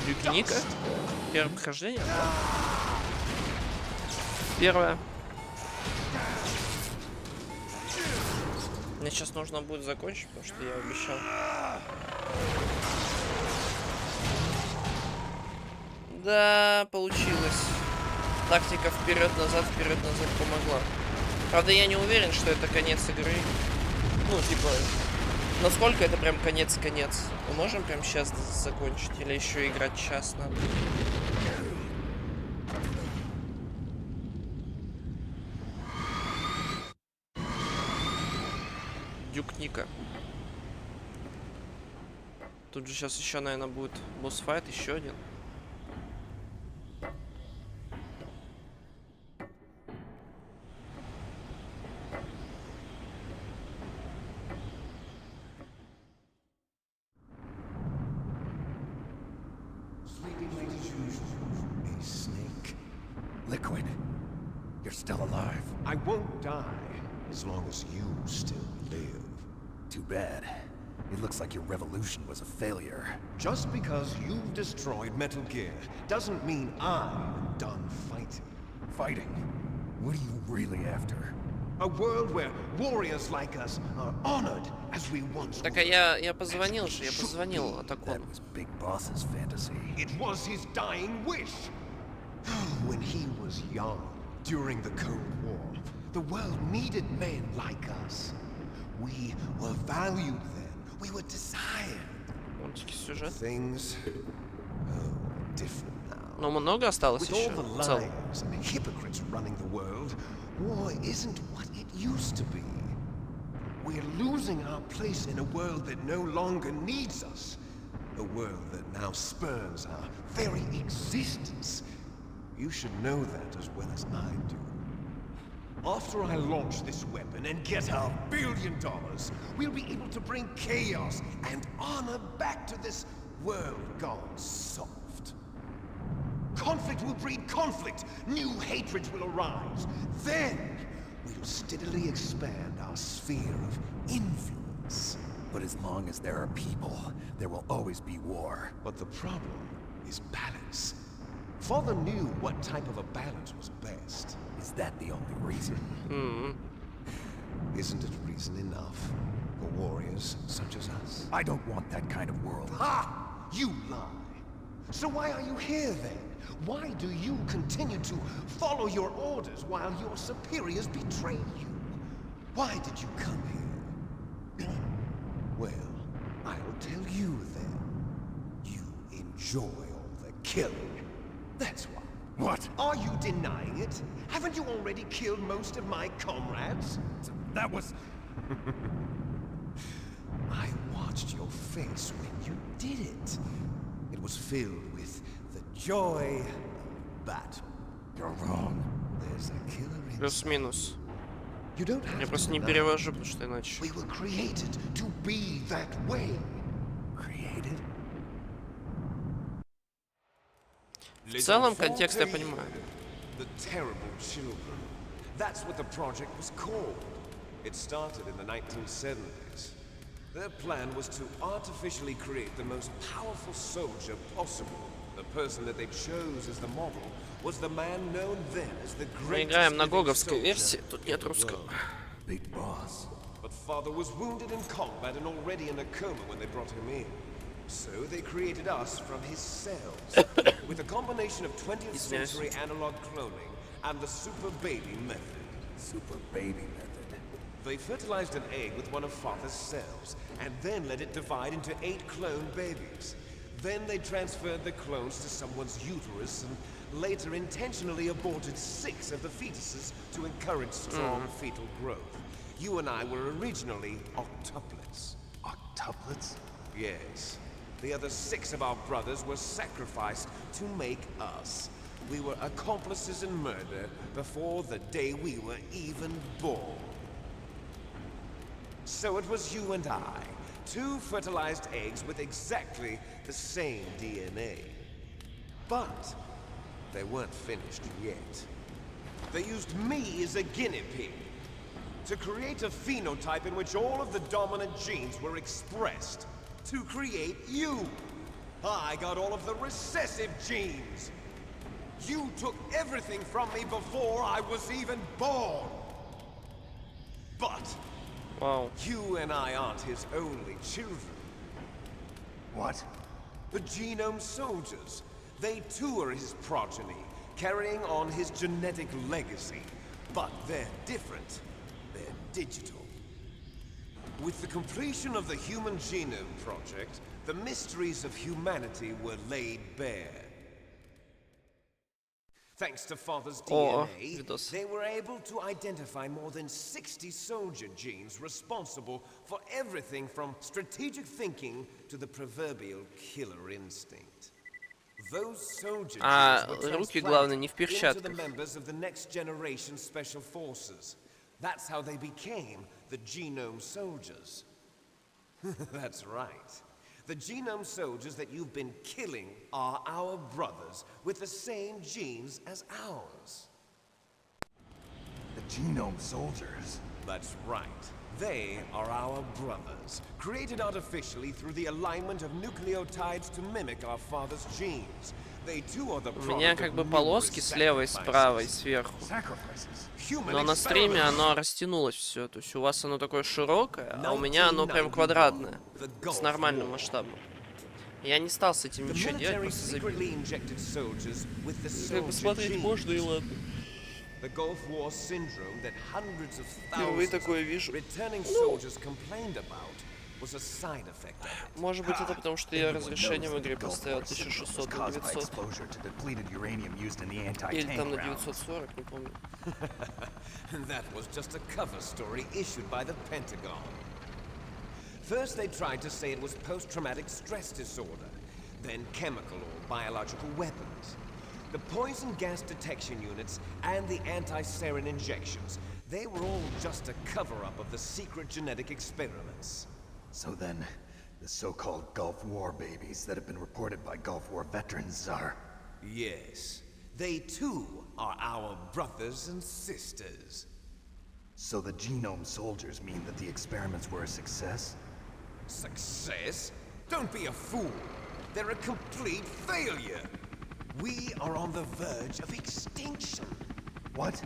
Дюкиника. Первое прохождение. Первое. Мне сейчас нужно будет закончить, потому что я обещал. Да, получилось. Тактика вперед-назад помогла. Правда, я не уверен, что это конец игры. Ну, типа, насколько это прям конец-конец. Мы можем прям сейчас закончить? Или еще играть час надо? Дюк Ника. Тут же сейчас еще, наверное, будет босс-файт, еще один. Liquid, you're still alive. I won't die as long as you still live. Too bad. It looks like your revolution was a failure. Just because you've destroyed Metal Gear doesn't mean I'm done fighting. Fighting? What are you really after? A world where warriors like us are honored as we once were. Так, а я позвонил же, я позвонил Атакону. That was Big Boss's fantasy. It was his dying wish. When he was young, during the Cold War, the world needed men like us. We were valued then. We were desired. Things different now. Но много осталось With еще. all the lies and hypocrites running the world, war isn't what it used to be. We're losing our place in a world that no longer needs us. A world that now spurns our very existence. You should know that as well as I do. After I launch this weapon and get our $1 billion, we'll be able to bring chaos and honor back to this world gone soft. Conflict will breed conflict. New hatreds will arise. Then, we'll steadily expand our sphere of influence. But as long as there are people, there will always be war. But the problem is balance. Father knew what type of a balance was best. Is that the only reason? Isn't it reason enough for warriors such as us? I don't want that kind of world. Ha! You lie. So why are you here then? Why do you continue to follow your orders while your superiors betray you? Why did you come here? Well, I'll tell you then. You enjoy all the killing. That's why. What? Are you denying it? Haven't you already killed most of my comrades? That was... I watched your face when you did it. It was filled with the joy of battle. You're wrong. There's a killer inside. Плюс-минус. You don't have Я to просто не deny. перевожу, потому что иначе. We were created to be that way. Created? В целом контекст я понимаю. The terrible children. That's what the project was called. It started in the 1970s. Their plan was to artificially create the most powerful soldier possible. The person that they chose as the model was the man known then as the Мы greatest играем на living гоговской soldier версии, тут нет in the русского. world. Big boss. But father was wounded in combat and already in a coma when they brought him in. So they created us from his cells, with a combination of 20th century analog cloning and the super baby method. Super baby method. They fertilized an egg with one of father's cells, and then let it divide into 8 clone babies. Then they transferred the clones to someone's uterus and later intentionally aborted 6 of the fetuses to encourage strong fetal growth. You and I were originally octuplets. Octuplets? Yes. The other 6 of our brothers were sacrificed to make us. We were accomplices in murder before the day we were even born. So it was you and I, 2 fertilized eggs with exactly the same DNA. But they weren't finished yet. They used me as a guinea pig to create a phenotype in which all of the dominant genes were expressed. To create you. I got all of the recessive genes. You took everything from me before I was even born. But Wow. you and I aren't his only children. What? The Genome Soldiers. They too are his progeny, carrying on his genetic legacy. But they're different. They're digital. With the completion of the Human Genome Project, the mysteries of humanity were laid bare. Thanks to Father's DNA, they were able to identify more than 60 soldier genes responsible for everything from strategic thinking to the proverbial killer instinct. Those soldier genes were руки, главное, не в transplanted into the перчатках. members of the next generation special forces. That's how they became the Genome Soldiers. That's right. The Genome Soldiers that you've been killing are our brothers with the same genes as ours. The Genome Soldiers? That's right. They are our brothers, created artificially through the alignment of nucleotides to mimic our father's genes. They too are the У меня как бы полоски слева и справа и сверху. Но на стриме оно растянулось все. То есть у вас оно такое широкое, а у меня оно прям квадратное. С нормальным масштабом. Я не стал с этим ничего делать, просто забил. Как бы смотреть можно и ладно. The Gulf War syndrome that hundreds of Впервые thousands такое of вижу. returning soldiers complained about was a side effect of it. Может быть, это потому, что я разрешение в игре поставил 1600 на 900. Или там на 940, не помню. And that was just a cover story issued by the Pentagon. First they tried to say it was post-traumatic stress disorder, then chemical or biological weapons. The poison gas detection units and the anti-sarin injections, they were all just a cover-up of the secret genetic experiments. So then, the so-called Gulf War babies that have been reported by Gulf War veterans are... Yes. They too are our brothers and sisters. So the Genome Soldiers mean that the experiments were a success? Success? Don't be a fool. They're a complete failure. We are on the verge of extinction. What?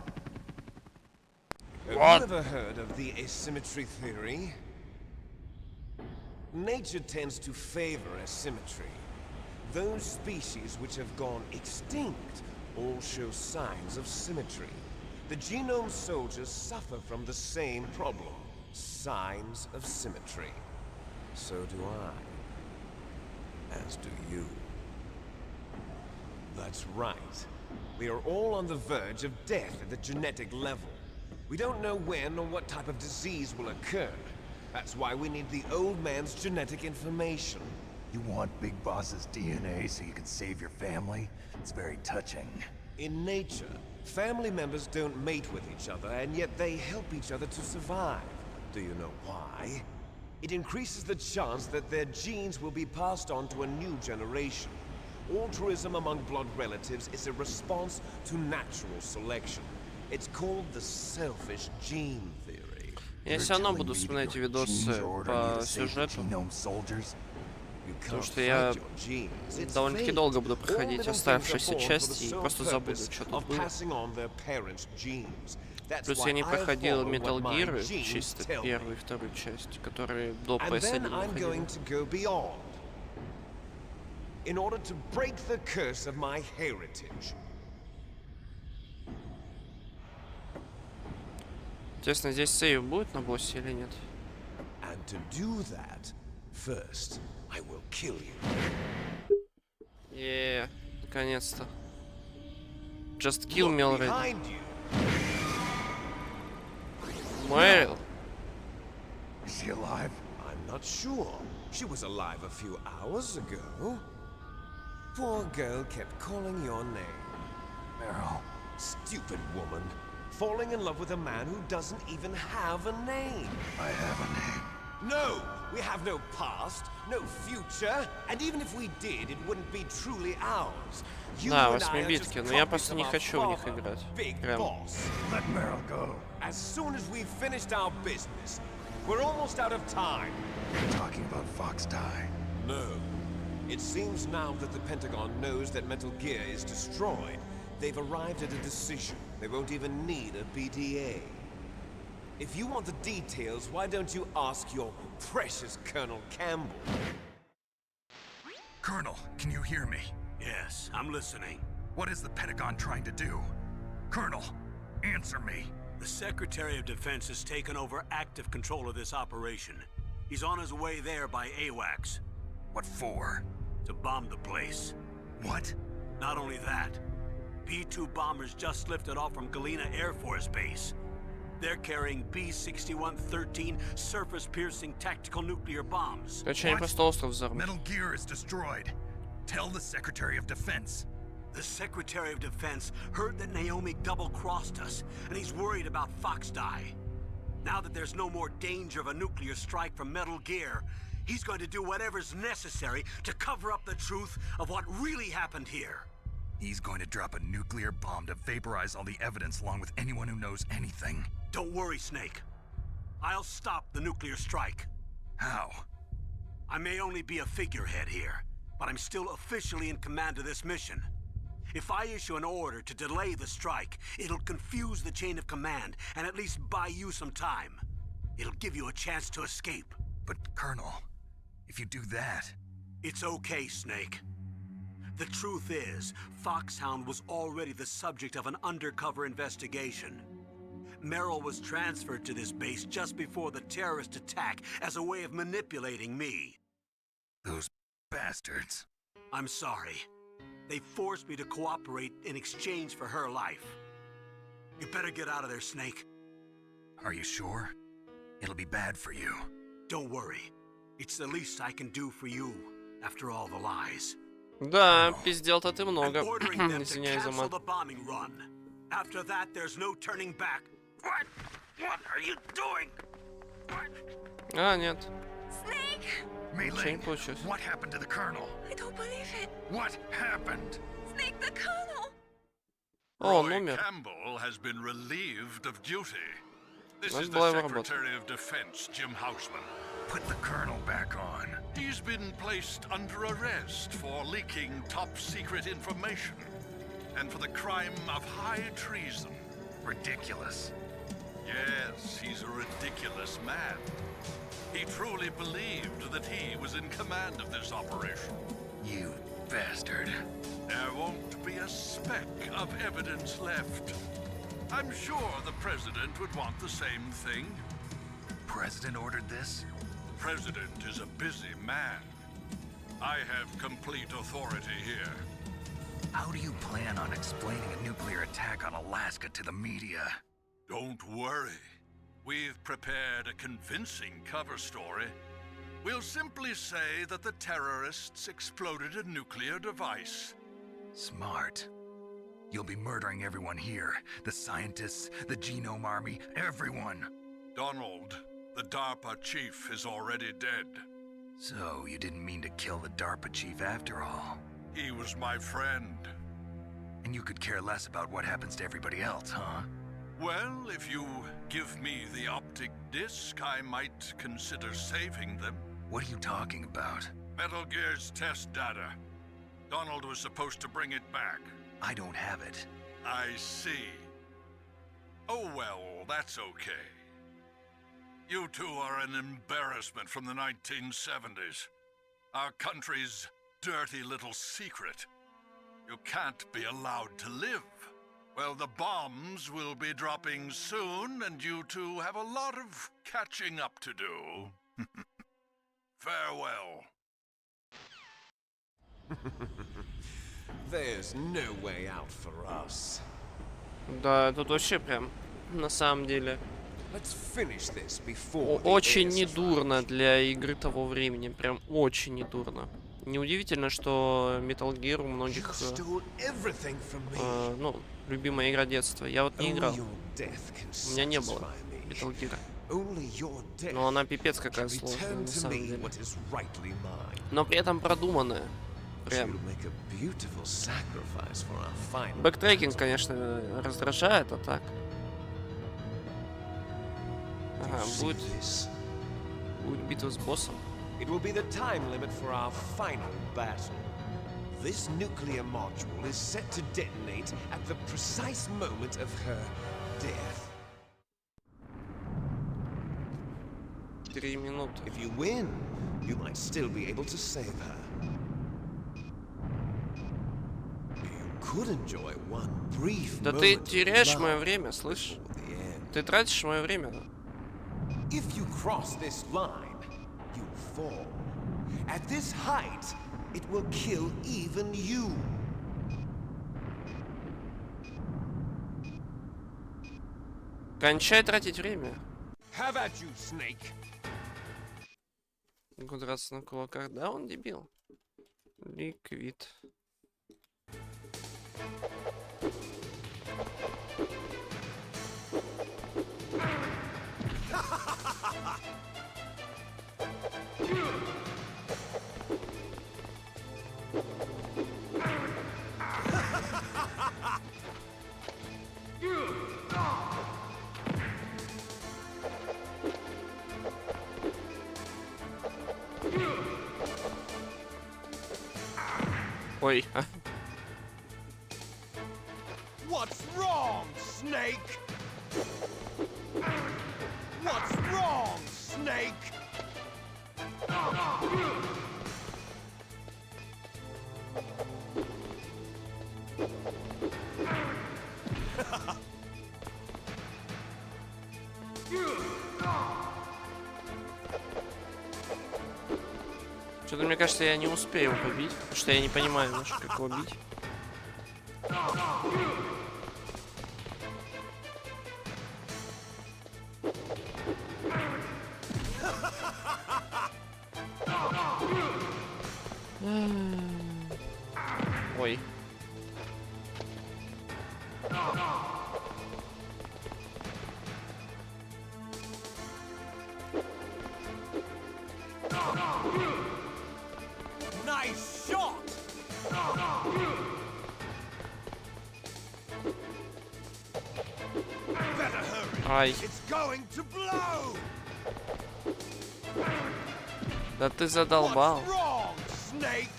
Have you ever heard of the asymmetry theory? Nature tends to favor asymmetry. Those species which have gone extinct all show signs of symmetry. The Genome Soldiers suffer from the same problem. Signs of symmetry. So do I. As do you. That's right. We are all on the verge of death at the genetic level. We don't know when or what type of disease will occur. That's why we need the old man's genetic information. You want Big Boss's DNA so you can save your family? It's very touching. In nature, family members don't mate with each other, and yet they help each other to survive. Do you know why? It increases the chance that their genes will be passed on to a new generation. Altruism among blood relatives is a response to natural selection. It's called the selfish gene theory. Я все равно буду смотреть видосы по сюжету. Потому что я довольно-таки долго буду проходить оставшиеся части и просто забуду, что тут было. Плюс я не проходил Metal Gear, чисто первую и вторую часть, которые до PS1 выходили. In order to break the curse of my heritage. Интересно, здесь сейв будет на боссе или нет? And to do that, first, I will kill you. Наконец-то. Just kill me already. Мэрил. Is she alive? I'm not sure. She was alive a few hours ago. Poor girl kept calling your name. Meryl. Stupid woman. Falling in love with a man who doesn't even have a name. I have a name. No! We have no past, no future, and even if we did, it wouldn't be truly ours. Да, 8-битки, но я просто не хочу в них играть. Прям. Let Meryl go. As soon as we've finished our business, we're almost out of time. You're talking about Fox Die. No. It seems now that the Pentagon knows that Metal Gear is destroyed, they've arrived at a decision. They won't even need a BDA. If you want the details, why don't you ask your precious Colonel Campbell? Colonel, can you hear me? Yes, I'm listening. What is the Pentagon trying to do? Colonel, answer me. The Secretary of Defense has taken over active control of this operation. He's on his way there by AWACS. What for? To bomb the place. What? Not only that, B-2 bombers just lifted off from Galena Air Force Base. They're carrying B-6113 surface-piercing tactical nuclear bombs. Metal Gear is destroyed. Tell the Secretary of Defense. The Secretary of Defense heard that Naomi double-crossed us, and he's worried about Fox Die. Now that there's no more danger of a nuclear strike from Metal Gear, he's going to do whatever's necessary to cover up the truth of what really happened here. He's going to drop a nuclear bomb to vaporize all the evidence along with anyone who knows anything. Don't worry, Snake. I'll stop the nuclear strike. How? I may only be a figurehead here, but I'm still officially in command of this mission. If I issue an order to delay the strike, it'll confuse the chain of command and at least buy you some time. It'll give you a chance to escape. But, Colonel, if you do that... It's okay, Snake. The truth is, Foxhound was already the subject of an undercover investigation. Meryl was transferred to this base just before the terrorist attack as a way of manipulating me. Those bastards. I'm sorry. They forced me to cooperate in exchange for her life. You better get out of there, Snake. Are you sure? It'll be bad for you. Don't worry. It's the least I can do for you, after all the lies. Да, пиздел-то ты много. Извиняюсь за мат. After that, there's no turning back. What? What are you doing? А, нет. Snake! Mei-Ling, what happened to the Colonel? I don't believe it. What happened? Snake, the Colonel! Oh, он умер. Campbell has been relieved of duty. This is the Secretary of Defense, Jim Houseman. Put the Colonel back on. He's been placed under arrest for leaking top-secret information and for the crime of high treason. Ridiculous. Yes, he's a ridiculous man. He truly believed that he was in command of this operation. You bastard. There won't be a speck of evidence left. I'm sure the President would want the same thing. President ordered this? The President is a busy man. I have complete authority here. How do you plan on explaining a nuclear attack on Alaska to the media? Don't worry. We've prepared a convincing cover story. We'll simply say that the terrorists exploded a nuclear device. Smart. You'll be murdering everyone here. The scientists, the Genome Army, everyone. Donald, the DARPA chief, is already dead. So, you didn't mean to kill the DARPA chief after all? He was my friend. And you could care less about what happens to everybody else, huh? Well, if you give me the optic disc, I might consider saving them. What are you talking about? Metal Gear's test data. Donald was supposed to bring it back. I don't have it. I see. Oh well, that's okay. You two are an embarrassment from the 1970s. Our country's dirty little secret. You can't be allowed to live. Well, the bombs will be dropping soon, and you two have a lot of catching up to do. Farewell. There's no way out for us. Да, тут вообще прям, на самом деле, Let's finish this before очень недурно для игры того времени. Прям очень недурно. Неудивительно, что Metal Gear у многих, ну, любимая игра детства. Я вот не играл. У меня не было Metal Gear. Но она пипец какая сложная, на самом деле. Но при этом продуманная. Прям. Бэктрекинг, конечно, раздражает, а так. Ага, будет битва с боссом. It will be the time limit for our final battle. This nuclear module is set to detonate at the precise moment of her death. 3 минуты. If you win, you might still be able to save her. You could enjoy one brief Да ты теряешь мое время, слышь? Ты тратишь мое время. If you cross this line, you fall. At this height, it will kill even you. Кончай тратить время. Have at you, Snake. Драться на кулаках. Да, он дебил. Ликвид. Ой. What's wrong, Snake? What's wrong, Snake? Что-то мне кажется, я не успею его побить, потому что я не понимаю даже, как его бить. Ой. Nice shot! Better hurry. Ай. It's going to blow. Да ты задолбал. What's wrong, Snake?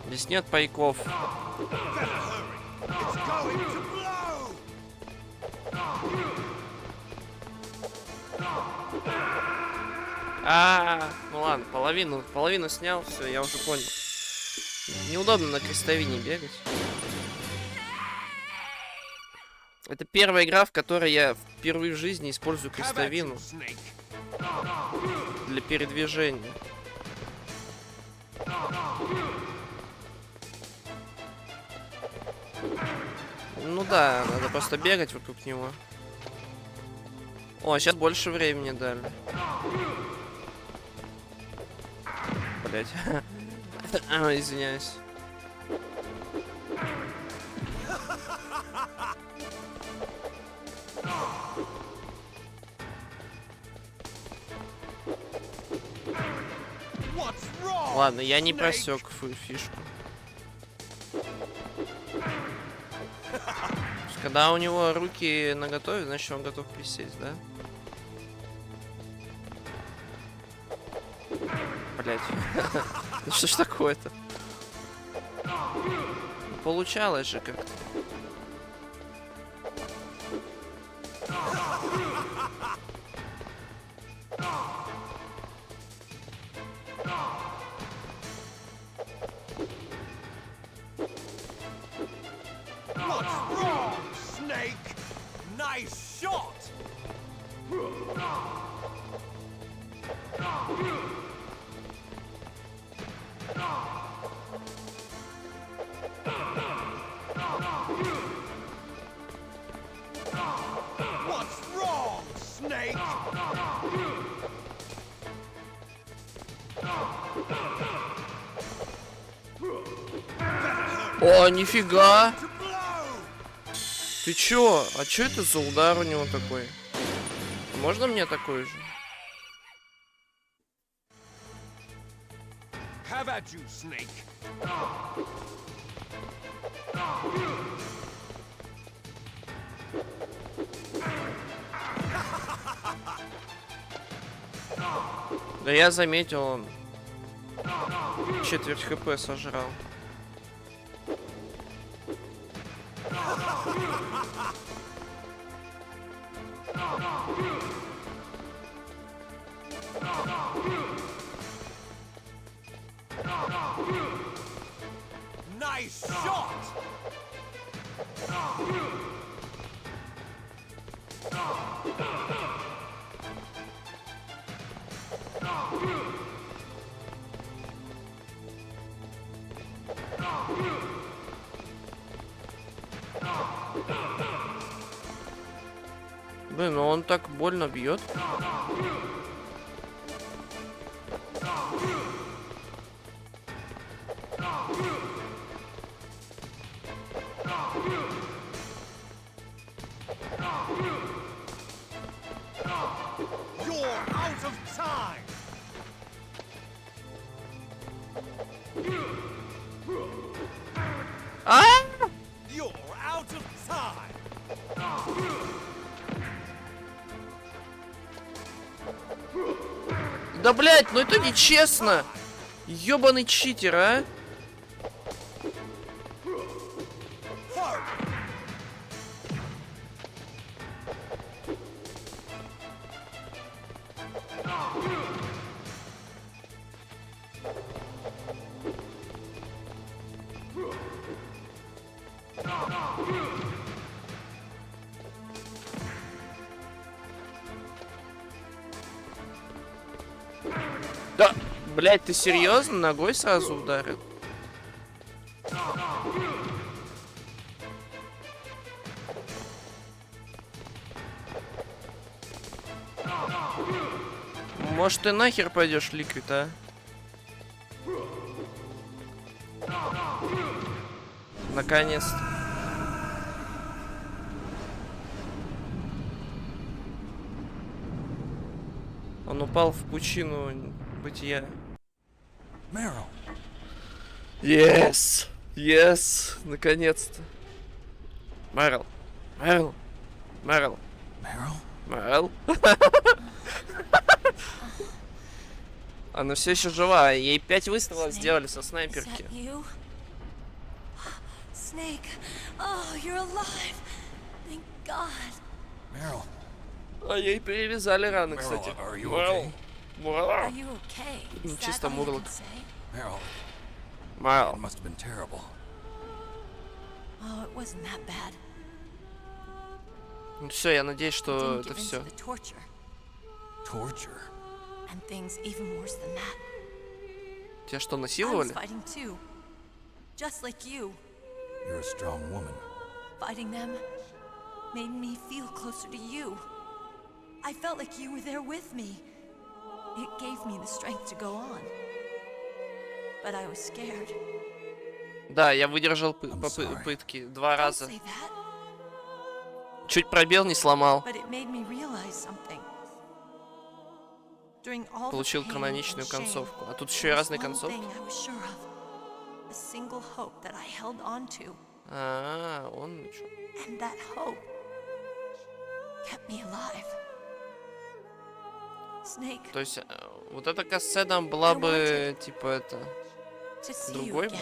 Здесь нет пайков. Better hurry. It's going to blow. Ну ладно, половину снял, все, я уже понял. Неудобно на крестовине бегать. Это первая игра, в которой я впервые в жизни использую крестовину для передвижения. Ну да, надо просто бегать вокруг него. О, сейчас больше времени дали. Блять. Извиняюсь. Ладно, я не просек фишку. Когда у него руки наготове, значит он готов присесть, да? Блять. Ну что ж такое-то? Получалось же как-то. Nice shot! What's wrong, Snake? О, нифига! Ты чё? А чё это за удар у него такой? Можно мне такой же? Have at you, Snake. Да я заметил, он четверть хп сожрал. Nice shot! Блин, ну он так больно бьет. You're out of time! А? You're out of time! Да блять, ну это нечестно! Ёбаный читер, а? Да, блять, ты серьезно? Ногой сразу ударил? Может, ты нахер пойдешь, Ликвид, а? Наконец-то. Он упал в пучину бытия. Meryl. Yes! Yes! Наконец-то. Мэрил. Мэрил. Мэрил. Meryl? Мэрил. Она все еще жива. Ей 5 выстрелов сделали со снайперки. Snake. Oh, you're alive. Thank God. Meryl. А ей перевязали раны, кстати. Are you okay? Are you okay? Ну, Is that чисто all you мурлок. can say? Meryl. Мэрил. It must have been terrible. Oh, it wasn't that bad. Ну все, я надеюсь, I что didn't это give in to все. the torture. Torture? And things even worse than that. Тебя что, I was насиловали? fighting too. Just like you. You're a strong woman. Fighting them made me feel closer to you. I felt like you were there with me. It gave me the strength to go on. but I was scared. Да, я выдержал пытки 2 раза. Чуть пробел не сломал. But it made me realize something. During all Получил каноничную концовку. А тут еще и разные концовки. A single hope that I held on to. Он... And that hope kept me alive. Snake. То есть, вот эта кассета была бы, типа, это... другой бы.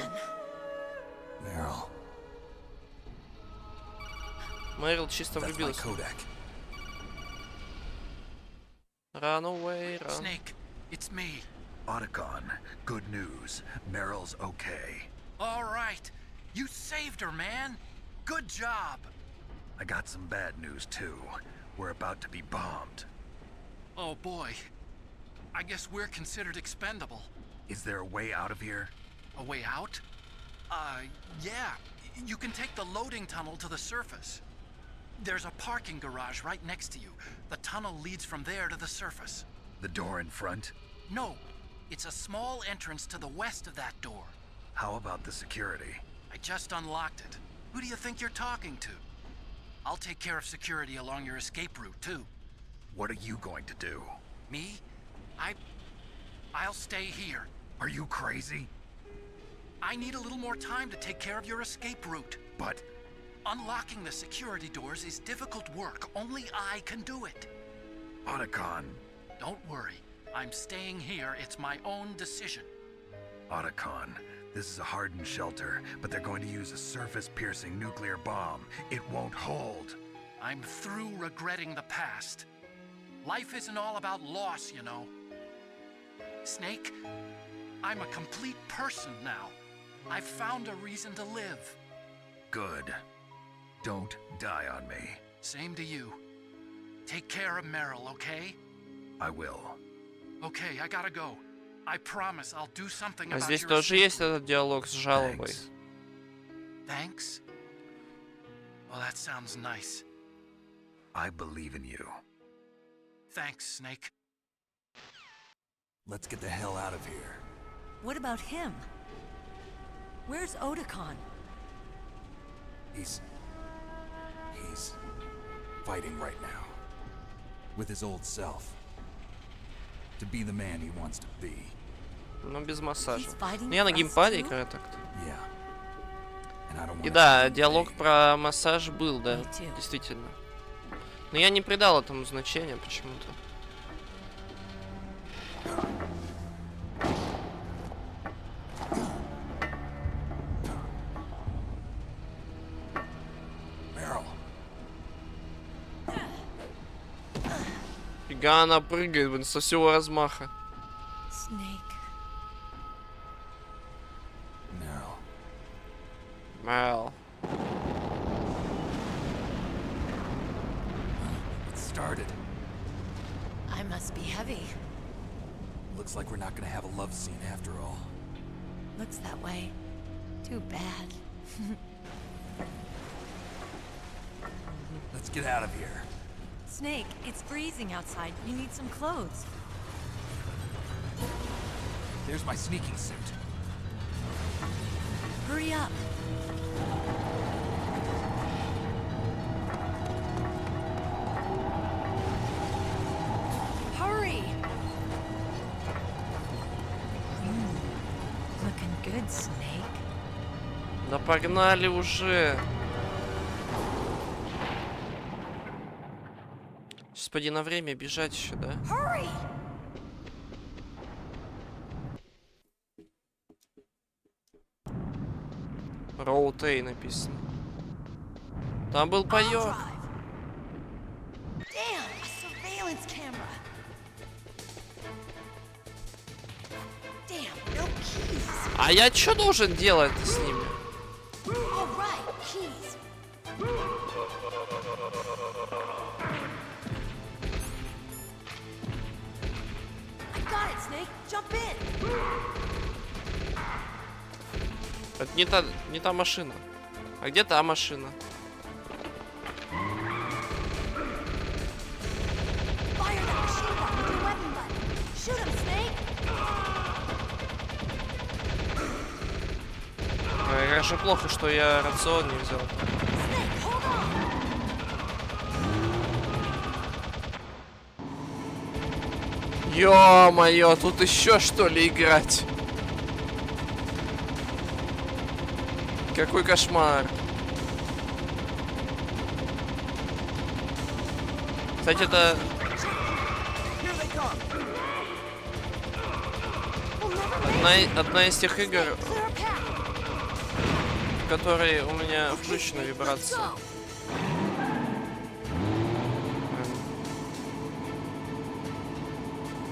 Мэрил чисто влюбился. Run away, run. Snake, it's me. Otacon, good news. Meryl's okay. All right. You saved her, man. Good job. I got some bad news, too. We're about to be bombed. Oh, boy. I guess we're considered expendable. Is there a way out of here? A way out? Yeah. You can take the loading tunnel to the surface. There's a parking garage right next to you. The tunnel leads from there to the surface. The door in front? No. It's a small entrance to the west of that door. How about the security? I just unlocked it. Who do you think you're talking to? I'll take care of security along your escape route, too. What are you going to do? Me? I'll stay here. Are you crazy? I need a little more time to take care of your escape route. But... unlocking the security doors is difficult work. Only I can do it. Otacon. Don't worry. I'm staying here. It's my own decision. Otacon, this is a hardened shelter, but they're going to use a surface-piercing nuclear bomb. It won't hold. I'm through regretting the past. Life isn't all about loss, you know. Snake, I'm a complete person now. I've found a reason to live. Good. Don't die on me. Same to you. Take care of Meryl, okay? I will. Okay, I gotta go. I promise I'll do something about Здесь your тоже escape. есть этот диалог с жалобой. Thanks? Well, that sounds nice. I believe in you. Thanks, Snake. Let's get the hell out of here. What about him? Where's Otacon? He's fighting right now. With his old self. To be the man he wants to be. Но без массажа. Ну, я на геймпаде играю так-то. И да, диалог про массаж был, да, действительно. Но я не придал этому значения почему-то. Фига она прыгает, блин, со всего размаха. Meryl. It started. I must be heavy. Looks like we're not gonna have a love scene after all. Looks that way. Too bad. Let's get out of here. Snake, it's freezing outside. You need some clothes. There's my sneaking suit. Hurry up. Hurry! Looking good, Snake. Да погнали уже. Господи, на время бежать еще, да? Hurry! Роутей написано. Там был паёк. А я что должен делать с ними? Это не та машина. А где та машина? Как же плохо, что я рацион не взял. Ё-моё, тут еще что ли играть? Какой кошмар. Кстати, это... Одна из тех игр, в которой у меня включена вибрация.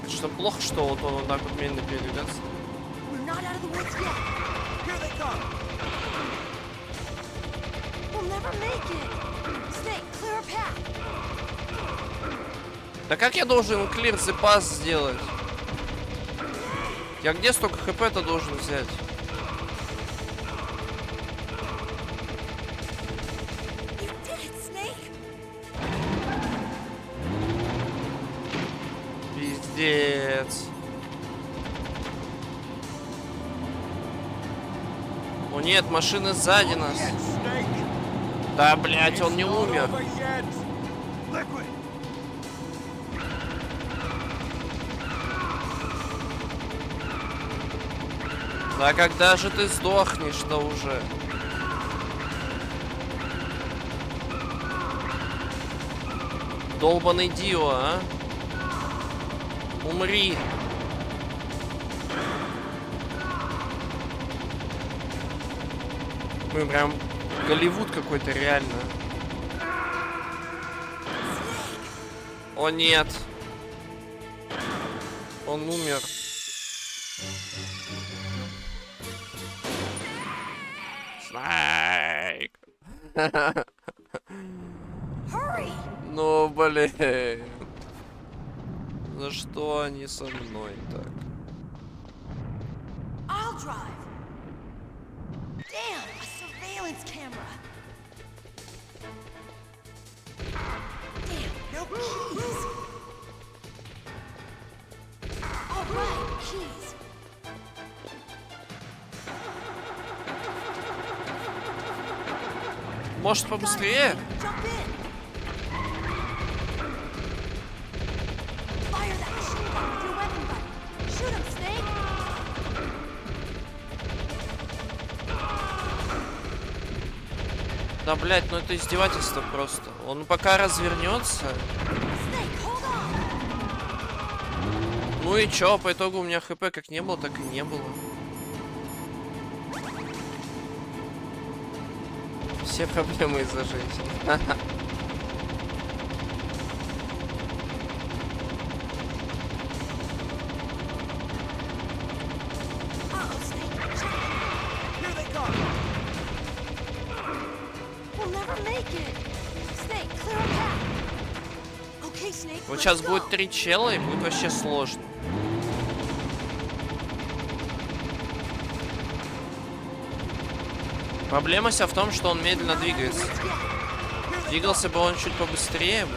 Это что, плохо, что вот он так вот медленно передвигается? Да как я должен clear the path сделать? Я где столько хп-то должен взять? Пиздец. О нет, машины сзади нас. Да, блять, он не умер. Да когда же ты сдохнешь-то уже? Долбаный Дио, а? Умри. Мы прям Голливуд какой-то, реально. О нет. Он умер. Снайк. Ну, блин. За что они со мной так? I'll drive. Damn, a surveillance camera. Damn, no keys. All right, keys. Может, побыстрее? Да, блять, ну это издевательство просто. Он пока развернется. Ну и чё, по итогу у меня хп как не было, так и не было. Все проблемы из-за женщин. Вот сейчас будет 3 чела и будет вообще сложно. Проблема вся в том, что он медленно двигается. Двигался бы он чуть побыстрее бы.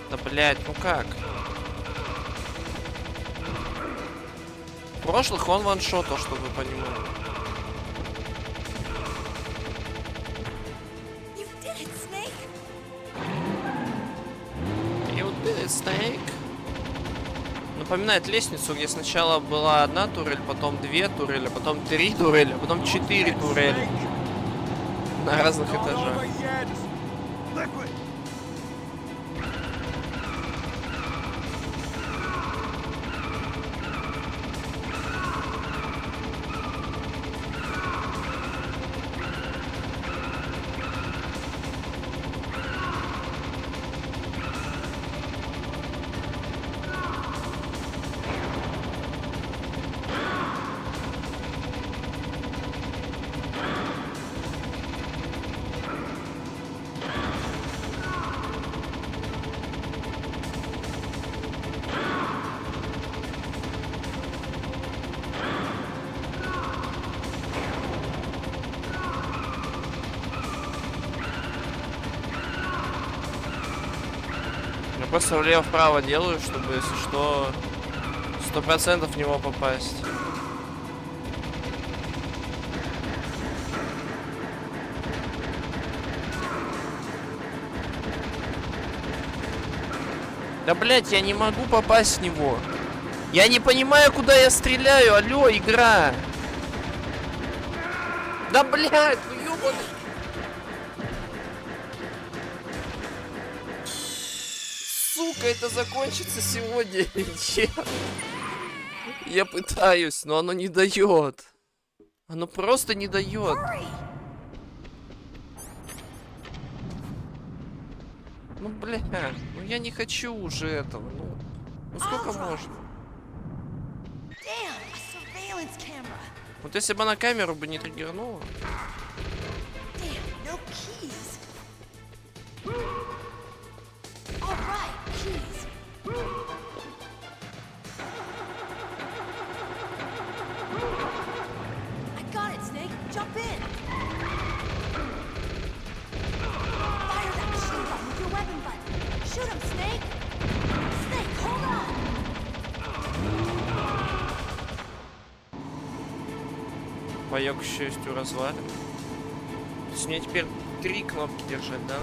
Да блять, ну как? В прошлых он ваншотал, чтобы вы понимали. Snake. Напоминает лестницу, где сначала была одна турель, потом 2 турели, потом 3 турели, потом 4 турели. На разных этажах. Просто влево-вправо делаю, чтобы, если что, 100% в него попасть. Да, блять, я не могу попасть в него. Я не понимаю, куда я стреляю. Алло, игра. Да, блядь, ну ёбаный. Сука, это закончится сегодня или нет? Я пытаюсь, но оно не дает. Оно просто не дает. Ну, бля, ну я не хочу уже этого. Ну сколько можно? Вот если бы она камеру бы не триггернула. Паёк, к счастью, развален. То есть мне теперь 3 кнопки держать, да?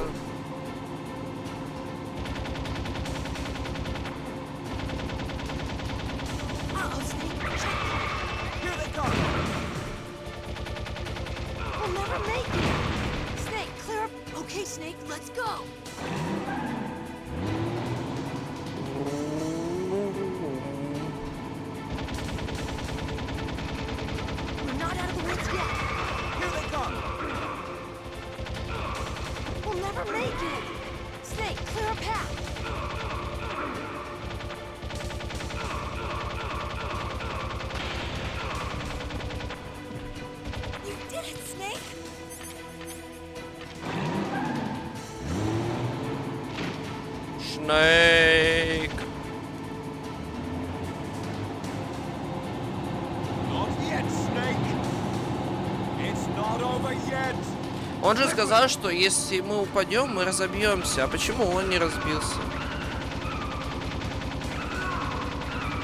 Snake. Он же сказал, что если мы упадем, мы разобьемся. А почему он не разбился?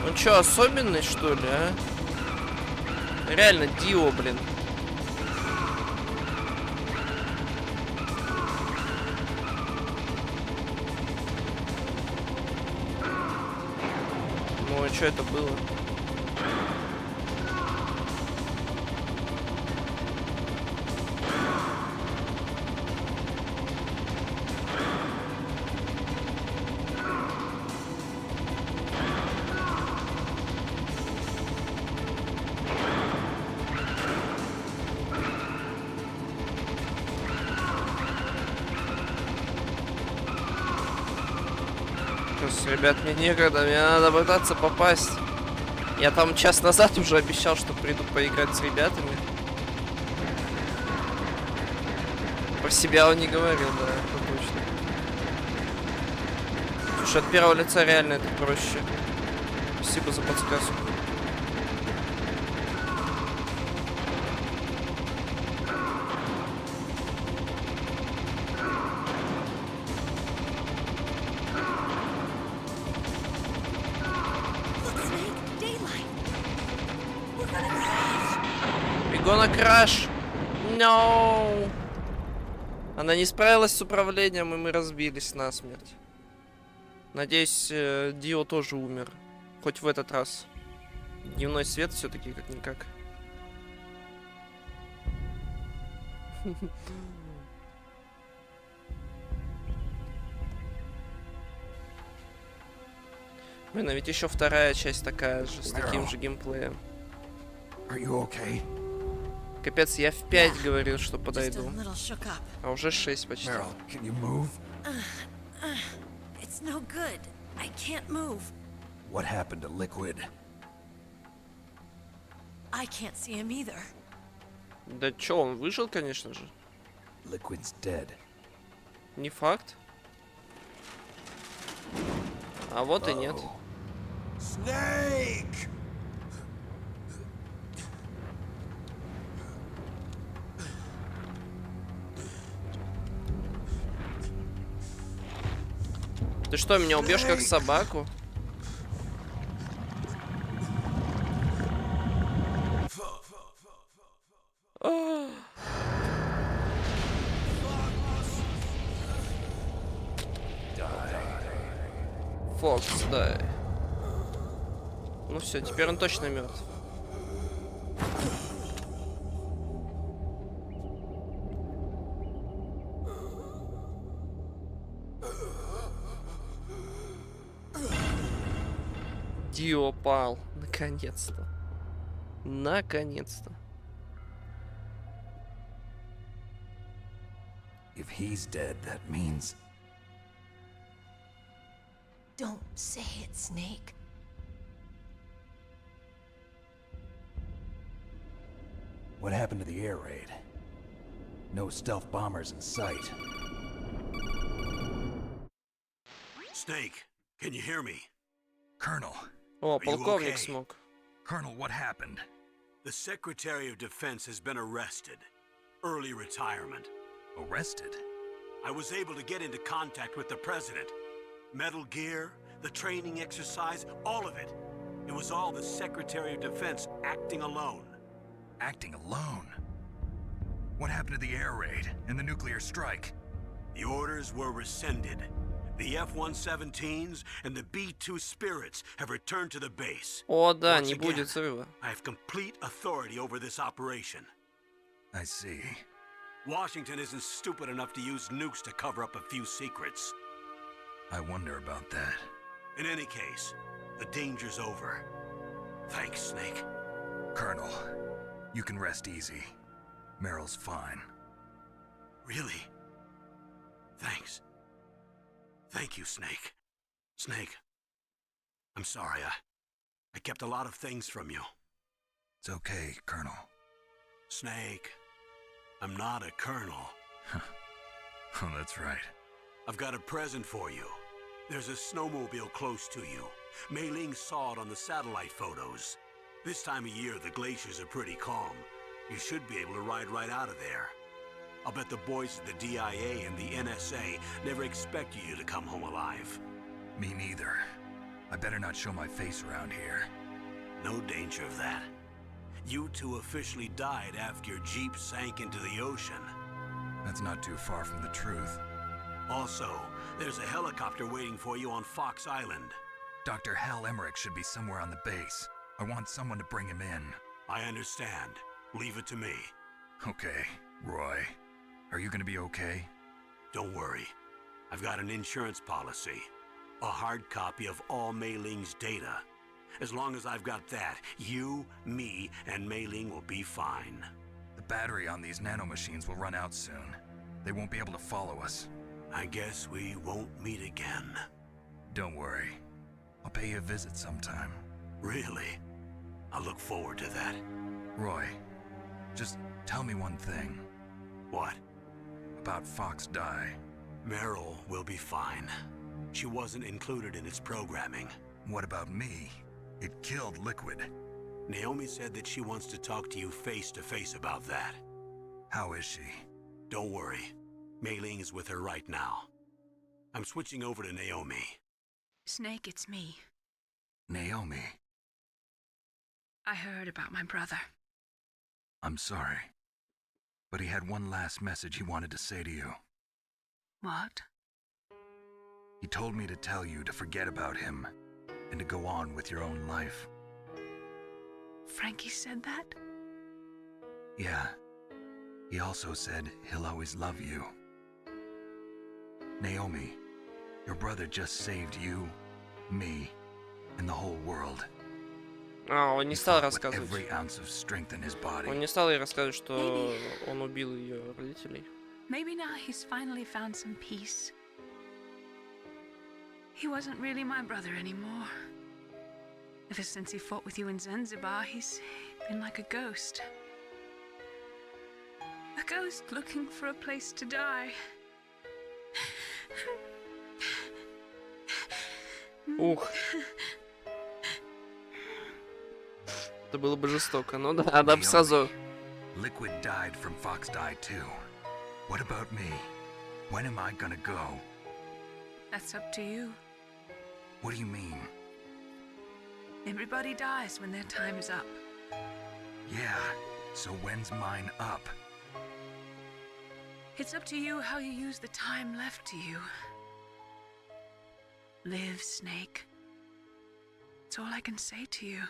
Он что, особенный, что ли, а? Реально, Дио, блин. Ну, а что это было? Ребят, мне некогда, мне надо пытаться попасть. Я там час назад уже обещал, что приду поиграть с ребятами. Про себя он не говорил, да, это точно. Слушай, от первого лица реально это проще. Спасибо за подсказку. Гона краш! No! Она не справилась с управлением, и мы разбились насмерть. Надеюсь, Дио тоже умер. Хоть в этот раз. Дневной свет все-таки как-никак. Блин, а ведь еще вторая часть такая же, с таким же геймплеем. Капец, я в 5 говорил, что подойду. А уже 6 почти. It's no good. I can't move. What happened to Liquid? I can't see him either. Да чё, он выжил, конечно же. Liquid's dead. Не факт. А вот и нет. Snake! Ты что, меня убьешь как собаку? Фокс, да. Ну все, теперь он точно мертв. Дио пал. Наконец-то. Наконец-то. If he's dead, that means... Don't say it, Snake. What happened to the air raid? No stealth bombers in sight. Snake, can you hear me? Colonel. О, полковник смог. Colonel, what happened? The Secretary of Defense has been arrested. Early retirement. Arrested? I was able to get into contact with the President. Metal Gear, the training exercise, all of it. It was all the Secretary of Defense acting alone. Acting alone? What happened to the air raid and the nuclear strike? The orders were rescinded. The F-117s and the B-2 Spirits have returned to the base. О, да, Once не again, будет взрыва. I have complete authority over this operation. I see. Washington isn't stupid enough to use nukes to cover up a few secrets. I wonder about that. In any case, the danger's over. Thanks, Snake. Colonel, you can rest easy. Meryl's fine. Really? Thanks. Thank you, Snake. Snake, I'm sorry. I kept a lot of things from you. It's okay, Colonel. Snake, I'm not a colonel. Oh, that's right. I've got a present for you. There's a snowmobile close to you. Mei Ling saw it on the satellite photos. This time of year, the glaciers are pretty calm. You should be able to ride right out of there. I'll bet the boys at the DIA and the NSA never expected you to come home alive. Me neither. I better not show my face around here. No danger of that. You two officially died after your Jeep sank into the ocean. That's not too far from the truth. Also, there's a helicopter waiting for you on Fox Island. Dr. Hal Emmerich should be somewhere on the base. I want someone to bring him in. I understand. Leave it to me. Okay, Roy. Are you gonna be okay? Don't worry. I've got an insurance policy. A hard copy of all Mei Ling's data. As long as I've got that, you, me, and Mei Ling will be fine. The battery on these nanomachines will run out soon. They won't be able to follow us. I guess we won't meet again. Don't worry. I'll pay you a visit sometime. Really? I look forward to that. Roy, just tell me one thing. What? About Fox Die. Meryl will be fine. She wasn't included in its programming. What about me? It killed Liquid. Naomi said that she wants to talk to you face to face about that. How is she? Don't worry. Mei Ling is with her right now. I'm switching over to Naomi. Snake, it's me. Naomi. I heard about my brother. I'm sorry. But he had one last message he wanted to say to you. What? He told me to tell you to forget about him and to go on with your own life. Frankie said that? Yeah. He also said he'll always love you. Naomi, your brother just saved you, me, and the whole world. Он не стал рассказывать. Every ounce of strength in his body. Он не стал ей рассказывать, что он убил ее родителей. Maybe now he's finally found some peace. He wasn't really my brother anymore. Ever since he fought with you in Zanzibar, he's been like a ghost. A ghost looking for a place to die. Ух. Это было бы жестоко, но да, она бы сразу... Liquid died from Fox Die too. What about me? When am I gonna go? That's up to you. What do you mean? Everybody dies when their time is up. Yeah, So when's mine up? It's up to you how you use the time left to you. Live, Snake. That's all I can say to you.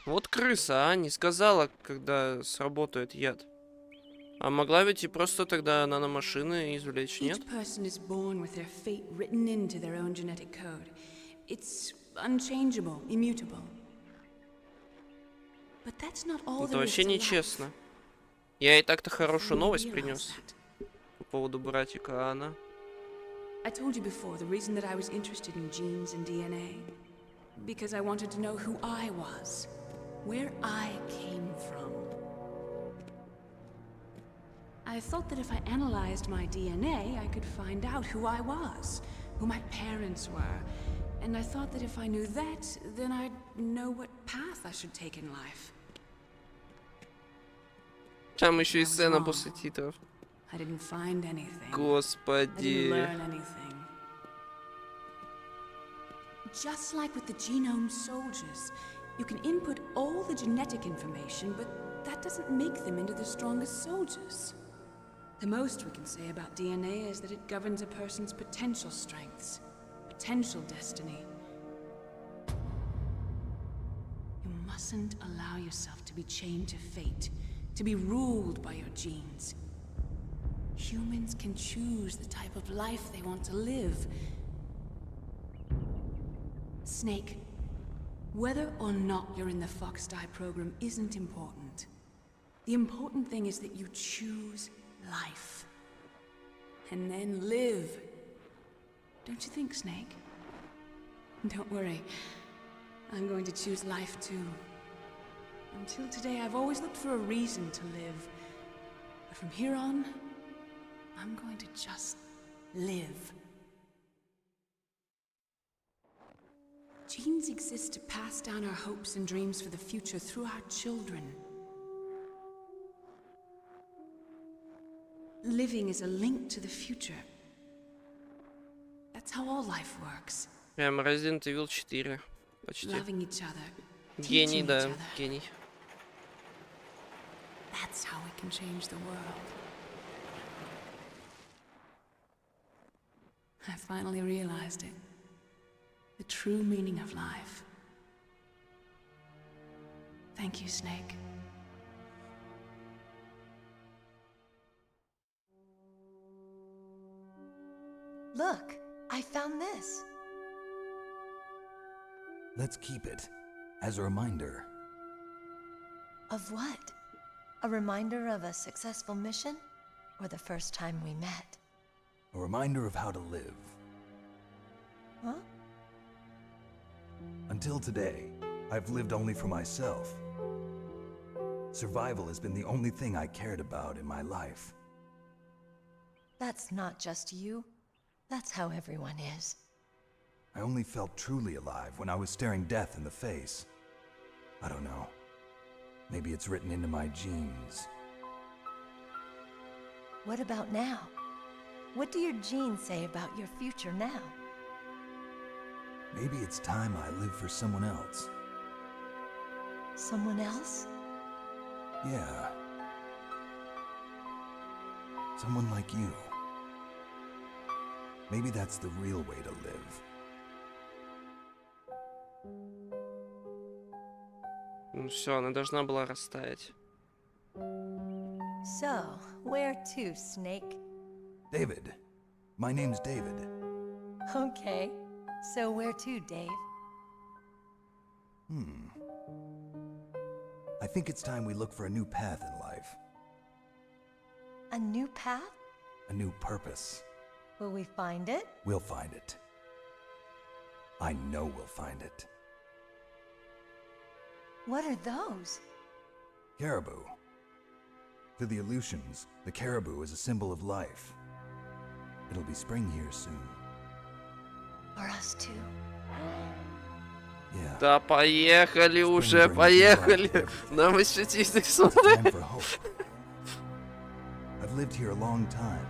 Вот крыса, а? Не сказала, когда сработает яд. А могла ведь и просто тогда наномашины извлечь, нет? Each person is born with their fate written into their own genetic code. It's unchangeable, immutable. But that's not all Это there is вообще to нечестно. life. Я и так-то хорошую новость принес по поводу братика, а она... I told you before the reason that I was interested in genes and DNA. Because I wanted to know who I was. Where I came from. I thought that if I analyzed my DNA, I could find out who I was, who my parents were. And I thought that if I knew that, then I'd know what path I should take in life. Там еще и сцена после титров. I didn't find anything. Господи. I didn't learn anything. Just like with the genome soldiers, you can input all the genetic information, but that doesn't make them into the strongest soldiers. The most we can say about DNA is that it governs a person's potential strengths, potential destiny. You mustn't allow yourself to be chained to fate, to be ruled by your genes. Humans can choose the type of life they want to live. Snake, whether or not you're in the Fox-Die program isn't important. The important thing is that you choose life. And then live. Don't you think, Snake? Don't worry. I'm going to choose life too. Until today, I've always looked for a reason to live. But from here on, I'm going to just live. Genes exist to pass down our hopes and dreams for the future through our children. Living is a link to the future. That's how all life works. Прям Resident Evil 4. Почти. Loving each other. Гений, teaching да, each other. гений. That's how we can change the world. I finally realized it. The true meaning of life. Thank you, Snake. Look, I found this. Let's keep it as a reminder. Of what? A reminder of a successful mission? Or the first time we met? A reminder of how to live. Huh? Until today, I've lived only for myself. Survival has been the only thing I cared about in my life. That's not just you. That's how everyone is. I only felt truly alive when I was staring death in the face. I don't know. Maybe it's written into my genes. What about now? What do your genes say about your future now? Maybe it's time I live for someone else. Someone else? Yeah. Someone like you. Maybe that's the real way to live. Ну все, она должна была растаять. So, where to, Snake? David. My name's David. Okay. So where to, Dave? I think it's time we look for a new path in life. A new path? A new purpose. Will we find it? We'll find it. I know we'll find it. What are those? Caribou. To the Aleutians, the caribou is a symbol of life. It'll be spring here soon. For us too. Yeah. Да, поехали уже, поехали. Нам еще тизик смотрит. I've lived here a long time,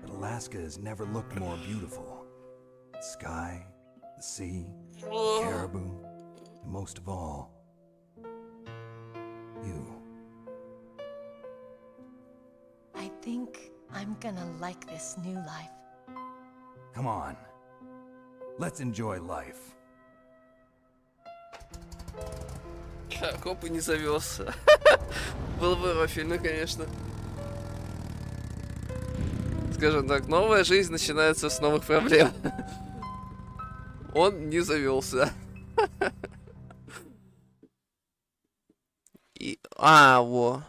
but Alaska has never looked more beautiful. The sky, the sea, the caribou, and most of all, I'm gonna like this new life. Come on. Let's enjoy life. Коп и не завелся. Был бы рофильно, конечно. Скажем так, новая жизнь начинается с новых проблем. Он не завелся. И... во.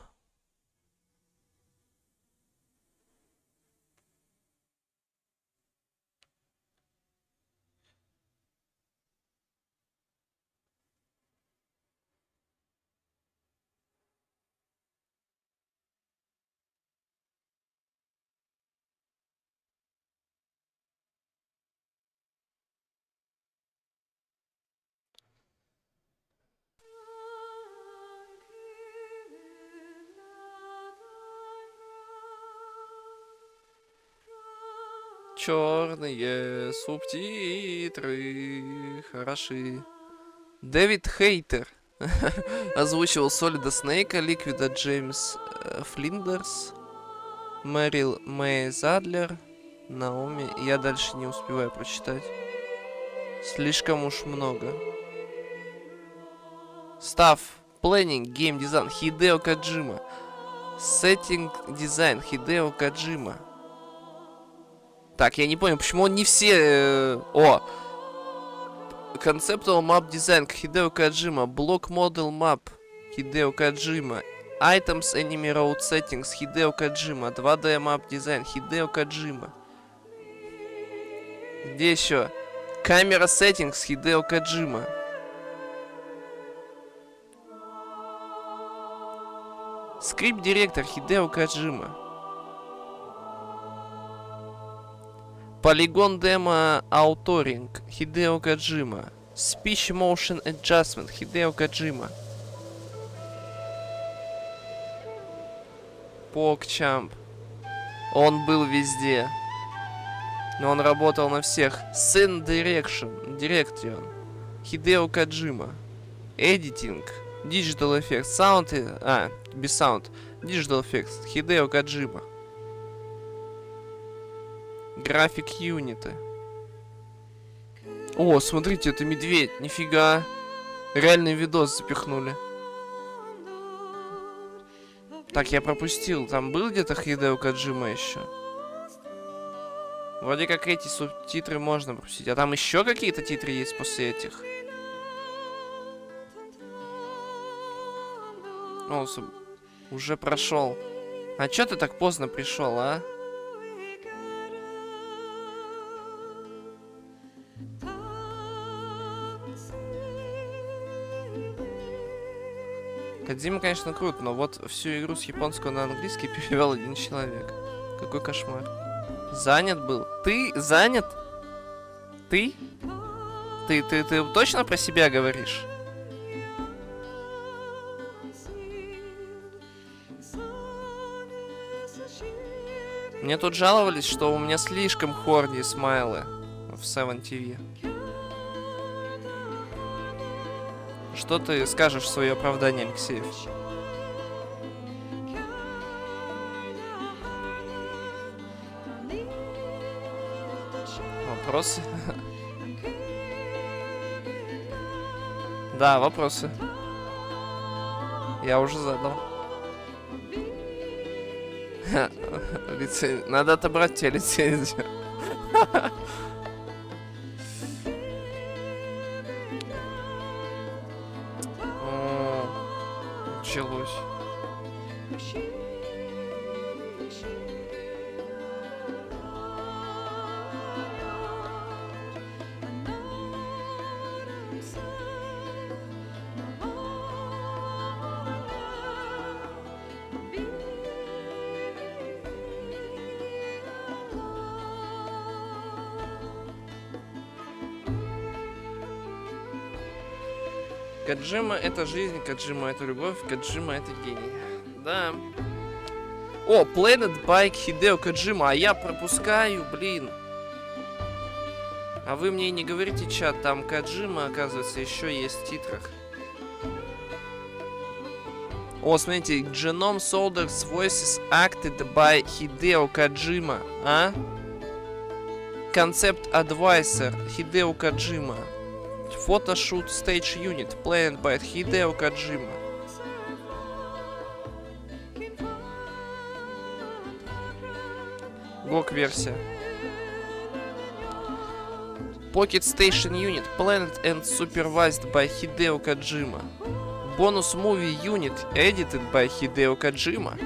Черные субтитры хороши. Дэвид Хейтер озвучивал Солида Снейка, Ликвида Джеймс Флиндерс, Мэрил Мэй Задлер, Наоми. Я дальше не успеваю прочитать. Слишком уж много. Став, Planning, Game Design, Хидео Коджима. Setting Design, Хидео Коджима. Так, я не понял, почему он не все... Conceptual Map Design, Хидео Коджима. Block Model Map, Хидео Коджима. Items Enemy Road Settings, Хидео Коджима. 2D Map Design, Хидео Коджима. Где еще? Камера Settings, Хидео Коджима. Скрипт-директор, Хидео Коджима. Polygon Demo Authoring, Хидео Коджима. Speech Motion Adjustment, Хидео Коджима. PogChamp. Он был везде. Но он работал на всех. Scene Direction, Хидео Коджима. Editing, Digital Effects, Sound... без Sound. Digital Effects, Хидео Коджима. График юниты. О, смотрите, это медведь. Нифига. Реальный видос запихнули. Так, я пропустил. Там был где-то Хидео Коджима еще? Вроде как эти субтитры можно пропустить. А там еще какие-то титры есть после этих? О, уже прошел. А чё ты так поздно пришел, а? Кодзима, конечно, круто, но вот всю игру с японского на английский перевел один человек. Какой кошмар. Занят был. Ты занят? Ты? Ты точно про себя говоришь? Мне тут жаловались, что у меня слишком хорни смайлы в 7TV. Что ты скажешь в свое оправдание, Алексеев? Вопросы? Да, вопросы. Я уже задал. Надо отобрать тебе лицензию. Началось. Коджима — это жизнь, Коджима — это любовь, Коджима — это гений. Да. О, Planet Bike Хидео Коджима, а я пропускаю, блин. А вы мне и не говорите, чат, там Коджима, оказывается, еще есть в титрах. О, смотрите, Genome Soldiers Voices acted by Hideo Kojima, а? Concept Advisor Hideo Kojima. Photoshoot Stage Unit planned by Hideo Kojima. GOG-версия. Pocket Station Unit planned and supervised by Hideo Kojima. Bonus Movie Unit edited by Hideo Kojima.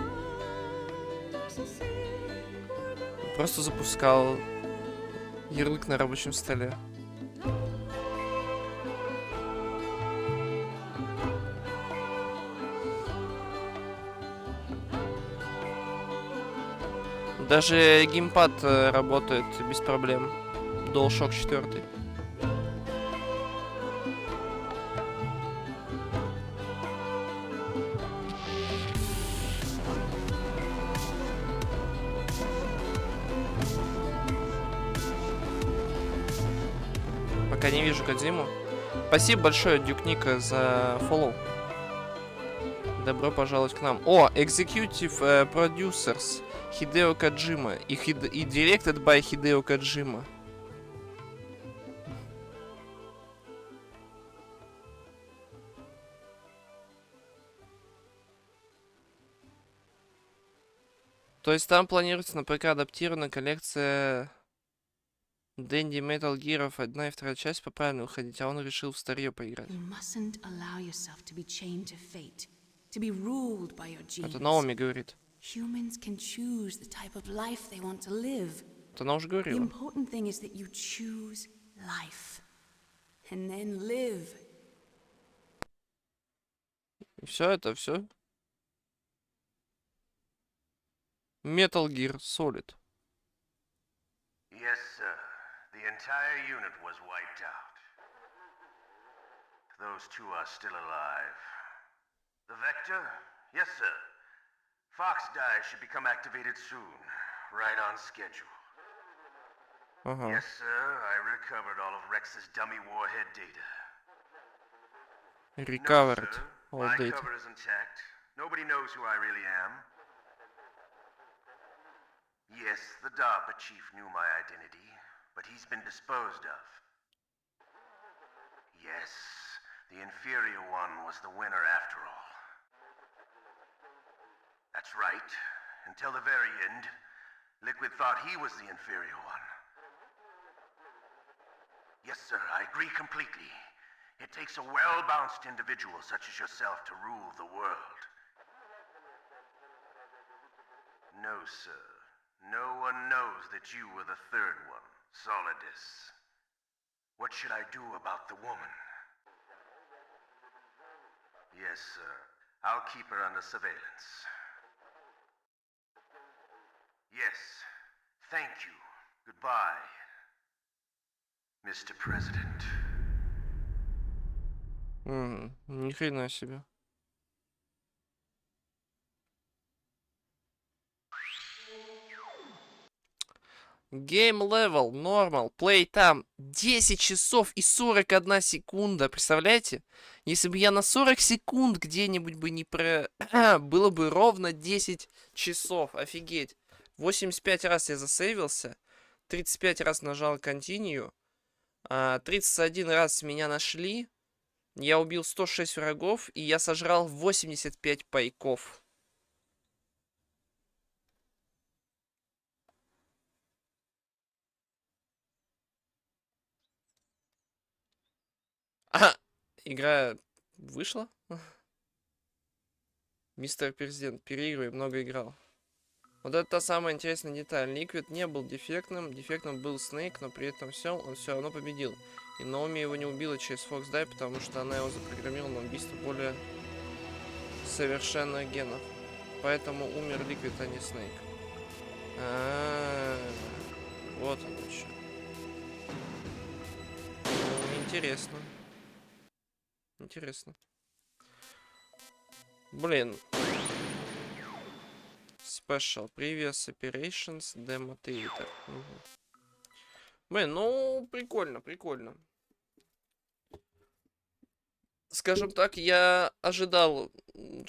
Просто запускал ярлык на рабочем столе. Даже геймпад работает без проблем. DualShock 4. Пока не вижу Кодзиму. Спасибо большое, Дюк Ника, за фоллоу. Добро пожаловать к нам. О, Executive Producers Hideo Kojima и Directed by Hideo Kojima. То есть там планируется на ПК адаптированная коллекция Дэнди Metal Gear 1 и 2 часть по правильно выходить, а он решил в старье поиграть. Это Наоми говорит. Это она уже говорила. И все это, все? Metal Gear Solid. Yes, sir. The entire unit was wiped out. Those two are still alive. The Vector? Yes, sir. Fox die should become activated soon. Right on schedule. Yes, sir. I recovered all of Rex's dummy warhead data. Recovered all My data. cover is intact. Nobody knows who I really am. Yes, the DARPA chief knew my identity, but he's been disposed of. Yes, the inferior one was the winner after all. That's right. Until the very end, Liquid thought he was the inferior one. Yes, sir, I agree completely. It takes a well-balanced individual such as yourself to rule the world. No, sir. No one knows that you were the third one, Solidus. What should I do about the woman? Yes, sir. I'll keep her under surveillance. Yes. Thank you. Goodbye, Mr. President. Ни хрена себе. Game level, normal, play time 10 часов и 41 секунда. Представляете? Если бы я на 40 секунд где-нибудь бы не про... было бы ровно 10 часов. Офигеть. 85 раз я засейвился. 35 раз нажал continue. 31 раз меня нашли. Я убил 106 врагов. И я сожрал 85 пайков. Игра вышла? Мистер Президент, переигрывай, много играл. Вот это та самая интересная деталь. Ликвид не был дефектным, дефектным был Снейк, но при этом он все равно победил. И Наоми его не убила через Fox Die, потому что она его запрограммировала на убийство более совершенных генов. Поэтому умер Ликвид, а не Снейк. Вот оно что. Ну, интересно. Интересно. Блин. Special Previous Operations Demotivator. Блин, ну, прикольно, прикольно. Скажем так, я ожидал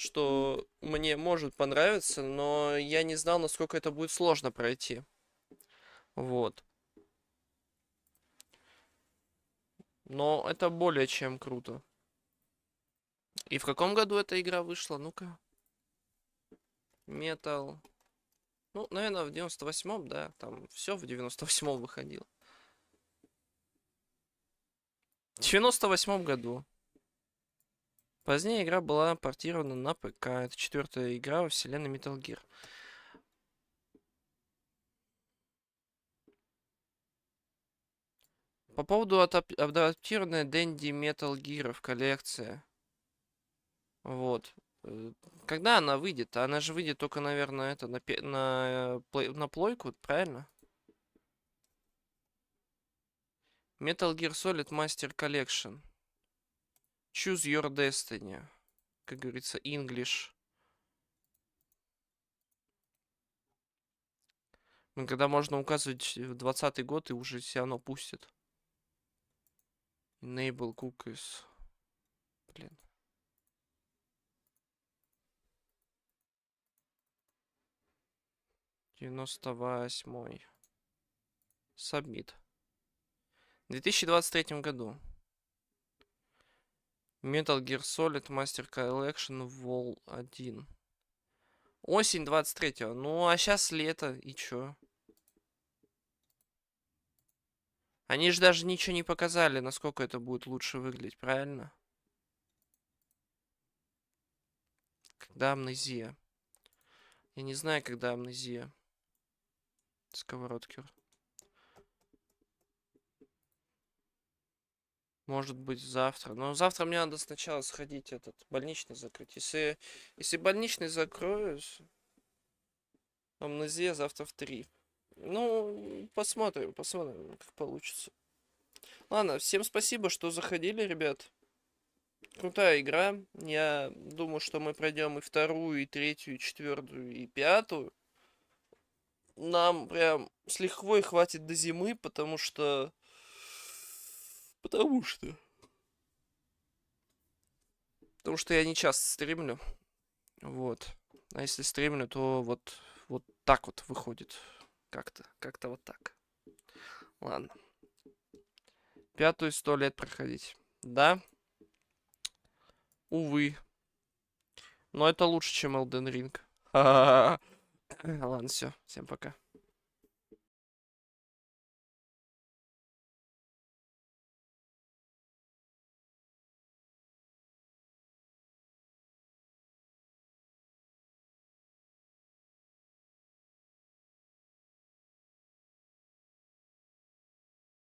что мне может понравиться, но я не знал, насколько это будет сложно пройти. Вот. Но это более чем круто. И в каком году эта игра вышла? Ну-ка. Metal. Ну, наверное, в 98-м, да. Там все в 98-м выходило. В 98-м году. Позднее игра была портирована на ПК. Это 4-я игра во вселенной Metal Gear. По поводу адаптированной Dendy Metal Gear в коллекции. Вот. Когда она выйдет? Она же выйдет только, наверное, это на плойку, правильно? Metal Gear Solid Master Collection. Choose your destiny. Как говорится, English. Когда можно указывать в 20-й год и уже все равно пустит. Enable cookies. Блин. — 98-й. Submit. В 2023 году. Metal Gear Solid Master Collection Vol 1. Осень 23-го. Ну, а сейчас лето. И чё? Они же даже ничего не показали, насколько это будет лучше выглядеть, правильно? Когда амнезия? Я не знаю, когда амнезия. Сковородки. Может быть, завтра. Но завтра мне надо сначала сходить больничный закрыть. Если больничный закроюсь, амнезия завтра в 3. Ну, посмотрим, как получится. Ладно, всем спасибо, что заходили, ребят. Крутая игра. Я думаю, что мы пройдем и 2-ю, и 3-ю, и 4-ю, и 5-ю. Нам прям с лихвой хватит до зимы, потому что я не часто стримлю. Вот. А если стримлю, то вот так вот выходит. Как-то вот так. Ладно. 5-ю 100 лет проходить. Да? Увы. Но это лучше, чем Elden Ring. Ладно, все. Всем пока.